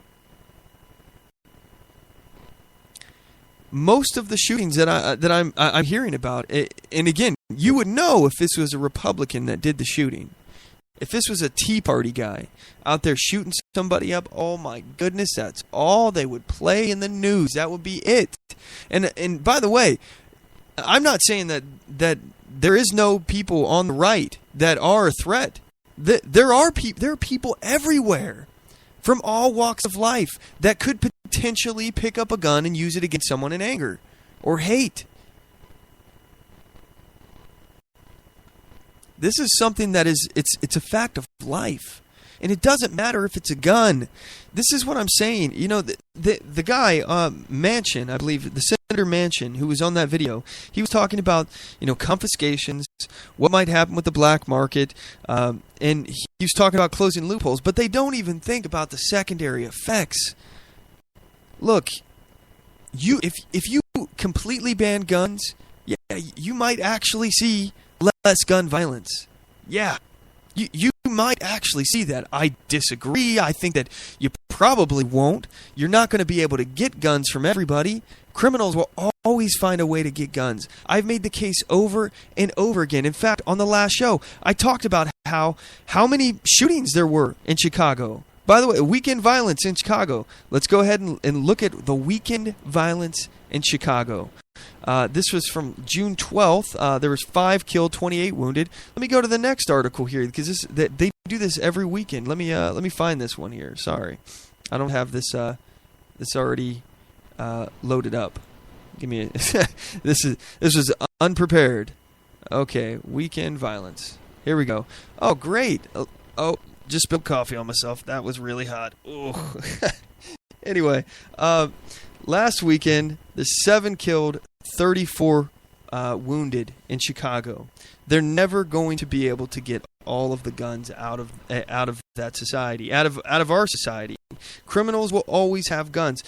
Most of the shootings that I'm hearing about, and again, you would know if this was a Republican that did the shooting. If this was a Tea Party guy out there shooting somebody up, oh my goodness, that's all they would play in the news. That would be it. And by the way, I'm not saying that there is no people on the right that are a threat. There are people everywhere from all walks of life that could potentially pick up a gun and use it against someone in anger or hate. This is something that it's a fact of life. And it doesn't matter if it's a gun. This is what I'm saying. The guy, Manchin, I believe, the Senator Manchin, who was on that video, he was talking about, confiscations, what might happen with the black market, and he was talking about closing loopholes, but they don't even think about the secondary effects. Look, if you completely ban guns, yeah, you might actually see less gun violence. Yeah, you might actually see that. I disagree. I think that you probably won't. You're not going to be able to get guns from everybody. Criminals will always find a way to get guns. I've made the case over and over again. In fact, on the last show, I talked about how many shootings there were in Chicago. By the way, weekend violence in Chicago. Let's go ahead and look at the weekend violence in Chicago. This was from June 12th. There was 5 killed, 28 wounded. Let me go to the next article here because they do this every weekend. Let me find this one here. Sorry, I don't have this already loaded up. Give me this was unprepared. Okay, weekend violence. Here we go. Oh, great. Oh, just spilled coffee on myself. That was really hot. Oh. Anyway, last weekend, there's 7 killed, 34 wounded in Chicago. They're never going to be able to get all of the guns out of that society, out of our society. Criminals will always have guns.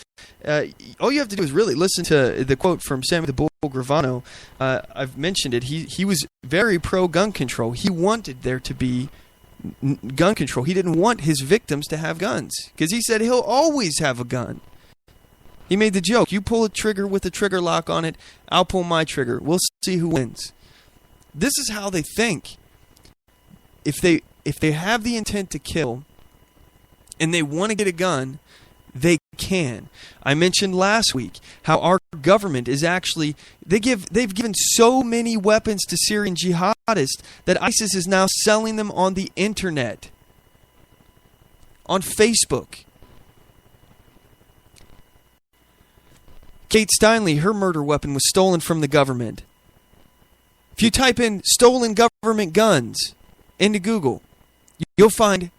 All you have to do is really listen to the quote from Sammy the Bull Gravano. I've mentioned it. He was very pro-gun control. He wanted there to be gun control. He didn't want his victims to have guns because he said he'll always have a gun. He made the joke, you pull a trigger with a trigger lock on it, I'll pull my trigger. We'll see who wins. This is how they think. If they have the intent to kill and they want to get a gun, they can. I mentioned last week how our government is actually they've given so many weapons to Syrian jihadists that ISIS is now selling them on the internet, on Facebook. Kate Steinle, her murder weapon was stolen from the government. If you type in stolen government guns into Google, you'll find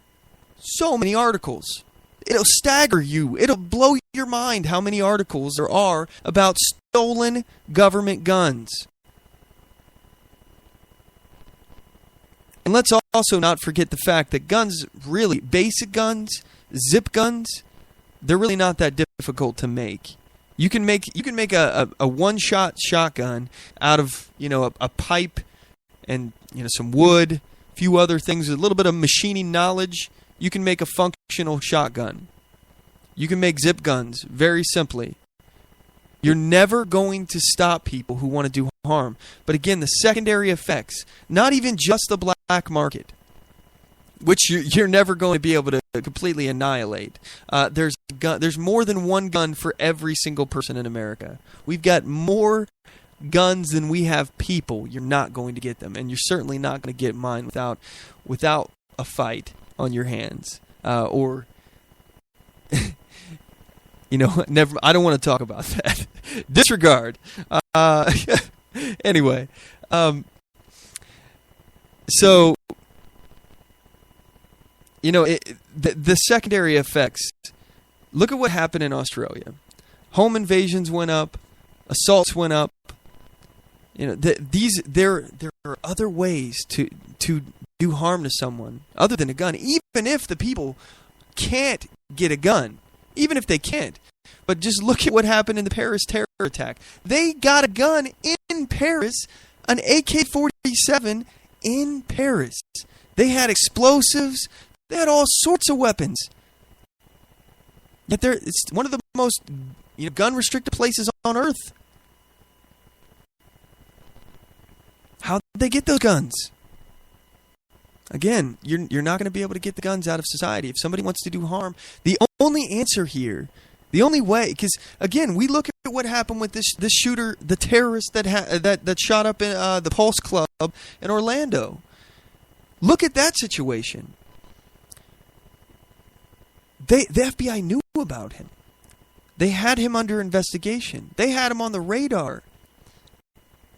so many articles. It'll stagger you. It'll blow your mind how many articles there are about stolen government guns. And let's also not forget the fact that guns, really, basic guns, zip guns, they're really not that difficult to make. You can make a one-shot shotgun out of a pipe and some wood, a few other things, a little bit of machining knowledge, you can make a functional shotgun. You can make zip guns very simply. You're never going to stop people who want to do harm. But again, the secondary effects, not even just the black market, which you're never going to be able to completely annihilate. There's more than one gun for every single person in America. We've got more guns than we have people. You're not going to get them, and you're certainly not going to get mine without a fight on your hands. Or never. I don't want to talk about that. Disregard. Anyway, so the secondary effects. Look at what happened in Australia. Home invasions went up, assaults went up. There are other ways to do harm to someone other than a gun, even if the people can't get a gun, even if they can't. But just look at what happened in the Paris terror attack. They got a gun in Paris, an AK-47 in Paris. They had explosives. They had all sorts of weapons. Yet it's one of the most gun-restricted places on Earth. How did they get those guns? Again, you're not going to be able to get the guns out of society. If somebody wants to do harm, the only answer here, the only way, because again, we look at what happened with this shooter, the terrorist that shot up in the Pulse Club in Orlando. Look at that situation. The FBI knew about him. They had him under investigation. They had him on the radar.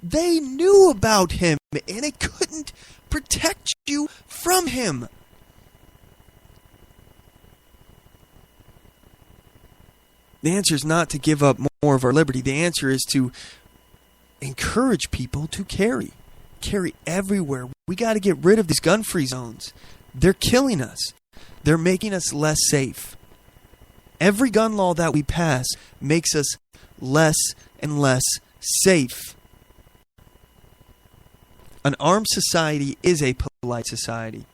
They knew about him, and they couldn't protect you from him. The answer is not to give up more of our liberty. The answer is to encourage people to carry everywhere. We got to get rid of these gun-free zones. They're killing us. They're making us less safe. Every gun law that we pass makes us less and less safe. An armed society is a polite society.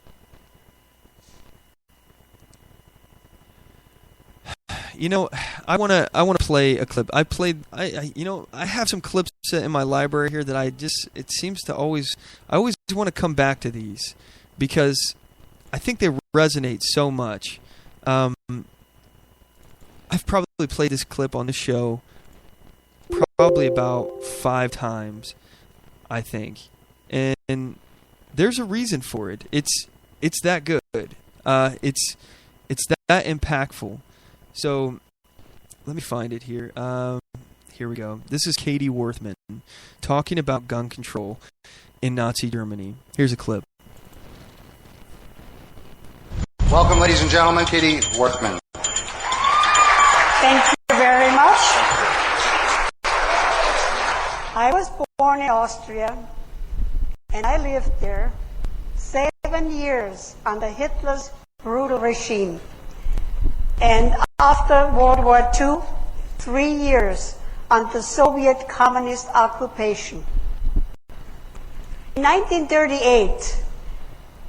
I want to play a clip. I have some clips in my library here that I always want to come back to these because I think they resonate so much. I've probably played this clip on the show probably about 5 times, I think. And there's a reason for it. It's that good. It's that impactful. So let me find it here. Here we go. This is Katie Worthman talking about gun control in Nazi Germany. Here's a clip. Welcome, ladies and gentlemen, Katie Worthman. Thank you very much. I was born in Austria, and I lived there 7 years under Hitler's brutal regime. And after World War II, 3 years under Soviet communist occupation. In 1938,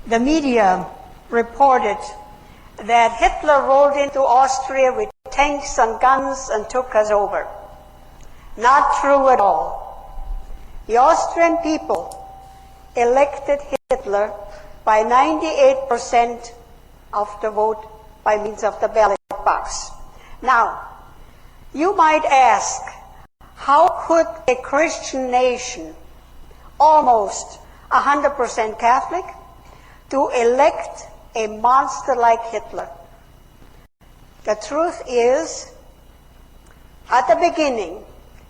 the media reported that Hitler rolled into Austria with tanks and guns and took us over. Not true at all. The Austrian people elected Hitler by 98% of the vote by means of the ballot box. Now, you might ask, how could a Christian nation, almost 100% Catholic, to elect a monster like Hitler? The truth is, at the beginning,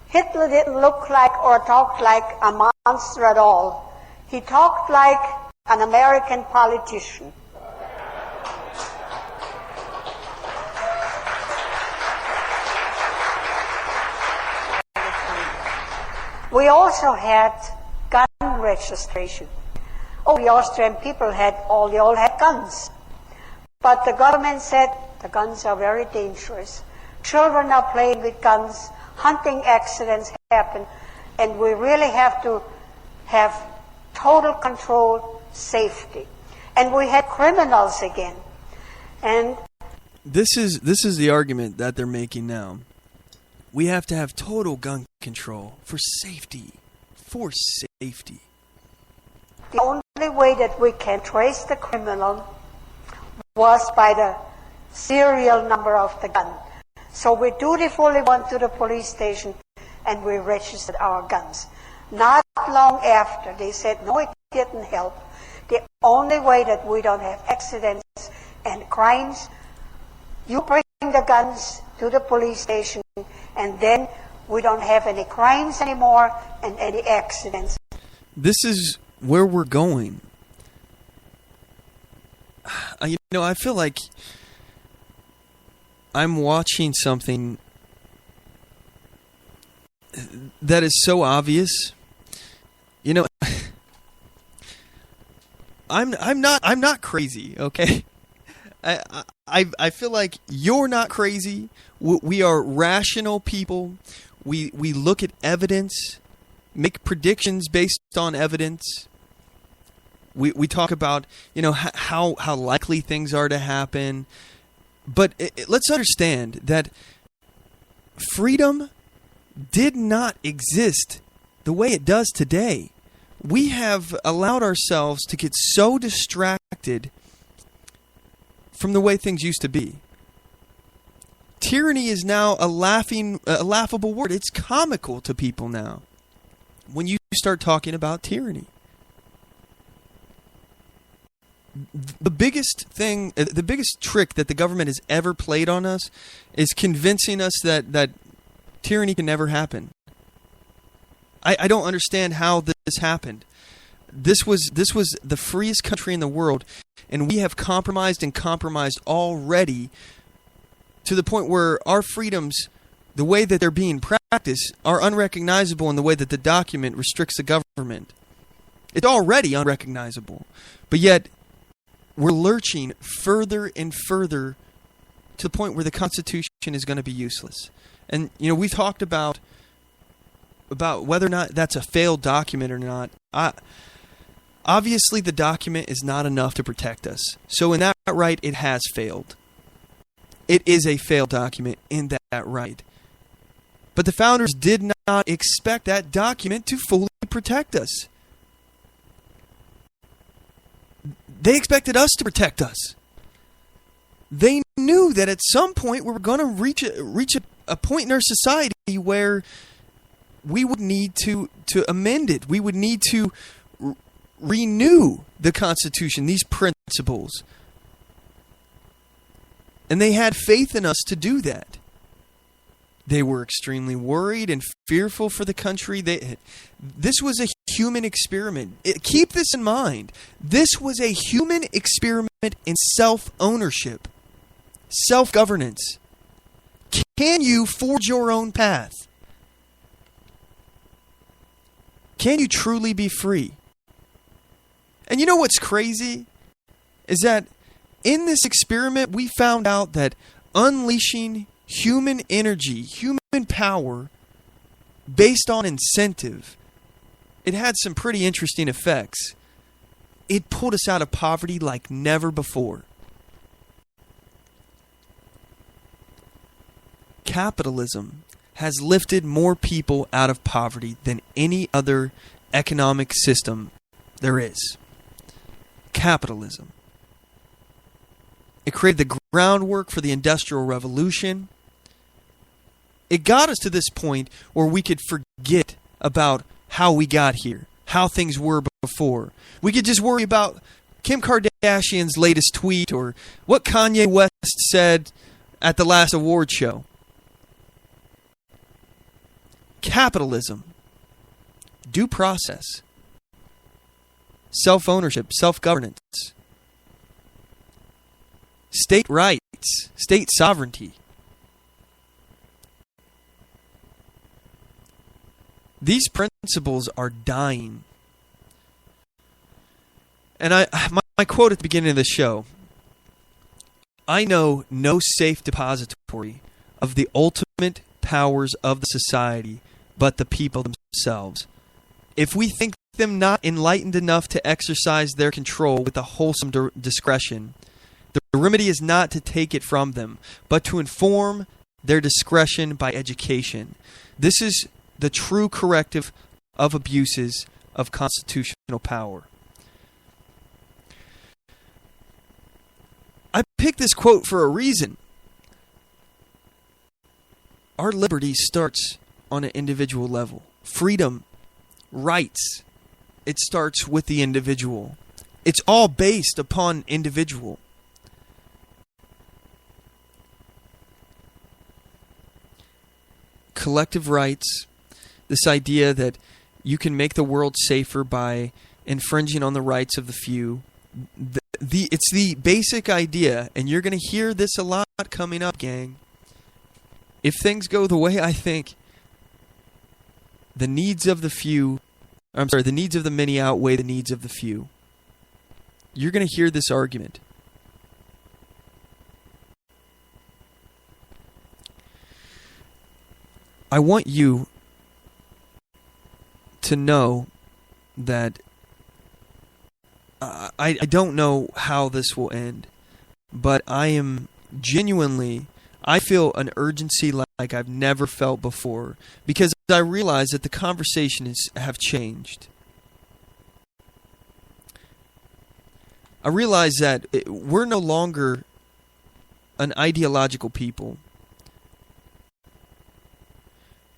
Hitler didn't look like or talk like a monster at all. He talked like an American politician. We also had gun registration. The Austrian people they all had guns. But the government said the guns are very dangerous. Children are playing with guns, hunting accidents happen, and we really have to have total control, safety. And we had criminals again. And this is the argument that they're making now. We have to have total gun control for safety. For safety. The only way that we can trace the criminal was by the serial number of the gun. So we dutifully went to the police station and we registered our guns. Not long after, they said, no, it didn't help. The only way that we don't have accidents and crimes, you bring the guns to the police station, and then we don't have any crimes anymore and any accidents. This is where we're going. I feel like I'm watching something that is so obvious. I'm not crazy, okay? I feel like you're not crazy. We are rational people. We look at evidence, make predictions based on evidence. We talk about how likely things are to happen. But let's understand that freedom did not exist the way it does today. We have allowed ourselves to get so distracted from the way things used to be. Tyranny is now a laughable word. It's comical to people now when you start talking about tyranny. The biggest trick that the government has ever played on us is convincing us that tyranny can never happen. I don't understand how this happened. This was the freest country in the world, and we have compromised already to the point where our freedoms, the way that they're being practiced, are unrecognizable in the way that the document restricts the government. It's already unrecognizable, but yet we're lurching further and further to the point where the Constitution is going to be useless. And we've talked about whether or not that's a failed document or not. Obviously, the document is not enough to protect us. So in that right, it has failed. It is a failed document in that right. But the founders did not expect that document to fully protect us. They expected us to protect us. They knew that at some point we were going to reach a point in our society where we would need to amend it. We would need to renew the Constitution, these principles. And they had faith in us to do that. They were extremely worried and fearful for the country. This was a human experiment. Keep this in mind. This was a human experiment in self-ownership, self-governance. Can you forge your own path? Can you truly be free? And you know what's crazy? Is that in this experiment, we found out that unleashing human energy, human power, based on incentive, it had some pretty interesting effects. It pulled us out of poverty like never before. Capitalism has lifted more people out of poverty than any other economic system there is. Capitalism. It created the groundwork for the Industrial Revolution. It got us to this point where we could forget about how we got here, how things were before. We could just worry about Kim Kardashian's latest tweet or what Kanye West said at the last award show. Capitalism, due process, self-ownership, self-governance, state rights, state sovereignty. These principles are dying. And my quote at the beginning of the show, I know no safe depository of the ultimate powers of the society but the people themselves. If we think them not enlightened enough to exercise their control with a wholesome discretion. The remedy is not to take it from them, but to inform their discretion by education. This is the true corrective of abuses of constitutional power. I picked this quote for a reason. Our liberty starts on an individual level. Freedom, rights, it starts with the individual. It's all based upon individual. Collective rights, this idea that you can make the world safer by infringing on the rights of the few. It's the basic idea, and you're going to hear this a lot coming up, gang. If things go the way I think, the needs of the many outweigh the needs of the few. You're going to hear this argument. I want you to know that I don't know how this will end, but I am genuinely, I feel an urgency like I've never felt before, because I realize that the conversations have changed. I realize that we're no longer an ideological people.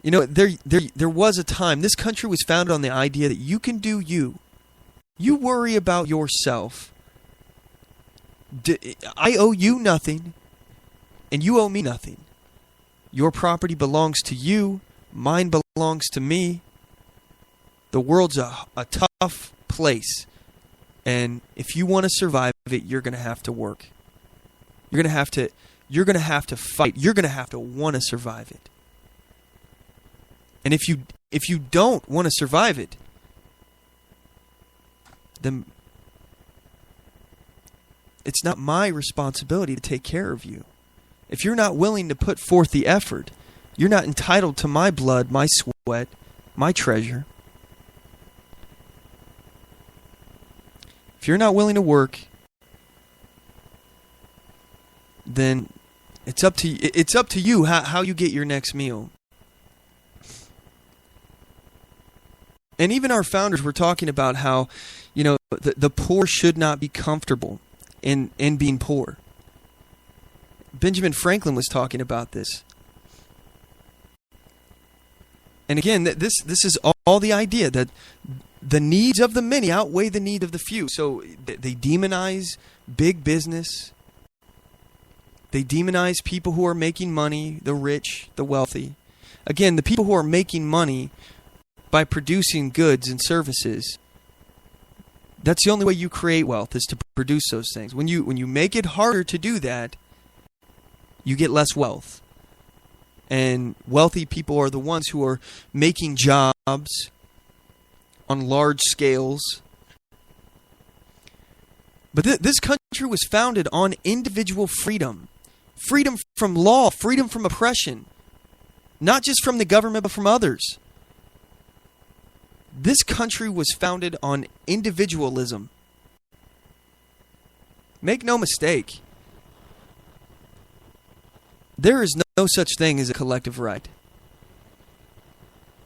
You know, there was a time, this country was founded on the idea that you can do you. You worry about yourself. I owe you nothing, and you owe me nothing. Your property belongs to you. Mine belongs to me. The world's a tough place, and if you want to survive it, you're going to have to work. You're going to have to fight. You're going to have to want to survive it. And if you don't want to survive it, then it's not my responsibility to take care of you. If you're not willing to put forth the effort, you're not entitled to my blood, my sweat, my treasure. If you're not willing to work, then it's up to you how you get your next meal. And even our founders were talking about how, you know, the poor should not be comfortable in being poor. Benjamin Franklin was talking about this. And again, this is all the idea that the needs of the many outweigh the need of the few. So they demonize big business. They demonize people who are making money, the rich, the wealthy. Again, the people who are making money by producing goods and services, that's the only way you create wealth, is to produce those things. When you make it harder to do that, you get less wealth. And wealthy people are the ones who are making jobs on large scales. But this country was founded on individual freedom. Freedom from law, freedom from oppression. Not just from the government, but from others. This country was founded on individualism. Make no mistake. There is no such thing as a collective right.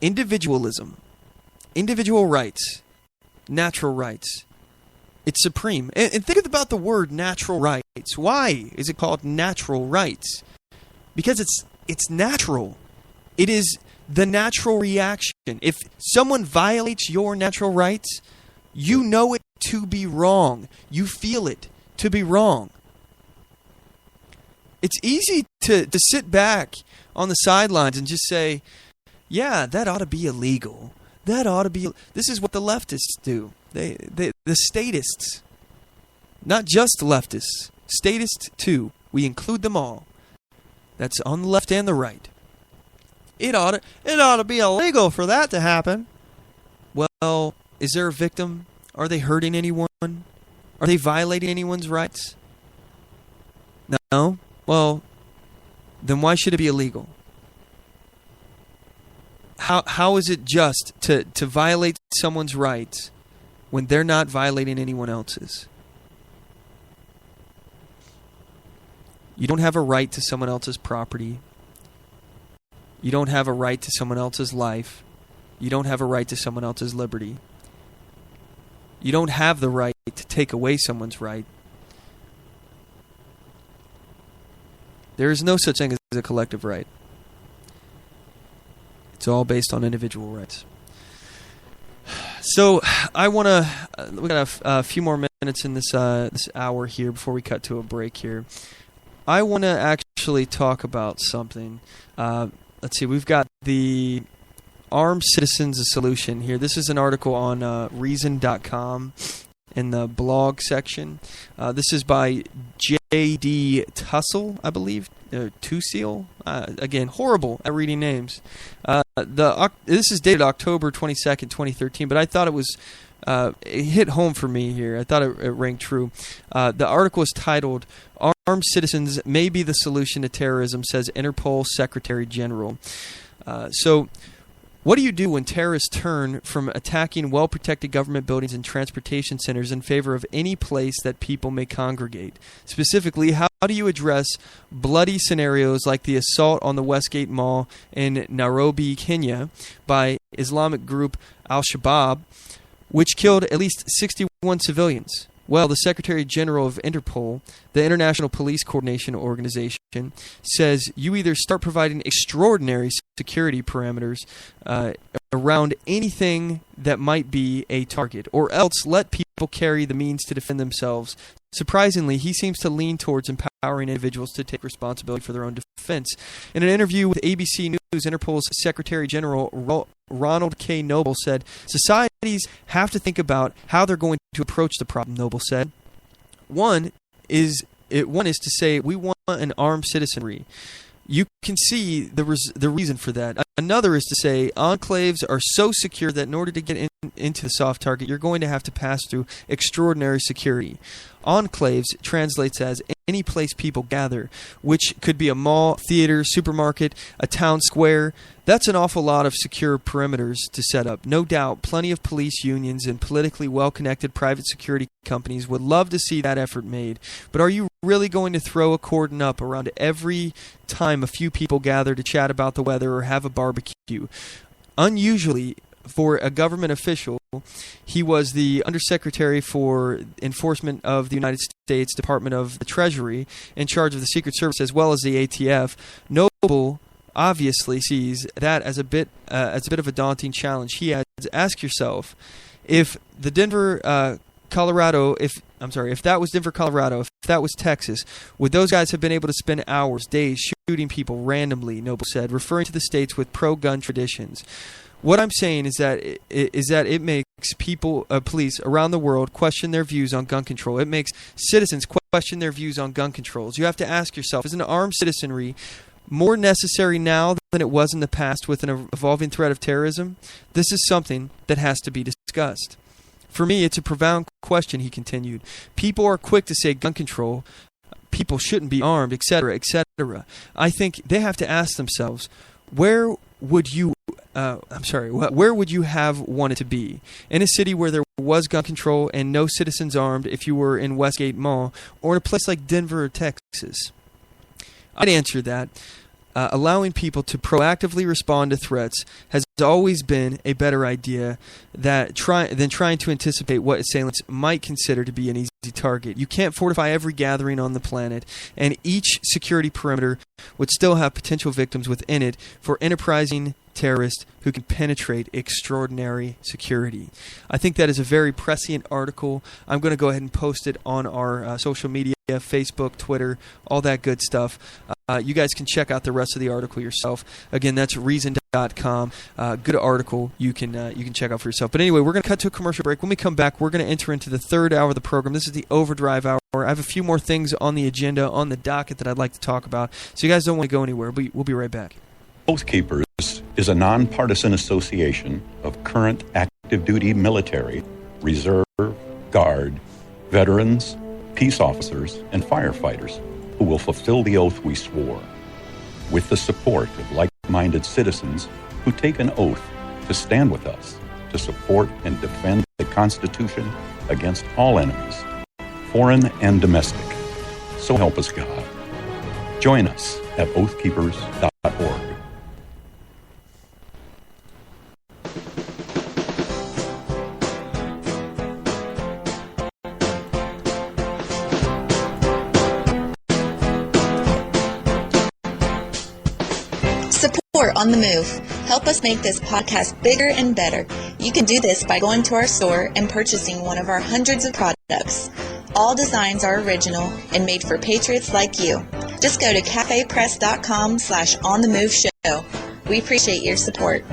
Individualism, individual rights, natural rights, it's supreme. And think about the word natural rights. Why is it called natural rights? Because it's natural. It is the natural reaction. If someone violates your natural rights, you know it to be wrong. You feel it to be wrong. It's easy to sit back on the sidelines and just say, yeah, that ought to be illegal. That ought to be... This is what the leftists do. The statists. Not just leftists. Statists too. We include them all. That's on the left and the right. It ought to be illegal for that to happen. Well, is there a victim? Are they hurting anyone? Are they violating anyone's rights? No? Well, then why should it be illegal? how is it just to violate someone's rights when they're not violating anyone else's? You don't have a right to someone else's property. You don't have a right to someone else's life. You don't have a right to someone else's liberty. You don't have the right to take away someone's right. There is no such thing as a collective right. It's all based on individual rights. So I want to. We got a few more minutes in this hour here before we cut to a break here. I want to actually talk about something. Let's see. We've got the Armed Citizens a Solution here. This is an article on Reason.com in the blog section. This is by J.D. Tussle, I believe. Tusil? Again, horrible at reading names. This is dated October 22nd, 2013, but I thought it was... it hit home for me here. I thought it rang true. The article is titled, Armed Citizens May Be the Solution to Terrorism, says Interpol Secretary General. So... what do you do when terrorists turn from attacking well-protected government buildings and transportation centers in favor of any place that people may congregate? Specifically, how do you address bloody scenarios like the assault on the Westgate Mall in Nairobi, Kenya by Islamic group Al-Shabaab, which killed at least 61 civilians? Well, the Secretary General of Interpol, the International Police Coordination Organization, says you either start providing extraordinary security parameters around anything that might be a target, or else let people carry the means to defend themselves. Surprisingly, he seems to lean towards empowering individuals to take responsibility for their own defense. In an interview with ABC News, Interpol's Secretary General Ronald K. Noble said, societies have to think about how they're going to approach the problem, Noble said. One is to say we want an armed citizenry. You can see the reason for that. Another is to say enclaves are so secure that in order to get into the soft target, you're going to have to pass through extraordinary security. Enclaves translates as any place people gather, which could be a mall, theater, supermarket, a town square. That's an awful lot of secure perimeters to set up. No doubt, plenty of police unions and politically well-connected private security companies would love to see that effort made. But are you really going to throw a cordon up around every time a few people gather to chat about the weather or have a barbecue? Unusually, for a government official, he was the Undersecretary for Enforcement of the United States Department of the Treasury, in charge of the Secret Service as well as the ATF. Noble obviously sees that as a bit of a daunting challenge. He adds, ask yourself, if that was Denver, Colorado, if that was Texas, would those guys have been able to spend hours, days shooting people randomly, Noble said, referring to the states with pro-gun traditions. What I'm saying is that it makes police around the world question their views on gun control. It makes citizens question their views on gun controls. You have to ask yourself, is an armed citizenry more necessary now than it was in the past with an evolving threat of terrorism? This is something that has to be discussed. For me, it's a profound question, he continued. People are quick to say gun control, people shouldn't be armed, etc., etc. I think they have to ask themselves, where would you have wanted to be? In a city where there was gun control and no citizens armed if you were in Westgate Mall, or in a place like Denver or Texas? I'd answer that allowing people to proactively respond to threats has always been a better idea than trying to anticipate what assailants might consider to be an easy target. You can't fortify every gathering on the planet, and each security perimeter would still have potential victims within it for enterprising terrorists who can penetrate extraordinary security. I think that is a very prescient article. I'm going to go ahead and post it on our social media, Facebook, Twitter, all that good stuff. You guys can check out the rest of the article yourself. Again, that's Reason.com. Good article you can check out for yourself. But anyway, we're going to cut to a commercial break. When we come back, we're going to enter into the third hour of the program. This is the Overdrive Hour. I have a few more things on the agenda, on the docket that I'd like to talk about. So you guys don't want to go anywhere. We'll be right back. Oath Keepers is a nonpartisan association of current active duty military, reserve, guard, veterans, peace officers, and firefighters who will fulfill the oath we swore. With the support of like-minded citizens, who take an oath to stand with us, to support and defend the Constitution against all enemies, foreign and domestic. So help us God. Join us at oathkeepers.org. Support On The Move. Help us make this podcast bigger and better. You can do this by going to our store and purchasing one of our hundreds of products. All designs are original and made for patriots like you. Just go to cafepress.com/onthemoveshow. We appreciate your support.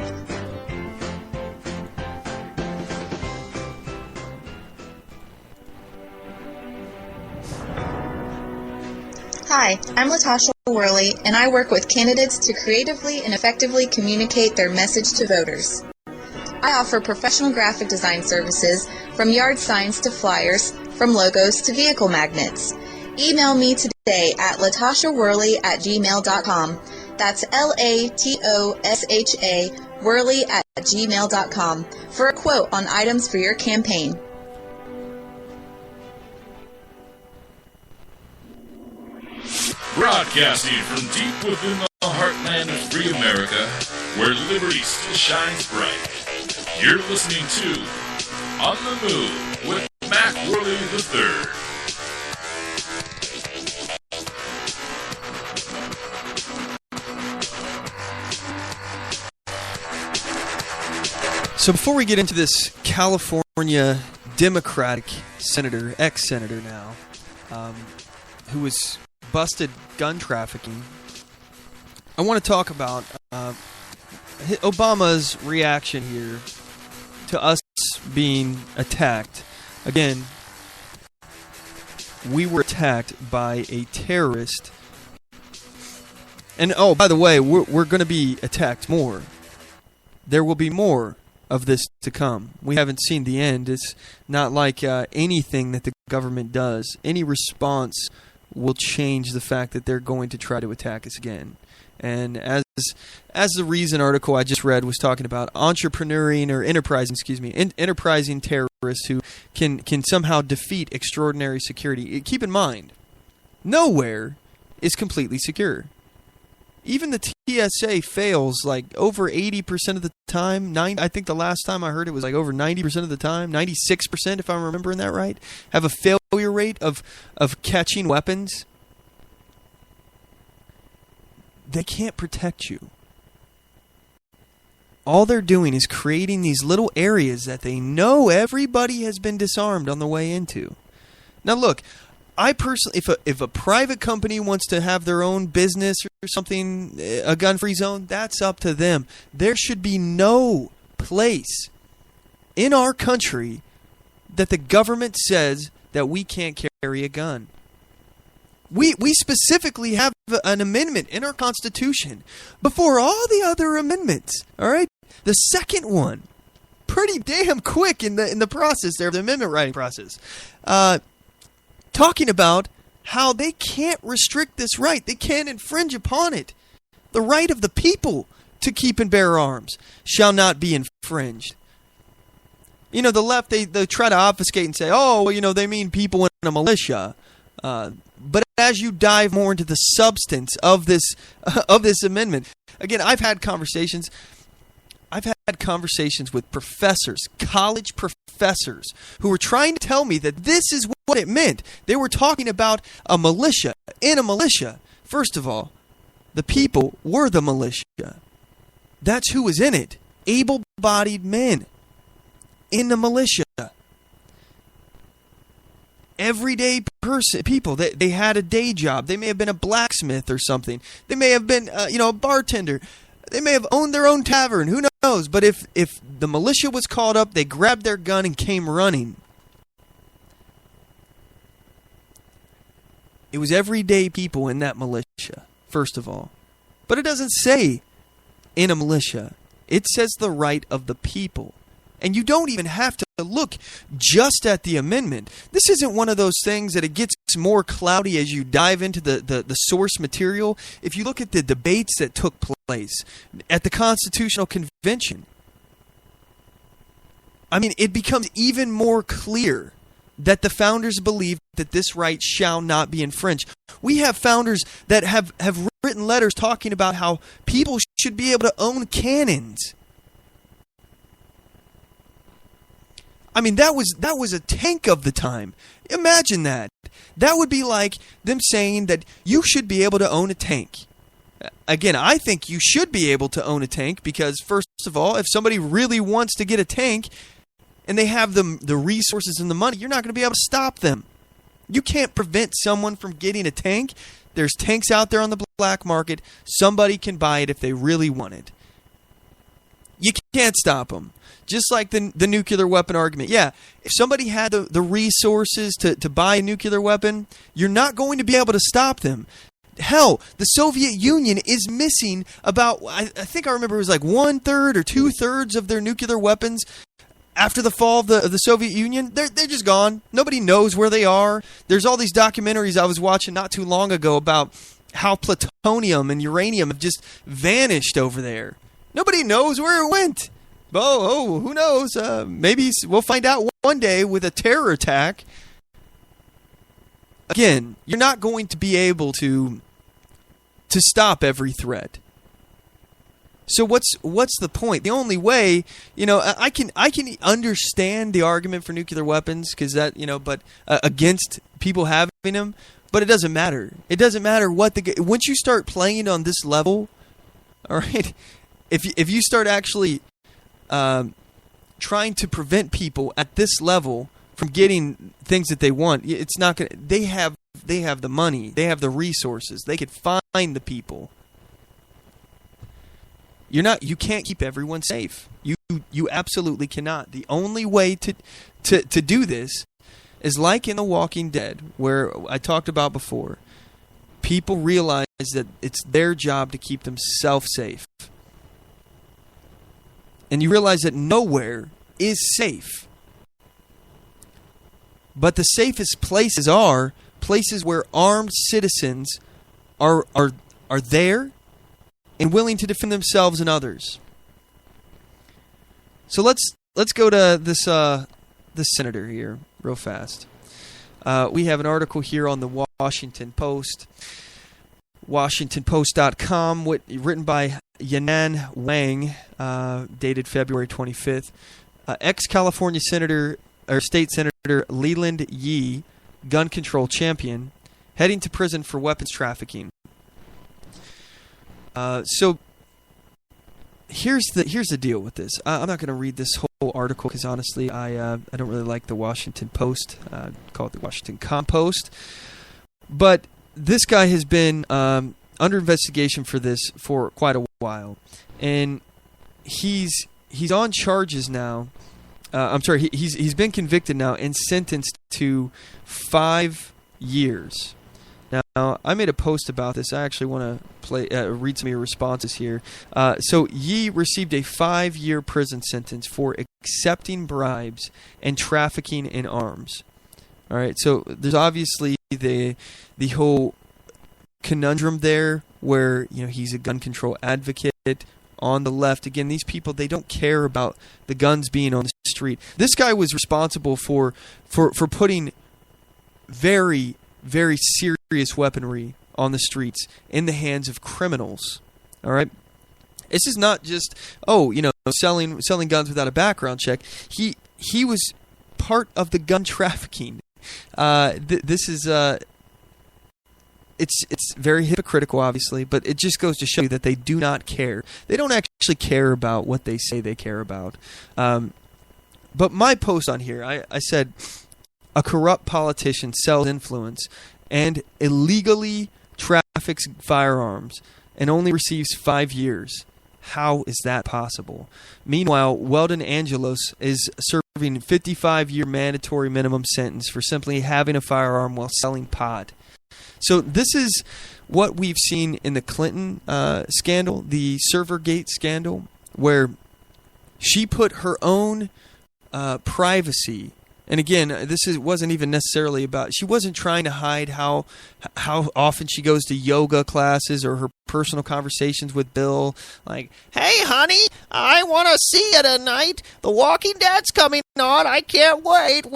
Hi, I'm Latasha Worley, and I work with candidates to creatively and effectively communicate their message to voters. I offer professional graphic design services from yard signs to flyers, from logos to vehicle magnets. Email me today at latashaworley@gmail.com. That's LATOSHA Worley@gmail.com for a quote on items for your campaign. Broadcasting from deep within the heartland of free America, where liberty still shines bright. You're listening to On the Move with Mac Worley III. So before we get into this California Democratic senator, ex-senator now, who was busted gun trafficking, I want to talk about Obama's reaction here to us being attacked. Again, we were attacked by a terrorist. And oh, by the way, we're going to be attacked more. There will be more of this to come. We haven't seen the end. It's not like anything that the government does. Any response will change the fact that they're going to try to attack us again. And as the Reason article I just read was talking about, enterprising terrorists who can somehow defeat extraordinary security. Keep in mind, nowhere is completely secure. Even the TSA fails like over 80% of the time. I think the last time I heard it was like over 90% of the time. 96%, if I'm remembering that right, have a failure rate of catching weapons. They can't protect you. All they're doing is creating these little areas that they know everybody has been disarmed on the way into. Now look, I personally, if a private company wants to have their own business or something, a gun-free zone, that's up to them. There should be no place in our country that the government says that we can't carry a gun. We specifically have an amendment in our Constitution before all the other amendments. All right, the second one, pretty damn quick in the process there, the amendment writing process. Talking about how they can't restrict this right. They can't infringe upon it. The right of the people to keep and bear arms shall not be infringed. You know, the left, they try to obfuscate and say, oh, well, they mean people in a militia. But as you dive more into the substance of this amendment, again, I've had conversations with professors, college professors, who were trying to tell me that this is what it meant. They were talking about a militia. In a militia, first of all, the people were the militia. That's who was in it. Able-bodied men in the militia. Everyday people. They had a day job. They may have been a blacksmith or something. They may have been, a bartender. They may have owned their own tavern. Who knows? But if the militia was called up, they grabbed their gun and came running. It was everyday people in that militia, first of all. But it doesn't say in a militia. It says the right of the people. And you don't even have to look just at the amendment. This isn't one of those things that it gets more cloudy as you dive into the source material. If you look at the debates that took place at the Constitutional Convention, I mean, it becomes even more clear that the founders believe that this right shall not be infringed. We have founders that have written letters talking about how people should be able to own cannons. I mean, that was a tank of the time. Imagine that. That would be like them saying that you should be able to own a tank. Again, I think you should be able to own a tank because, first of all, if somebody really wants to get a tank and they have the resources and the money, you're not going to be able to stop them. You can't prevent someone from getting a tank. There's tanks out there on the black market. Somebody can buy it if they really want it. You can't stop them. Just like the nuclear weapon argument. Yeah, if somebody had the resources to buy a nuclear weapon, you're not going to be able to stop them. Hell, the Soviet Union is missing about, I think I remember it was like 1/3 or 2/3 of their nuclear weapons. After the fall of the Soviet Union, they're just gone. Nobody knows where they are. There's all these documentaries I was watching not too long ago about how plutonium and uranium have just vanished over there. Nobody knows where it went. Oh, who knows? Maybe we'll find out one day with a terror attack. Again, you're not going to be able to stop every threat. So what's the point? The only way, I can understand the argument for nuclear weapons because that, but against people having them, but it doesn't matter. It doesn't matter what once you start playing on this level, all right. If you start actually trying to prevent people at this level from getting things that they want, it's not gonna. They have the money, they have the resources, they could find the people. You can't keep everyone safe. You absolutely cannot. The only way to do this is like in The Walking Dead, where I talked about before. People realize that it's their job to keep themselves safe. And you realize that nowhere is safe. But the safest places are places where armed citizens are there and willing to defend themselves and others. So let's go to this senator here real fast. We have an article here on the Washington Post, WashingtonPost.com, written by Yanan Wang, dated February 25th. Ex-California Senator or State Senator Leland Yee, gun control champion, heading to prison for weapons trafficking. So here's the deal with this. I'm not going to read this whole article because honestly, I don't really like the Washington Post. Call it the Washington Compost. But this guy has been under investigation for this for quite a while, and he's on charges now. He's been convicted now and sentenced to 5 years. Now, I made a post about this. I actually want to read some of your responses here. So, Yee received a 5-year prison sentence for accepting bribes and trafficking in arms. All right. So, there's obviously the whole conundrum there, where he's a gun control advocate. On the left, again, these people, they don't care about the guns being on the street. This guy was responsible for putting very, very serious weaponry on the streets in the hands of criminals. All right? This is not just, selling guns without a background check. He was part of the gun trafficking. This is... It's very hypocritical, obviously, but it just goes to show you that they do not care. They don't actually care about what they say they care about. But my post on here, I said, a corrupt politician sells influence and illegally traffics firearms and only receives 5 years. How is that possible? Meanwhile, Weldon Angelos is serving a 55-year mandatory minimum sentence for simply having a firearm while selling pot. So this is what we've seen in the Clinton scandal, the Servergate scandal, where she put her own privacy. And again, wasn't even necessarily about. She wasn't trying to hide how often she goes to yoga classes or her personal conversations with Bill. Like, hey, honey, I want to see you tonight. The Walking Dead's coming on. I can't wait.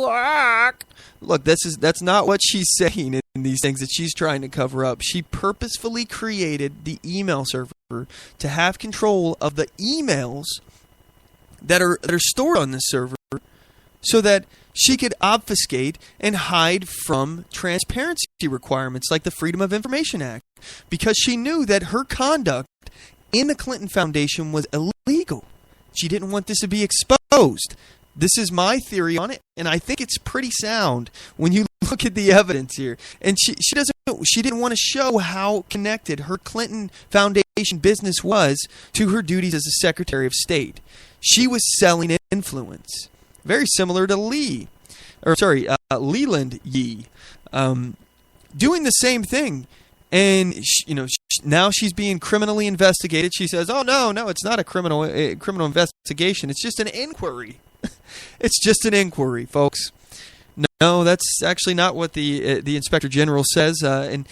Look, that's not what she's saying in these things that she's trying to cover up. She purposefully created the email server to have control of the emails that are stored on this server, so that she could obfuscate and hide from transparency requirements like the Freedom of Information Act, because she knew that her conduct in the Clinton Foundation was illegal. She didn't want this to be exposed. This is my theory on it, and I think it's pretty sound when you look at the evidence here. And she didn't want to show how connected her Clinton Foundation business was to her duties as a Secretary of State. She was selling influence. Very similar to Leland Yee, doing the same thing, and now she's being criminally investigated. She says, "Oh no, it's not a criminal investigation. It's just an inquiry. It's just an inquiry, folks." No, that's actually not what the Inspector General says, and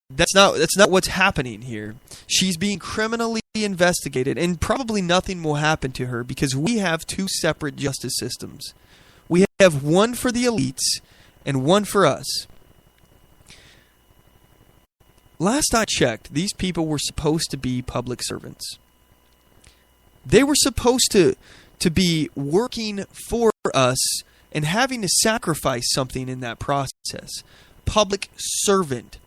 that's not what's happening here. She's being criminally investigated, and probably nothing will happen to her because we have two separate justice systems. We have one for the elites and one for us. Last I checked, these people were supposed to be public servants. They were supposed to be working for us and having to sacrifice something in that process. Public servant.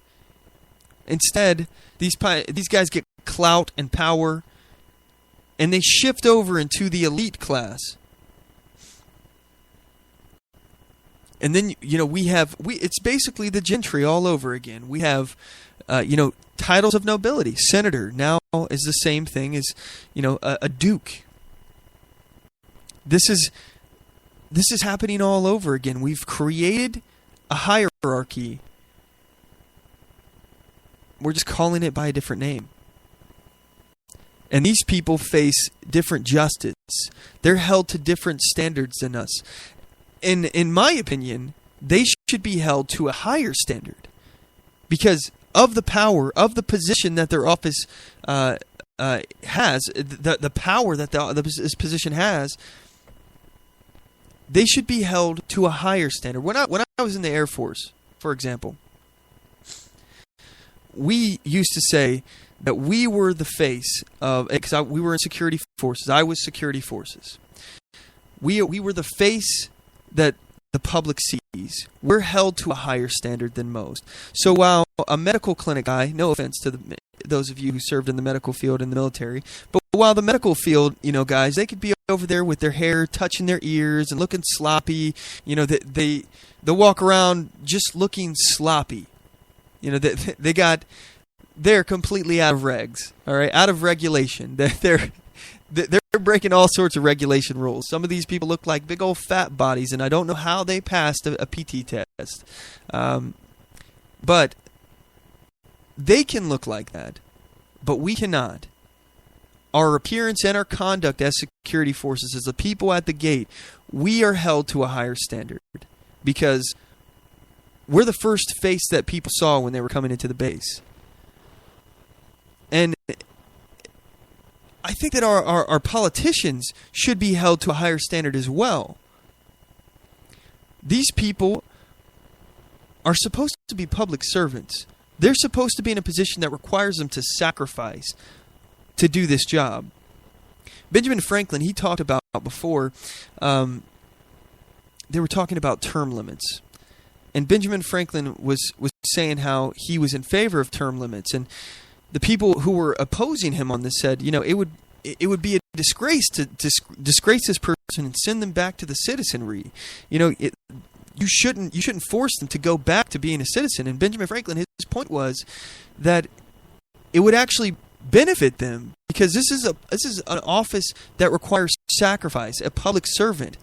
Instead, these guys get clout and power, and they shift over into the elite class. And then it's basically the gentry all over again. We have titles of nobility. Senator now is the same thing as a duke. This is happening all over again. We've created a hierarchy. We're just calling it by a different name. And these people face different justice. They're held to different standards than us. And in my opinion, they should be held to a higher standard because of the power, of the position that their office has, the power that this position has. They should be held to a higher standard. When I was in the Air Force, for example, we used to say that we were the face of, because we were in security forces. I was security forces. We were the face that the public sees. We're held to a higher standard than most. So while a medical clinic guy, no offense to those of you who served in the medical field in the military, but while the medical field, guys, they could be over there with their hair touching their ears and looking sloppy. They walk around just looking sloppy. They're completely out of regs. All right, out of regulation. They're breaking all sorts of regulation rules. Some of these people look like big old fat bodies, and I don't know how they passed a PT test. But they can look like that, but we cannot. Our appearance and our conduct as security forces, as the people at the gate, we are held to a higher standard because we're the first face that people saw when they were coming into the base. And I think that our politicians should be held to a higher standard as well. These people are supposed to be public servants. They're supposed to be in a position that requires them to sacrifice to do this job. Benjamin Franklin, he talked about before, they were talking about term limits. And Benjamin Franklin was saying how he was in favor of term limits. And the people who were opposing him on this said, it would be a disgrace to disgrace this person and send them back to the citizenry. You shouldn't force them to go back to being a citizen. And Benjamin Franklin, his point was that it would actually benefit them because this is an office that requires sacrifice, a public servant.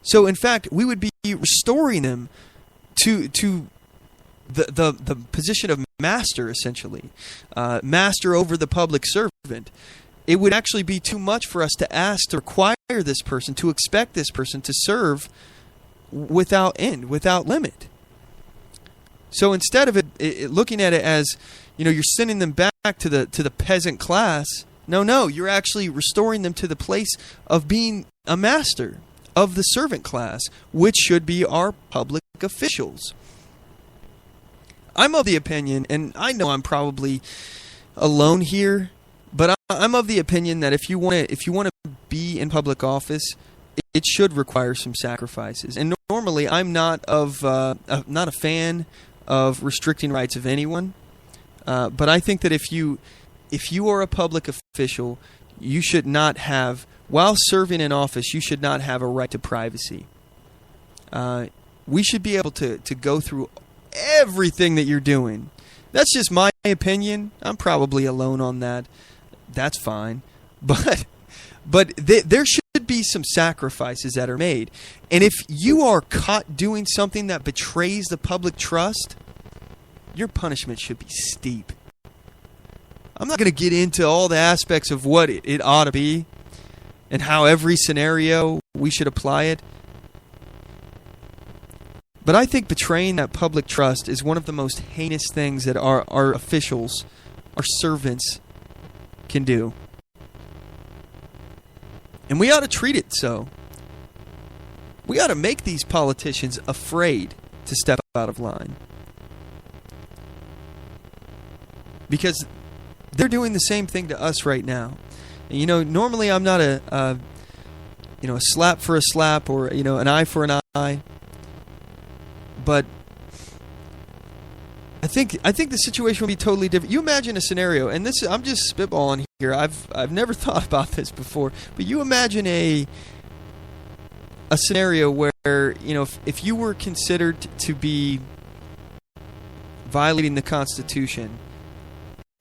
So in fact, we would be restoring them to the position of master, essentially, master over the public servant. it would actually be too much for us to ask, to require this person, to expect this person to serve without end, without limit. So instead of it looking at it as, you're sending them back to the peasant class, no, you're actually restoring them to the place of being a master, of the servant class, which should be our public officials. I'm of the opinion, and I know I'm probably alone here, but I'm of the opinion that if you want to be in public office, it should require some sacrifices. And normally, I'm not a fan of restricting rights of anyone, but I think that if you are a public official, you should not have, while serving in office, you should not have a right to privacy. We should be able to go through everything that you're doing. That's just my opinion. I'm probably alone on that. That's fine. But there should be some sacrifices that are made. And if you are caught doing something that betrays the public trust, your punishment should be steep. I'm not going to get into all the aspects of what it ought to be and how every scenario we should apply it. But I think betraying that public trust is one of the most heinous things that our officials, our servants, can do. And we ought to treat it so. We ought to make these politicians afraid to step out of line. Because they're doing the same thing to us right now. And, normally I'm not a slap for a slap or, an eye for an eye. But I think the situation would be totally different. You imagine a scenario, and I'm just spitballing here. I've never thought about this before, but you imagine a scenario where if you were considered to be violating the Constitution,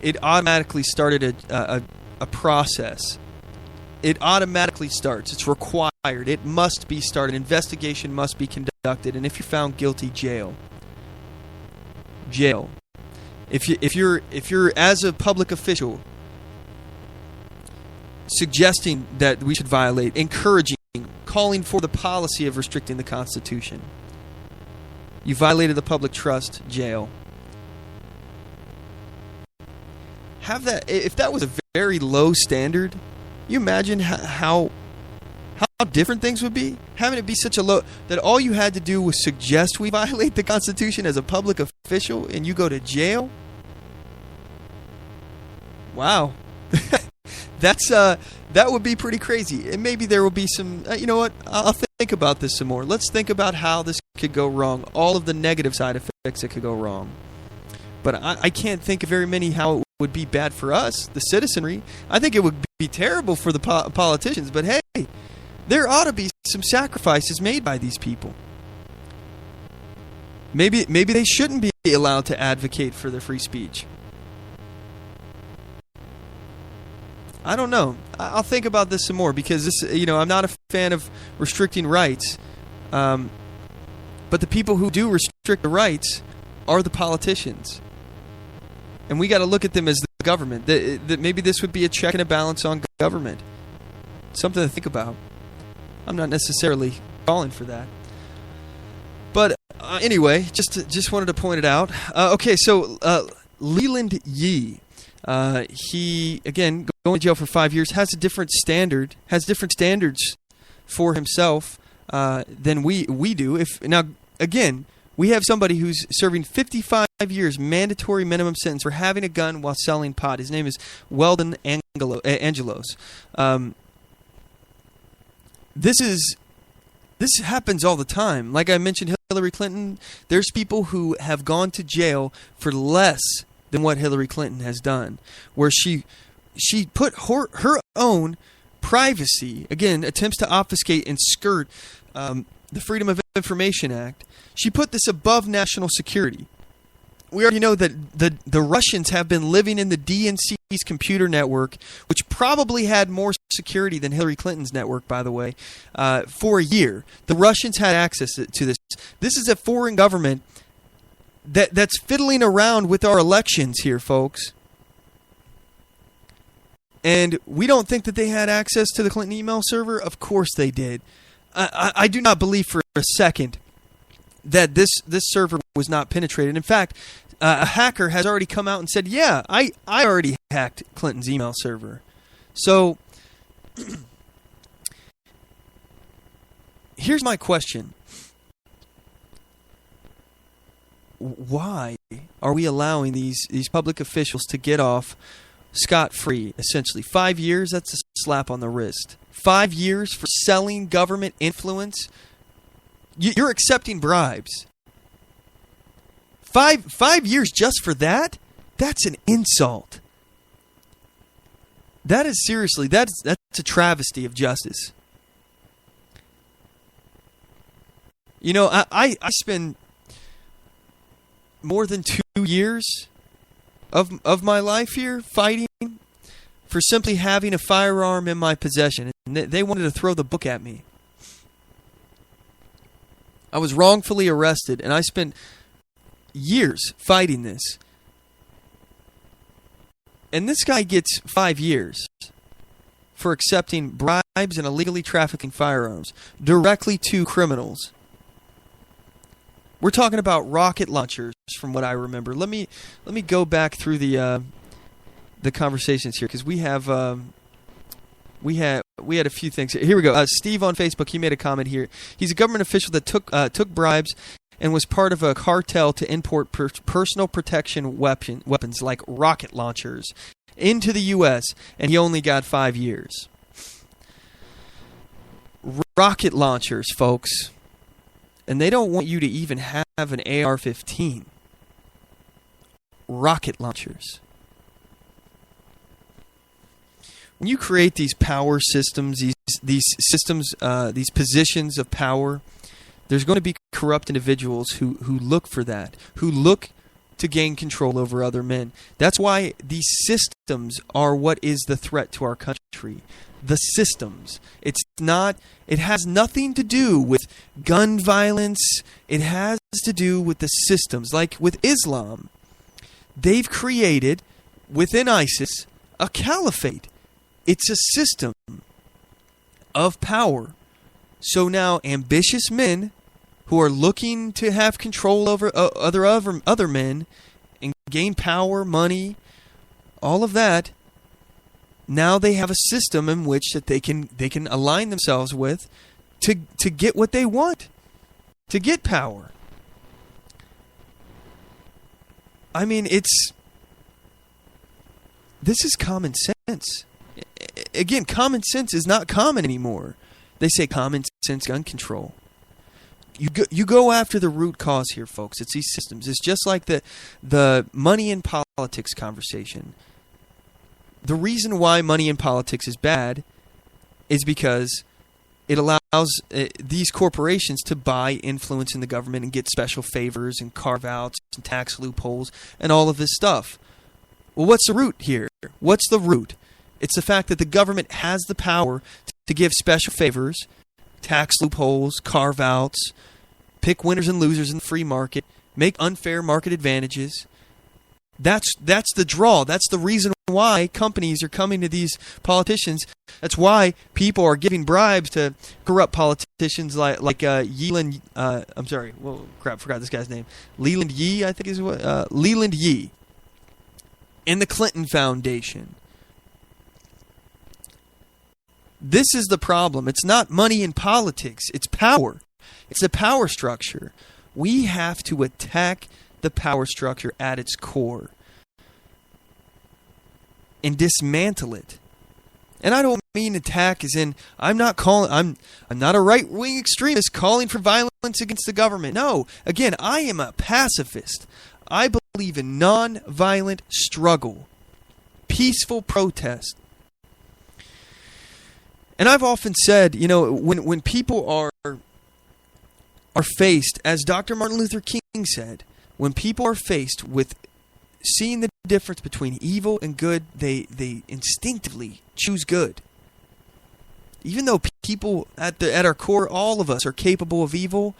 it automatically started a process. It automatically starts. It's required. It must be started. Investigation must be conducted. And if you're found guilty, jail. Jail. If you're as a public official suggesting that we should violate, encouraging, calling for the policy of restricting the Constitution, you violated the public trust, jail. If that was a very low standard, you imagine how different things would be? Having it be such a low that all you had to do was suggest we violate the Constitution as a public official and you go to jail? Wow. That would be pretty crazy. And maybe there will be some, you know what, I'll think about this some more. Let's think about how this could go wrong, all of the negative side effects that could go wrong. But I can't think of very many how it would be bad for us, the citizenry. I think it would be terrible for the politicians, but hey, there ought to be some sacrifices made by these people. Maybe they shouldn't be allowed to advocate for their free speech. I don't know. I'll think about this some more because this, I'm not a fan of restricting rights. But the people who do restrict the rights are the politicians. And we got to look at them as the government. That maybe this would be a check and a balance on government. Something to think about. I'm not necessarily calling for that. But anyway, just wanted to point it out. Okay, so Leland Yee. He, again, going to jail for 5 years, has different standards for himself than we do. Now, again, we have somebody who's serving 55 years mandatory minimum sentence for having a gun while selling pot. His name is Weldon Angelos. This happens all the time. Like I mentioned, Hillary Clinton, there's people who have gone to jail for less than what Hillary Clinton has done, where she put her own privacy, again, attempts to obfuscate and skirt the Freedom of Information Act. She put this above national security. We already know that the Russians have been living in the DNC's computer network, which probably had more security than Hillary Clinton's network, by the way, for a year. The Russians had access to this. This is a foreign government that's fiddling around with our elections here, folks. And we don't think that they had access to the Clinton email server? Of course they did. I do not believe for a second that this server was not penetrated. In fact, a hacker has already come out and said, yeah, I already hacked Clinton's email server. So here's my question. Why are we allowing these public officials to get off scot-free, essentially? 5 years, that's a slap on the wrist. 5 years for selling government influence? You're accepting bribes. Five years just for that? That's an insult. That is seriously, that's a travesty of justice. You know, I spend more than 2 years of my life here fighting for simply having a firearm in my possession. And they wanted to throw the book at me. I was wrongfully arrested, and I spent years fighting this. And this guy gets 5 years for accepting bribes and illegally trafficking firearms directly to criminals. We're talking about rocket launchers, from what I remember. Let me go back through the conversations here, because we had a few things. Here we go. Steve on Facebook, he made a comment here. He's a government official that took bribes and was part of a cartel to import personal protection weapons like rocket launchers into the U.S., and he only got 5 years. Rocket launchers, folks. And they don't want you to even have an AR-15. Rocket launchers. When you create these power systems, these systems, these positions of power, there's going to be corrupt individuals who look for that, who look to gain control over other men. That's why these systems are what is the threat to our country. The systems. It has nothing to do with gun violence. It has to do with the systems. Like with Islam, they've created within ISIS a caliphate. It's a system of power. So now ambitious men who are looking to have control over other men and gain power, money, all of that, now they have a system in which that they can align themselves with to get what they want, to get power. I mean, this is common sense. Again, common sense is not common anymore. They say common sense gun control. You go after the root cause here, folks. It's these systems. It's just like the money in politics conversation. The reason why money in politics is bad is because it allows these corporations to buy influence in the government and get special favors and carve-outs and tax loopholes and all of this stuff. Well, what's the root here? What's the root? It's the fact that the government has the power to give special favors, tax loopholes, carve-outs, pick winners and losers in the free market, make unfair market advantages. That's the draw. That's the reason why companies are coming to these politicians. That's why people are giving bribes to corrupt politicians like Yeeland. I'm sorry. Whoa, crap! Forgot this guy's name. Leland Yee, I think is what. Leland Yee. And the Clinton Foundation. This is the problem. It's not money in politics. It's power. It's a power structure. We have to attack the power structure at its core and dismantle it. And I don't mean attack as in I'm not a right-wing extremist calling for violence against the government. No, again, I am a pacifist. I believe in non-violent struggle, peaceful protest. And I've often said, you know, when people are faced, as Dr. Martin Luther King said, when people are faced with seeing the difference between evil and good, they instinctively choose good. Even though people at our core, all of us are capable of evil,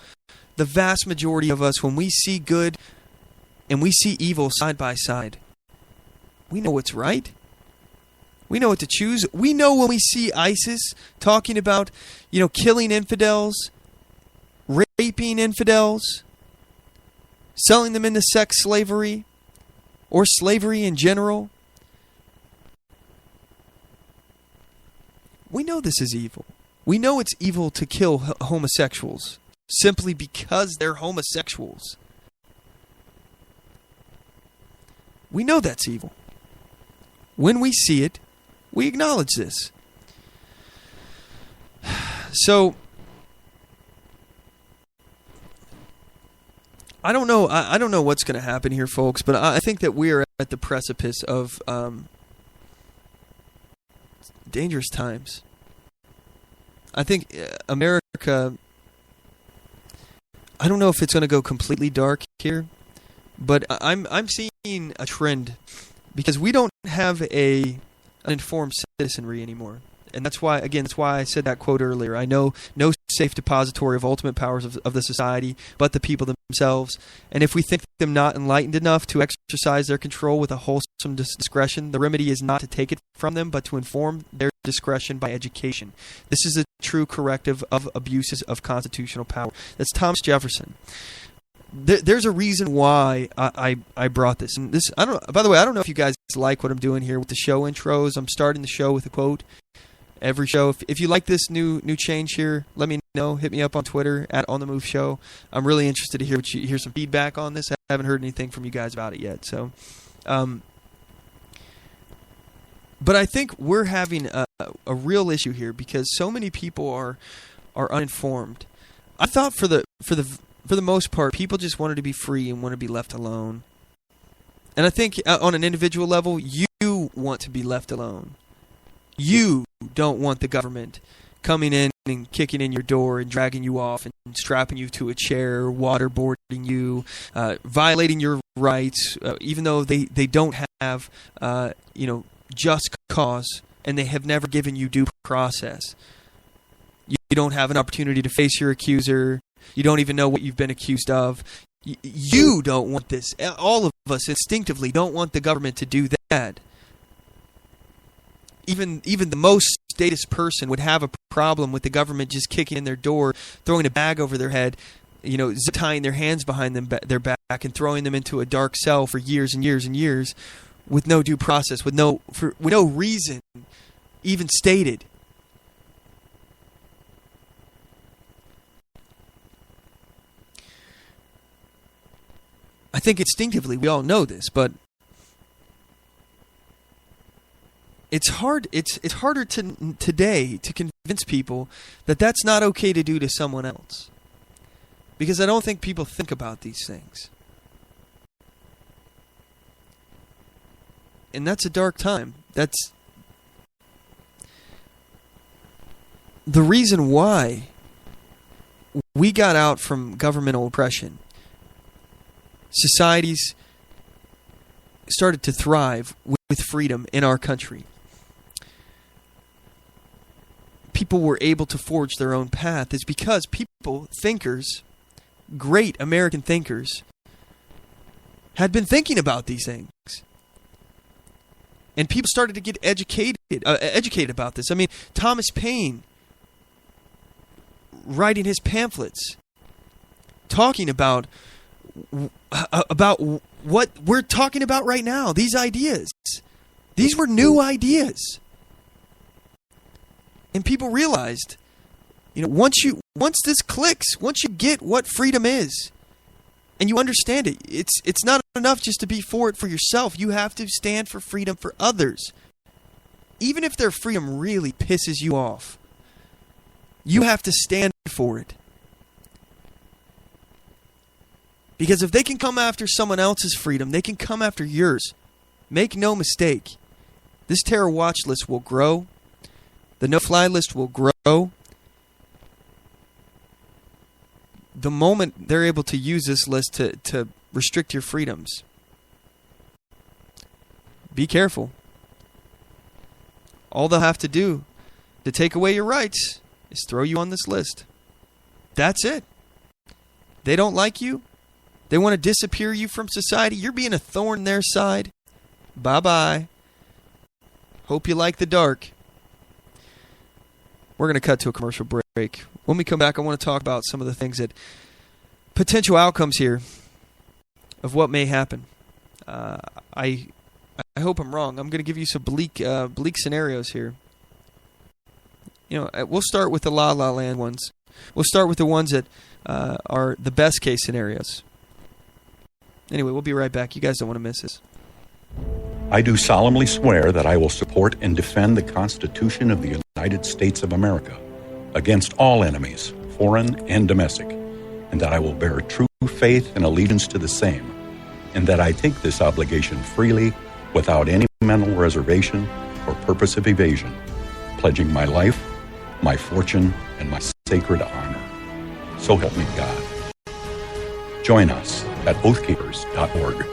the vast majority of us, when we see good and we see evil side by side, we know what's right. We know what to choose. We know when we see ISIS talking about, killing infidels, raping infidels, selling them into sex slavery, or slavery in general. We know this is evil. We know it's evil to kill homosexuals simply because they're homosexuals. We know that's evil. When we see it, we acknowledge this. So, I don't know. I don't know what's going to happen here, folks. But I think that we are at the precipice of dangerous times. I think America. I don't know if it's going to go completely dark here, but I'm seeing a trend because we don't have an informed citizenry anymore. And that's why I said that quote earlier. I know no safe depository of ultimate powers of the society but the people themselves. And if we think them not enlightened enough to exercise their control with a wholesome discretion, the remedy is not to take it from them, but to inform their discretion by education. This is a true corrective of abuses of constitutional power. That's Thomas Jefferson. There's a reason why I brought this. And this, I don't. By the way, I don't know if you guys like what I'm doing here with the show intros. I'm starting the show with a quote. Every show. If you like this new change here, let me know. Hit me up on Twitter at OnTheMoveShow. I'm really interested to hear some feedback on this. I haven't heard anything from you guys about it yet. So, but I think we're having a real issue here because so many people are uninformed. I thought for the most part, people just wanted to be free and want to be left alone. And I think on an individual level, you want to be left alone. You don't want the government coming in and kicking in your door and dragging you off and strapping you to a chair, waterboarding you, violating your rights, even though they don't have just cause and they have never given you due process. You don't have an opportunity to face your accuser. You don't even know what you've been accused of. You don't want this. All of us instinctively don't want the government to do that. Even the most statist person would have a problem with the government just kicking in their door, throwing a bag over their head, zip tying their hands behind their back and throwing them into a dark cell for years and years and years with no due process, with no reason even stated. I think instinctively we all know this, but it's hard. It's harder today to convince people that that's not okay to do to someone else, because I don't think people think about these things, and that's a dark time. That's the reason why we got out from governmental oppression. Societies started to thrive with freedom in our country. People were able to forge their own path is because thinkers, great American thinkers, had been thinking about these things. And people started to get educated about this. I mean, Thomas Paine, writing his pamphlets, talking about what we're talking about right now, these ideas. These were new ideas. And people realized, once this clicks, once you get what freedom is, and you understand it, it's not enough just to be for it for yourself. You have to stand for freedom for others. Even if their freedom really pisses you off, you have to stand for it. Because if they can come after someone else's freedom, they can come after yours. Make no mistake. This terror watch list will grow. The no-fly list will grow. The moment they're able to use this list to restrict your freedoms, be careful. All they'll have to do to take away your rights is throw you on this list. That's it. They don't like you. They want to disappear you from society. You're being a thorn in their side. Bye-bye. Hope you like the dark. We're going to cut to a commercial break. When we come back, I want to talk about some of the things that potential outcomes here of what may happen. I hope I'm wrong. I'm going to give you some bleak scenarios here. We'll start with the La La Land ones. We'll start with the ones that are the best case scenarios. Anyway, we'll be right back. You guys don't want to miss this. I do solemnly swear that I will support and defend the Constitution of the United States of America against all enemies, foreign and domestic, and that I will bear true faith and allegiance to the same, and that I take this obligation freely without any mental reservation or purpose of evasion, pledging my life, my fortune, and my sacred honor. So help me God. Join us at oathkeepers.org.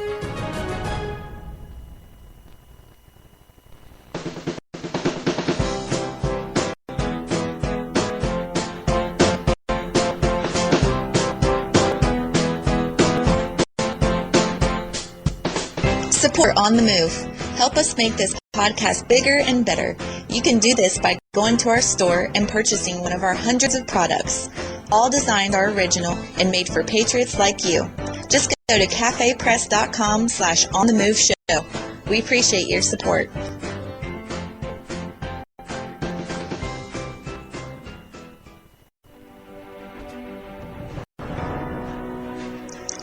Support On The Move. Help us make this podcast bigger and better. You can do this by going to our store and purchasing one of our hundreds of products. All designs are original and made for patriots like you. Just go to cafepress.com/onthemoveshow. We appreciate your support.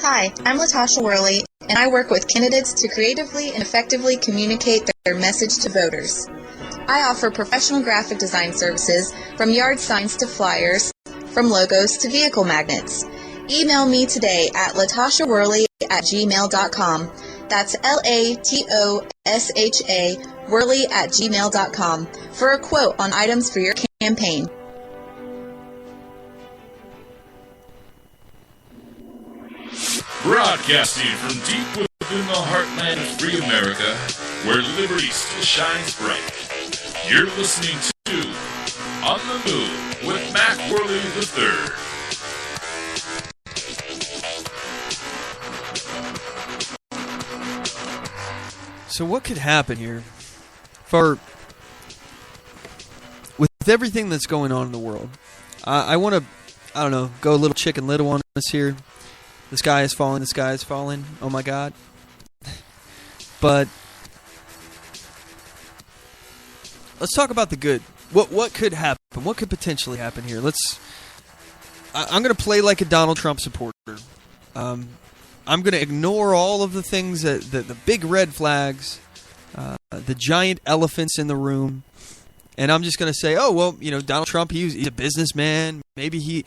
Hi, I'm Latasha Worley, and I work with candidates to creatively and effectively communicate their message to voters. I offer professional graphic design services from yard signs to flyers, from logos to vehicle magnets. Email me today at latashaworley@gmail.com. That's LATOSHA Worley@gmail.com for a quote on items for your campaign. Broadcasting from deep within the heartland of free America, where liberty still shines bright. You're listening to On the Move with Mac Worley III. So what could happen here with everything that's going on in the world? I want to, go a little Chicken Little on us here. The sky is falling, oh my God. But let's talk about the good. What could happen? What could potentially happen here? I'm going to play like a Donald Trump supporter. I'm going to ignore all of the things, the big red flags, the giant elephants in the room. And I'm just going to say, Donald Trump, he's a businessman. Maybe he'll,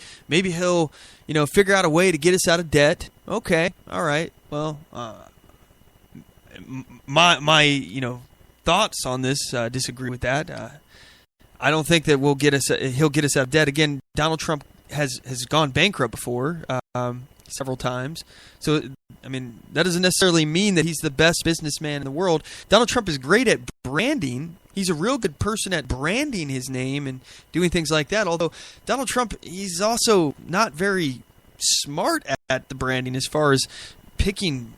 figure out a way to get us out of debt. Okay, all right. Well, my thoughts on this disagree with that. I don't think that he'll get us out of debt. Again, Donald Trump has gone bankrupt before, several times. So, that doesn't necessarily mean that he's the best businessman in the world. Donald Trump is great at branding. He's a real good person at branding his name and doing things like that. Although Donald Trump, he's also not very smart at the branding as far as picking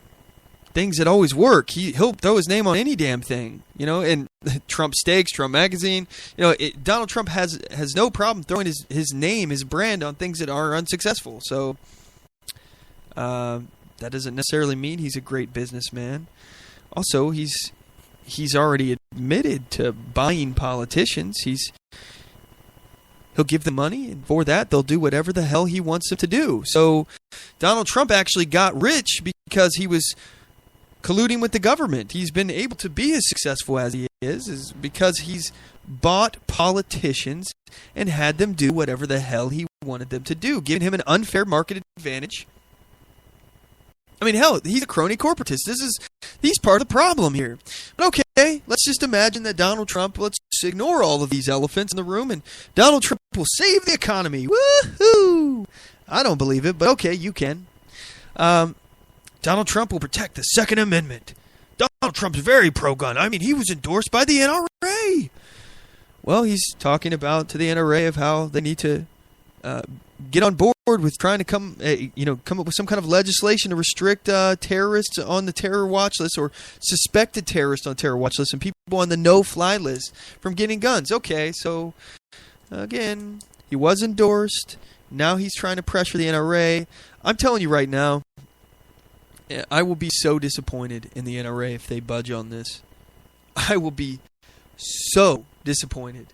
things that always work. He'll throw his name on any damn thing, and Trump Steaks, Trump Magazine. Donald Trump has no problem throwing his name, his brand on things that are unsuccessful. So that doesn't necessarily mean he's a great businessman. Also, he's already admitted to buying politicians. He'll give them money, and for that, they'll do whatever the hell he wants them to do. So Donald Trump actually got rich because he was colluding with the government. He's been able to be as successful as he is because he's bought politicians and had them do whatever the hell he wanted them to do, giving him an unfair market advantage. Hell, he's a crony corporatist. He's part of the problem here. But okay, let's just imagine that Donald Trump, let's ignore all of these elephants in the room, and Donald Trump will save the economy. Woohoo! I don't believe it, but okay, you can. Donald Trump will protect the Second Amendment. Donald Trump's very pro-gun. He was endorsed by the NRA. Well, he's talking about to the NRA of how they need to get on board with trying to come up with some kind of legislation to restrict terrorists on the terror watch list or suspected terrorists on the terror watch list and people on the no-fly list from getting guns. Okay, so again, he was endorsed. Now he's trying to pressure the NRA. I'm telling you right now, I will be so disappointed in the NRA if they budge on this. I will be so disappointed.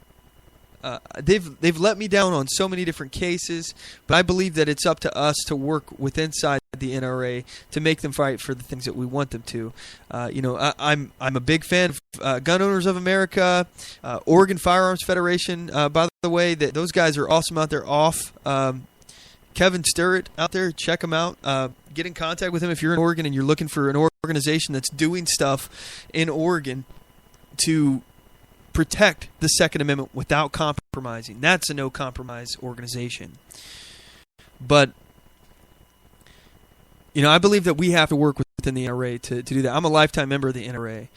They've let me down on so many different cases, but I believe that it's up to us to work with inside the NRA to make them fight for the things that we want them to. I'm a big fan of Gun Owners of America, Oregon Firearms Federation. By the way, those guys are awesome out there. Kevin Sturrett out there, check him out. Get in contact with him if you're in Oregon and you're looking for an organization that's doing stuff in Oregon to protect the Second Amendment without compromising. That's a no-compromise organization. But, I believe that we have to work within the NRA to do that. I'm a lifetime member of the NRA.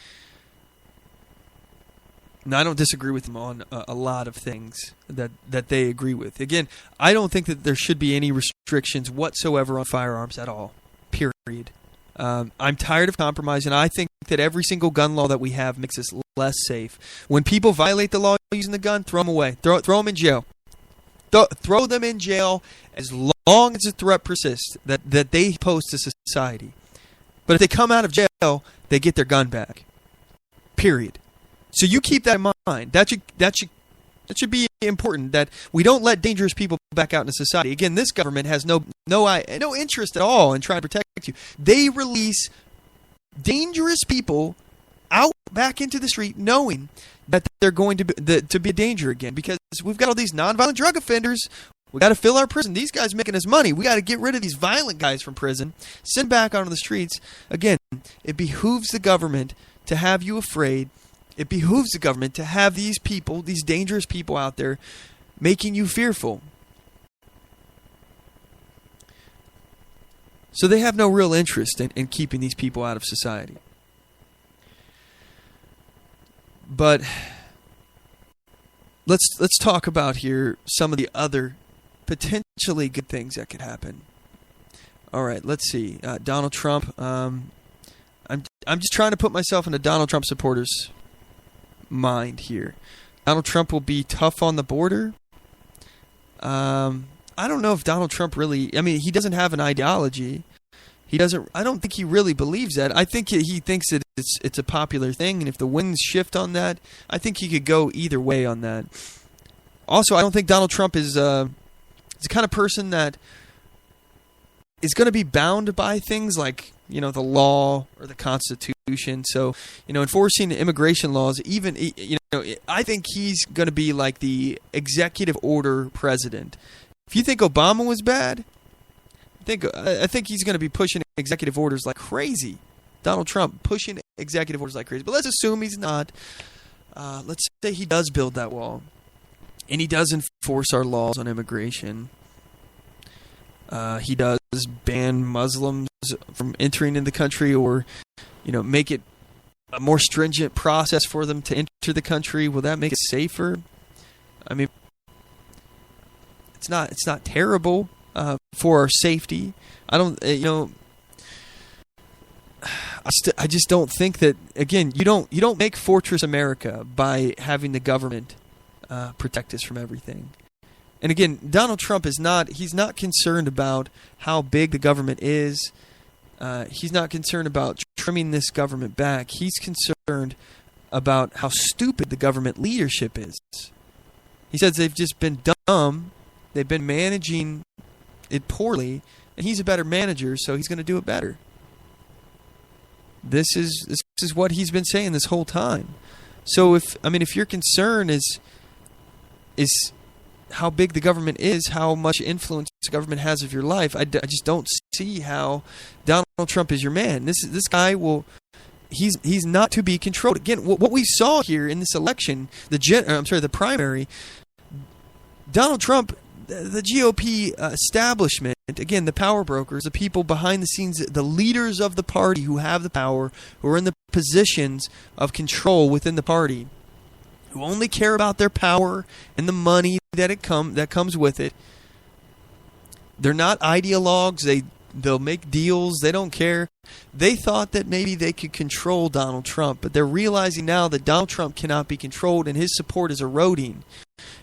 And I don't disagree with them on a lot of things that they agree with. Again, I don't think that there should be any restrictions whatsoever on firearms at all, period. I'm tired of compromise, and I think that every single gun law that we have makes us less safe. When people violate the law using the gun, throw them away. Throw them in jail. Throw them in jail as long as the threat persists that they pose to society. But if they come out of jail, they get their gun back. Period. So you keep that in mind. That should be important, that we don't let dangerous people back out into society. Again, this government has no interest at all in trying to protect you. They release dangerous people out back into the street knowing that they're going to be a danger again, because we've got all these nonviolent drug offenders. We got to fill our prison. These guys making us money. We got to get rid of these violent guys from prison, send back onto the streets. Again, it behooves the government to have you afraid. It behooves the government to have these people, these dangerous people out there, making you fearful. So they have no real interest in keeping these people out of society. But let's talk about here some of the other potentially good things that could happen. All right, let's see. Donald Trump. I'm just trying to put myself in a Donald Trump supporter's mind here. Donald Trump will be tough on the border. I don't know if Donald Trump really, he doesn't have an ideology. I don't think he really believes that. I think he thinks that it's a popular thing, and if the winds shift on that, I think he could go either way on that. Also, I don't think Donald Trump is the kind of person that is going to be bound by things like, the law or the Constitution. So, enforcing immigration laws, even, I think he's going to be like the executive order president. If you think Obama was bad, I think he's going to be pushing executive orders like crazy. Donald Trump pushing executive orders like crazy. But let's assume he's not. Let's say he does build that wall, and he does enforce our laws on immigration. He does ban Muslims from entering in the country, or make it a more stringent process for them to enter the country. Will that make it safer? It's not terrible for our safety. I don't, I just don't think that. Again, you don't make Fortress America by having the government protect us from everything. And again, Donald Trump he's not concerned about how big the government is. He's not concerned about trimming this government back. He's concerned about how stupid the government leadership is. He says they've just been dumb. They've been managing it poorly, and he's a better manager, so he's going to do it better. This is what he's been saying this whole time. So if your concern is how big the government is, how much influence the government has of your life, I just don't see how Donald Trump is your man. This guy he's not to be controlled. Again, what we saw here in this election, the primary, Donald Trump, the GOP establishment, again, the power brokers, the people behind the scenes, the leaders of the party who have the power, who are in the positions of control within the party, who only care about their power and the money that comes with it, They're not ideologues. They'll make deals. They don't care. They thought that maybe they could control Donald Trump, but they're realizing now that Donald Trump cannot be controlled and his support is eroding.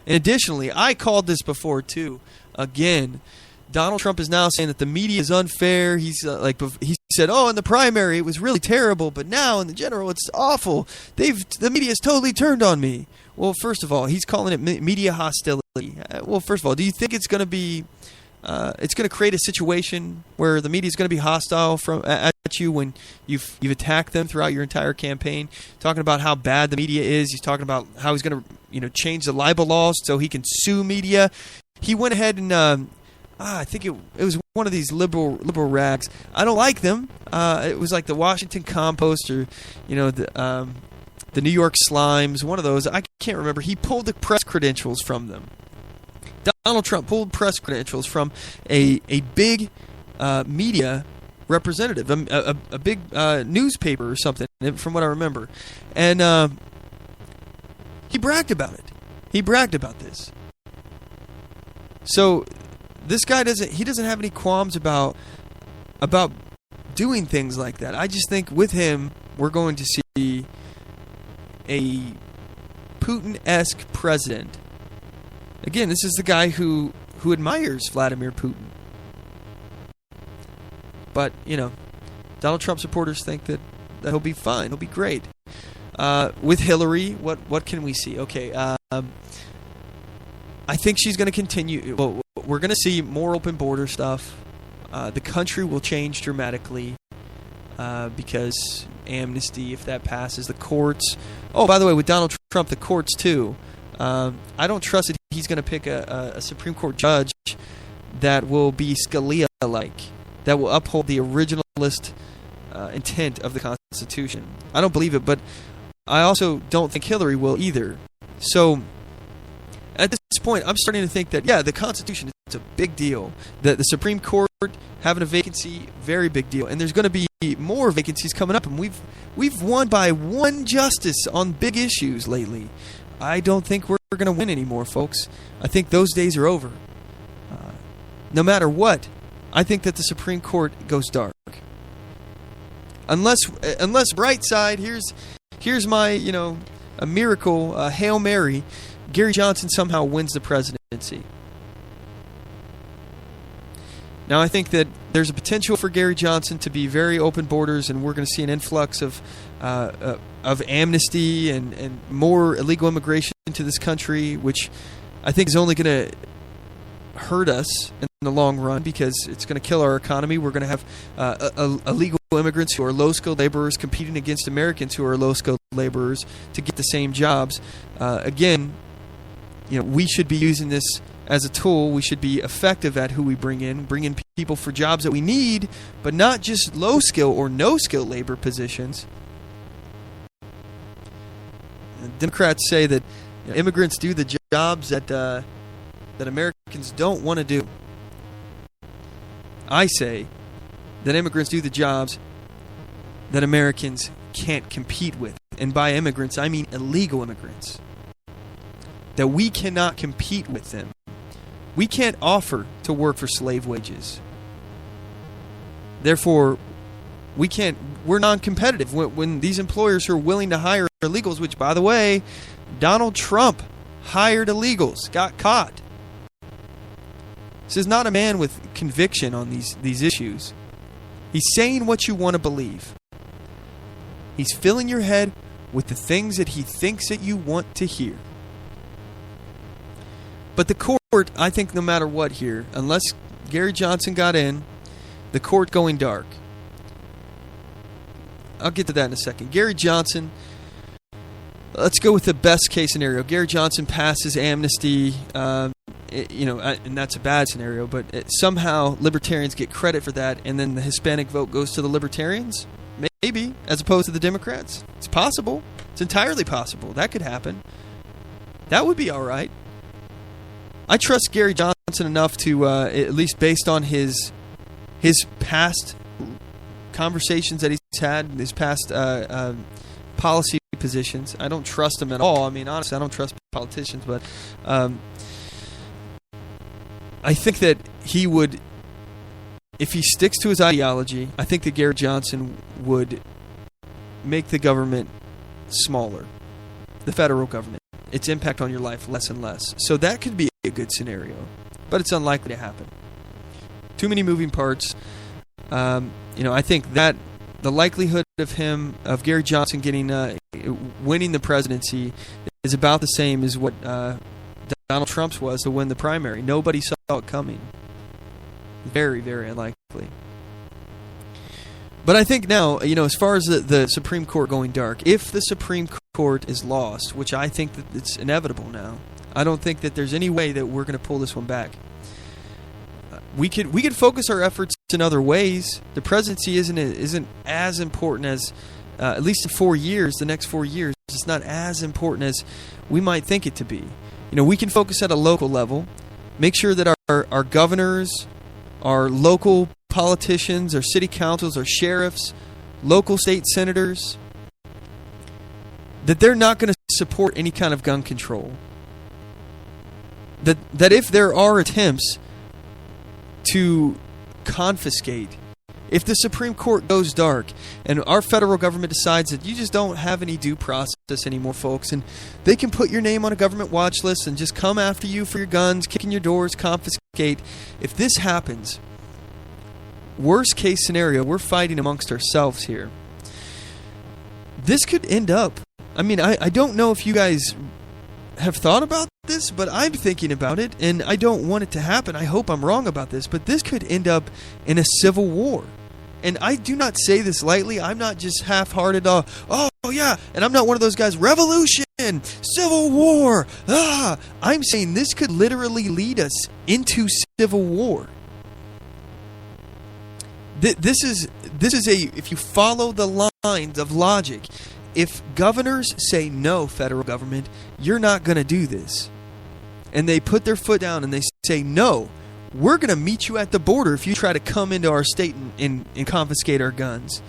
And additionally, I called this before too. Again, Donald Trump is now saying that the media is unfair. He said, "Oh, in the primary it was really terrible, but now in the general it's awful. The media has totally turned on me." Well, first of all, he's calling it media hostility. Well, first of all, do you think it's going to be it's going to create a situation where the media is going to be hostile at you when you've attacked them throughout your entire campaign, talking about how bad the media is? He's talking about how he's going to change the libel laws so he can sue media. He went ahead and I think it was one of these liberal rags. I don't like them. It was like the Washington Compost or the New York Slimes, one of those. I can't remember. He pulled the press credentials from them. Donald Trump pulled press credentials from a big media representative, a big newspaper or something, from what I remember. And he bragged about it. He bragged about this. So this guy doesn't have any qualms about doing things like that. I just think with him, we're going to see a Putin-esque president. Again, this is the guy who admires Vladimir Putin. But, Donald Trump supporters think that he'll be fine. He'll be great. With Hillary, what can we see? Okay, I think she's going to continue. Well, we're going to see more open border stuff. The country will change dramatically because amnesty, if that passes, the courts. Oh, by the way, with Donald Trump, the courts too. I don't trust that he's going to pick a Supreme Court judge that will be Scalia-like, that will uphold the originalist intent of the Constitution. I don't believe it, but I also don't think Hillary will either. So at this point, I'm starting to think that, the Constitution is a big deal. That the Supreme Court having a vacancy, very big deal. And there's going to be more vacancies coming up. And we've won by one justice on big issues lately. I don't think we're going to win anymore, folks. I think those days are over. No matter what, I think that the Supreme Court goes dark. Unless bright side, here's my, a miracle, a Hail Mary, Gary Johnson somehow wins the presidency. Now, I think that there's a potential for Gary Johnson to be very open borders, and we're going to see an influx of amnesty and more illegal immigration into this country, which I think is only going to hurt us in the long run because it's going to kill our economy. We're going to have illegal immigrants who are low-skilled laborers competing against Americans who are low-skilled laborers to get the same jobs. Again, we should be using this as a tool. We should be effective at who we bring in people for jobs that we need, but not just low-skill or no-skill labor positions. Democrats say that immigrants do the jobs that Americans don't want to do. I say that immigrants do the jobs that Americans can't compete with. And by immigrants, I mean illegal immigrants. That we cannot compete with them. We can't offer to work for slave wages. Therefore, we're non-competitive when these employers who are willing to hire illegals, which, by the way, Donald Trump hired illegals, got caught. This is not a man with conviction on these issues. He's saying what you want to believe. He's filling your head with the things that he thinks that you want to hear. But the court, I think no matter what here, unless Gary Johnson got in, the court going dark. I'll get to that in a second. Gary Johnson, let's go with the best case scenario. Gary Johnson passes amnesty, and that's a bad scenario, but somehow libertarians get credit for that, and then the Hispanic vote goes to the libertarians? Maybe, as opposed to the Democrats. It's possible. It's entirely possible. That could happen. That would be all right. I trust Gary Johnson enough to, at least based on his past conversations that he's had, his past policy positions. I don't trust him at all. I mean, honestly, I don't trust politicians, but I think that he would, if he sticks to his ideology, I think that Gary Johnson would make the government smaller, the federal government, its impact on your life less and less. So that could be a good scenario, but it's unlikely to happen. Too many moving parts. I think that the likelihood of Gary Johnson winning the presidency is about the same as what Donald Trump's was to win the primary. Nobody saw it coming. Very, very unlikely. But I think now, as far as the Supreme Court going dark, if the Supreme Court is lost, which I think that it's inevitable now, I don't think that there's any way that we're going to pull this one back. We could focus our efforts in other ways. The presidency isn't as important as, at least in 4 years, the next 4 years, it's not as important as we might think it to be. We can focus at a local level, make sure that our governors, our local politicians, our city councils, our sheriffs, local state senators, that they're not going to support any kind of gun control. That if there are attempts to confiscate, if the Supreme Court goes dark and our federal government decides that you just don't have any due process anymore, folks, and they can put your name on a government watch list and just come after you for your guns, kick in your doors, confiscate. If this happens, worst case scenario, we're fighting amongst ourselves here. This could end up, I don't know if you guys have thought about this, but I'm thinking about it, and I don't want it to happen. I hope I'm wrong about this, but this could end up in a civil war. And I do not say this lightly. I'm not just half-hearted, oh yeah, and I'm not one of those guys, revolution, civil war, I'm saying this could literally lead us into civil war. This is if you follow the lines of logic, if governors say no, federal government, you're not going to do this, and they put their foot down and they say no, we're going to meet you at the border if you try to come into our state and confiscate our guns.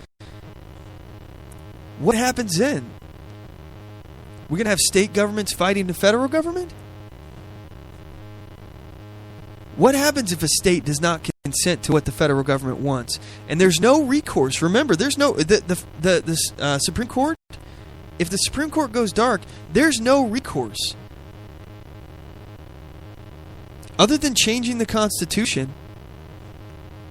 What happens then? We're going to have state governments fighting the federal government? What happens if a state does not consent to what the federal government wants? And there's no recourse. Remember, there's no the Supreme Court. If the Supreme Court goes dark, there's no recourse other than changing the Constitution.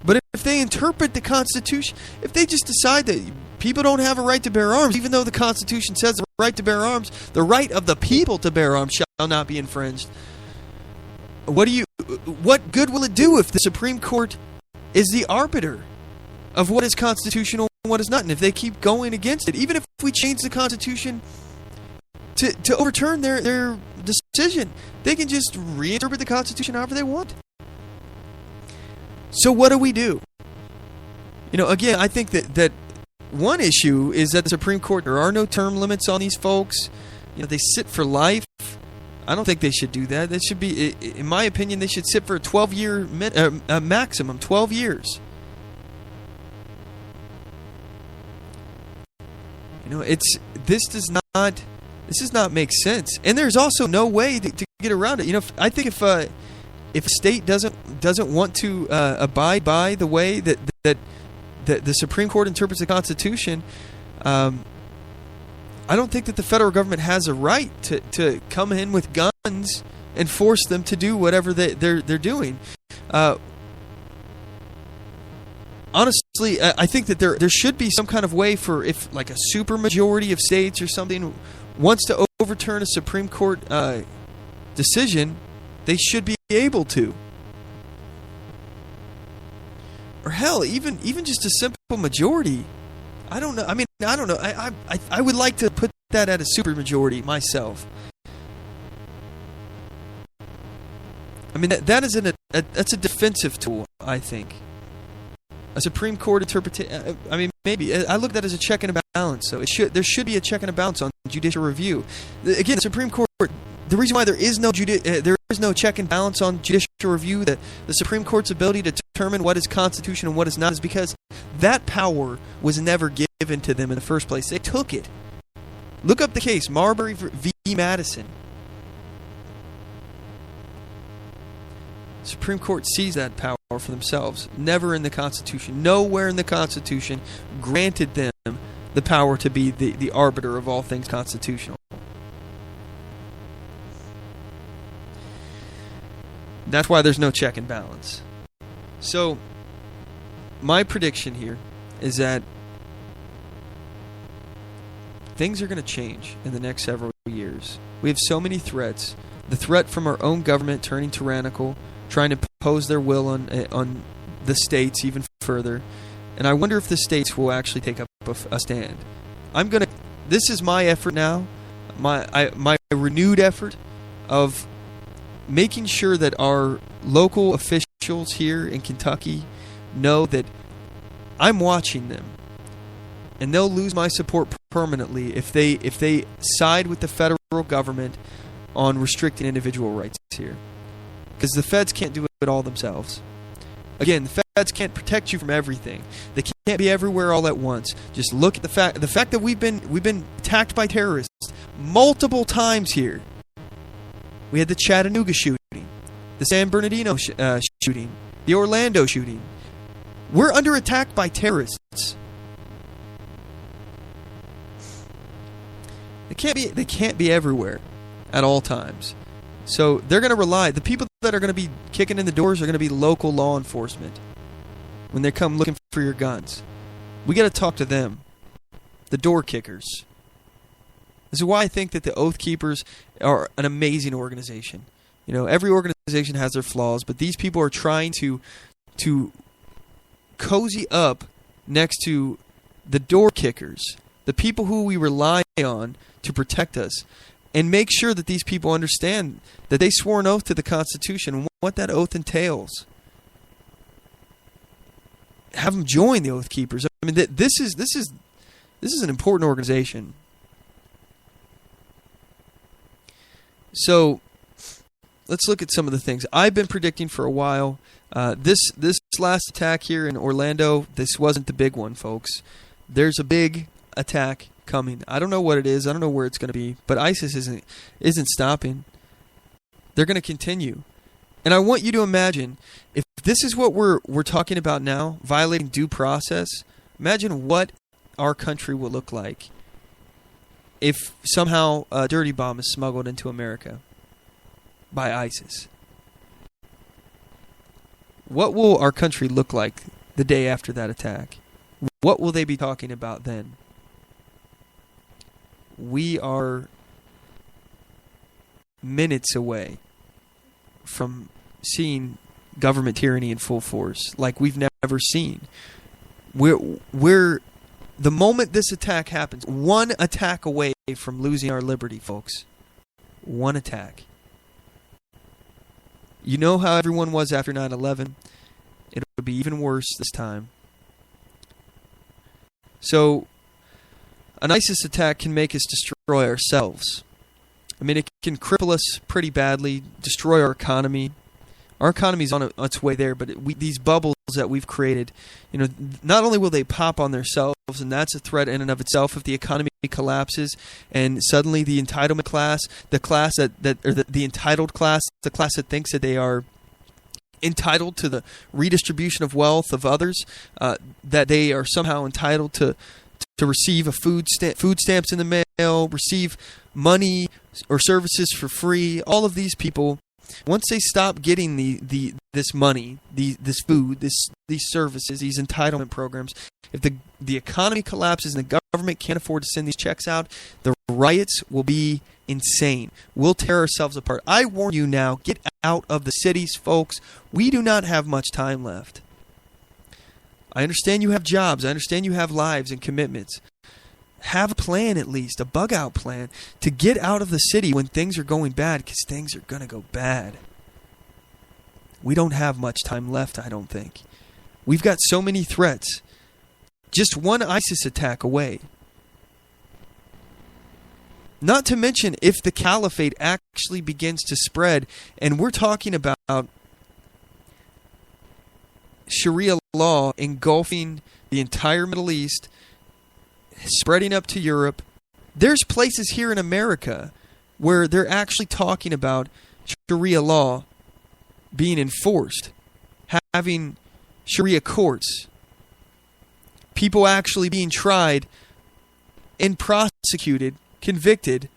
But if they interpret the Constitution, if they just decide that people don't have a right to bear arms, even though the Constitution says the right to bear arms, the right of the people to bear arms shall not be infringed. What good will it do if the Supreme Court is the arbiter of what is constitutional and what is not? And if they keep going against it, even if we change the Constitution to overturn their decision, they can just reinterpret the Constitution however they want. So what do we do? Again, I think that one issue is that the Supreme Court, there are no term limits on these folks. They sit for life. I don't think they should do that. They should be, in my opinion, they should sit for a 12-year maximum, 12 years. This does not make sense, and there's also no way to get around it. I think if a state doesn't want to abide by the way that the Supreme Court interprets the Constitution, I don't think that the federal government has a right to come in with guns and force them to do whatever they're doing. Honestly, I think that there should be some kind of way for, if like a supermajority of states or something wants to overturn a Supreme Court decision, they should be able to. Or hell, even just a simple majority. I don't know. I don't know. I would like to put that at a supermajority myself. That's a defensive tool, I think. A Supreme Court interpretation. Maybe I look at that as a check and a balance. So there should be a check and a balance on judicial review. Again, the Supreme Court. The reason why there is no check and balance on judicial review, the Supreme Court's ability to determine what is constitutional and what is not, is because that power was never given to them in the first place. They took it. Look up the case, Marbury v. Madison. Supreme Court sees that power for themselves. Never in the Constitution, nowhere in the Constitution granted them the power to be the arbiter of all things constitutional. That's why there's no check and balance. So, my prediction here is that things are going to change in the next several years. We have so many threats. The threat from our own government turning tyrannical, trying to impose their will on the states even further. And I wonder if the states will actually take up a stand. This is my effort now, my renewed effort of making sure that our local officials here in Kentucky know that I'm watching them, and they'll lose my support permanently if they side with the federal government on restricting individual rights here, because the feds can't do it all themselves. Again, the feds can't protect you from everything. They can't be everywhere all at once. Just look at the fact that we've been attacked by terrorists multiple times here. We had the Chattanooga shooting, the San Bernardino shooting, the Orlando shooting. We're under attack by terrorists. They can't be everywhere at all times. So they're going to rely. The people that are going to be kicking in the doors are going to be local law enforcement when they come looking for your guns. We got to talk to them, the door kickers. This is why I think that the Oath Keepers are an amazing organization. You know, every organization has their flaws, but these people are trying to cozy up next to the door kickers, the people who we rely on to protect us, and make sure that these people understand that they swore an oath to the Constitution and what that oath entails. Have them join the Oath Keepers. I mean, this is an important organization. So, let's look at some of the things I've been predicting for a while. This last attack here in Orlando, this wasn't the big one, folks. There's a big attack coming. I don't know what it is. I don't know where it's going to be. But ISIS isn't stopping. They're going to continue. And I want you to imagine, if this is what we're talking about now, violating due process, imagine what our country will look like if somehow a dirty bomb is smuggled into America by ISIS. What will our country look like the day after that attack? What will they be talking about then? We are minutes away from seeing government tyranny in full force like we've never seen. We're the moment this attack happens, one attack away from losing our liberty, folks. One attack. You know how everyone was after 9/11? It'll be even worse this time. So, an ISIS attack can make us destroy ourselves. I mean, it can cripple us pretty badly, destroy our economy. Our economy's on its way there, but these bubbles that we've created, you know, not only will they pop on themselves, and that's a threat in and of itself if the economy collapses, and suddenly the entitlement class, the class the entitled class, the class that thinks that they are entitled to the redistribution of wealth of others, that they are somehow entitled to receive a food stamps in the mail, receive money or services for free. All of these people, once they stop getting this money, this food, these services, these entitlement programs, if the economy collapses and the government can't afford to send these checks out, the riots will be insane. We'll tear ourselves apart. I warn you now, get out of the cities, folks. We do not have much time left. I understand you have jobs. I understand you have lives and commitments. Have a plan, at least, a bug-out plan, to get out of the city when things are going bad, because things are going to go bad. We don't have much time left, I don't think. We've got so many threats. Just one ISIS attack away. Not to mention if the caliphate actually begins to spread, and we're talking about Sharia law engulfing the entire Middle East, spreading up to Europe. There's places here in America where they're actually talking about Sharia law being enforced, having Sharia courts, people actually being tried and prosecuted, convicted,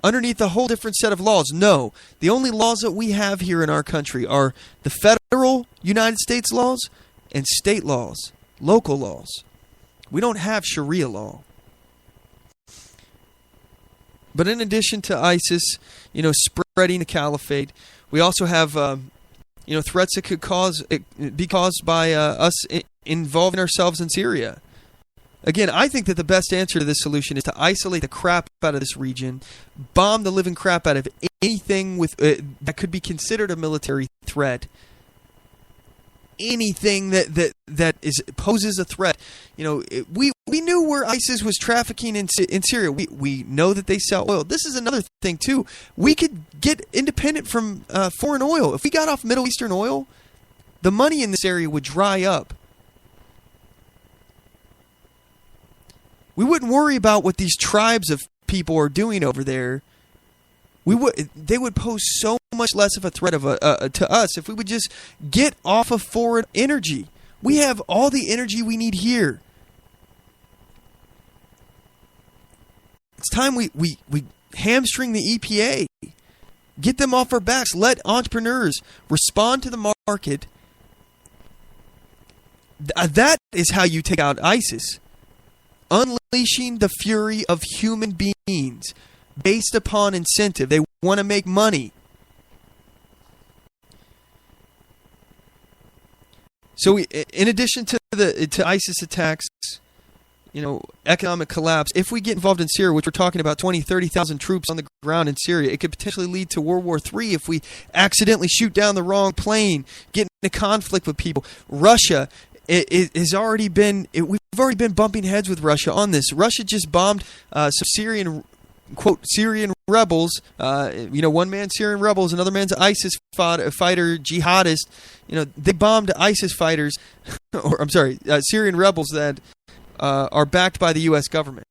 underneath a whole different set of laws. No, the only laws that we have here in our country are the federal United States laws and state laws, local laws. We don't have Sharia law. But in addition to ISIS, spreading the caliphate, we also have, threats that could be caused by us involving ourselves in Syria. Again, I think that the best answer to this solution is to isolate the crap out of this region, bomb the living crap out of anything with that could be considered a military threat. Anything that poses a threat. We knew where ISIS was trafficking in Syria. We know that they sell oil. This is another thing too. We could get independent from foreign oil. If we got off Middle Eastern oil, the money in this area would dry up. We wouldn't worry about what these tribes of people are doing over there. They would pose so much less of a threat to us if we would just get off of foreign energy. We have all the energy we need here. It's time we hamstring the EPA. Get them off our backs. Let entrepreneurs respond to the market. That is how you take out ISIS. Unleashing the fury of human beings based upon incentive. They want to make money. So in addition to ISIS attacks, economic collapse, if we get involved in Syria, which we're talking about 20, 30,000 troops on the ground in Syria, it could potentially lead to World War III if we accidentally shoot down the wrong plane, get in a conflict with people. Russia, we've already been bumping heads with Russia on this. Russia just bombed some Syrian rebels. One man's Syrian rebels, another man's ISIS fighter, jihadist. They bombed ISIS fighters, Syrian rebels that are backed by the U.S. government.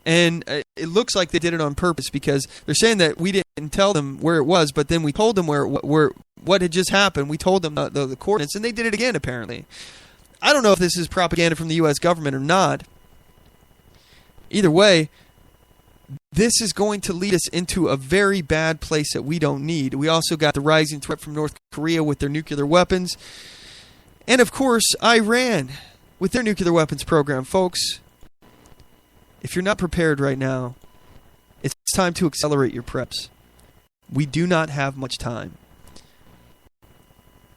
And it looks like they did it on purpose because they're saying that we didn't tell them where it was, but then we told them what had just happened. We told them the coordinates, and they did it again, apparently. I don't know if this is propaganda from the U.S. government or not. Either way, this is going to lead us into a very bad place that we don't need. We also got the rising threat from North Korea with their nuclear weapons. And, of course, Iran with their nuclear weapons program. Folks, if you're not prepared right now, it's time to accelerate your preps. We do not have much time.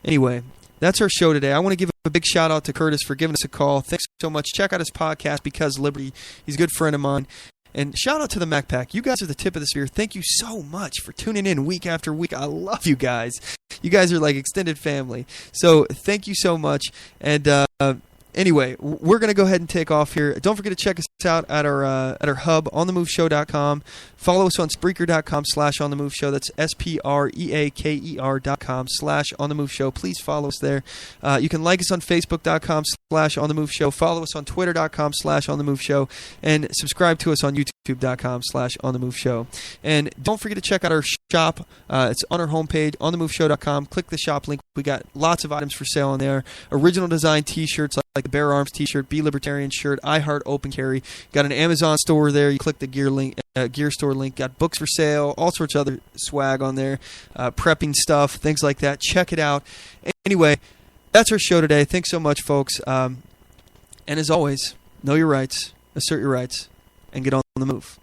Anyway, that's our show today. I want to give a big shout out to Curtis for giving us a call. Thanks so much. Check out his podcast, Because Liberty. He's a good friend of mine. And shout out to the Mac Pack. You guys are the tip of the spear. Thank you so much for tuning in week after week. I love you guys. You guys are like extended family. So thank you so much. And anyway, we're going to go ahead and take off here. Don't forget to check us out at our hub, OnTheMoveShow.com. Follow us on Spreaker.com/OnTheMoveShow. That's SPREAKER.com/OnTheMoveShow. Please follow us there. You can like us on Facebook.com/OnTheMoveShow. Follow us on Twitter.com/OnTheMoveShow. And subscribe to us on YouTube.com/OnTheMoveShow. And don't forget to check out our shop. It's on our homepage, OnTheMoveShow.com. Click the shop link. We got lots of items for sale on there. Original design t-shirts like the Bear Arms t-shirt, Be Libertarian shirt, I Heart Open Carry. Got an Amazon store there. You click the gear store link. Got books for sale, all sorts of other swag on there, prepping stuff, things like that. Check it out. Anyway, that's our show today. Thanks so much, folks. And as always, know your rights, assert your rights, and get on the move.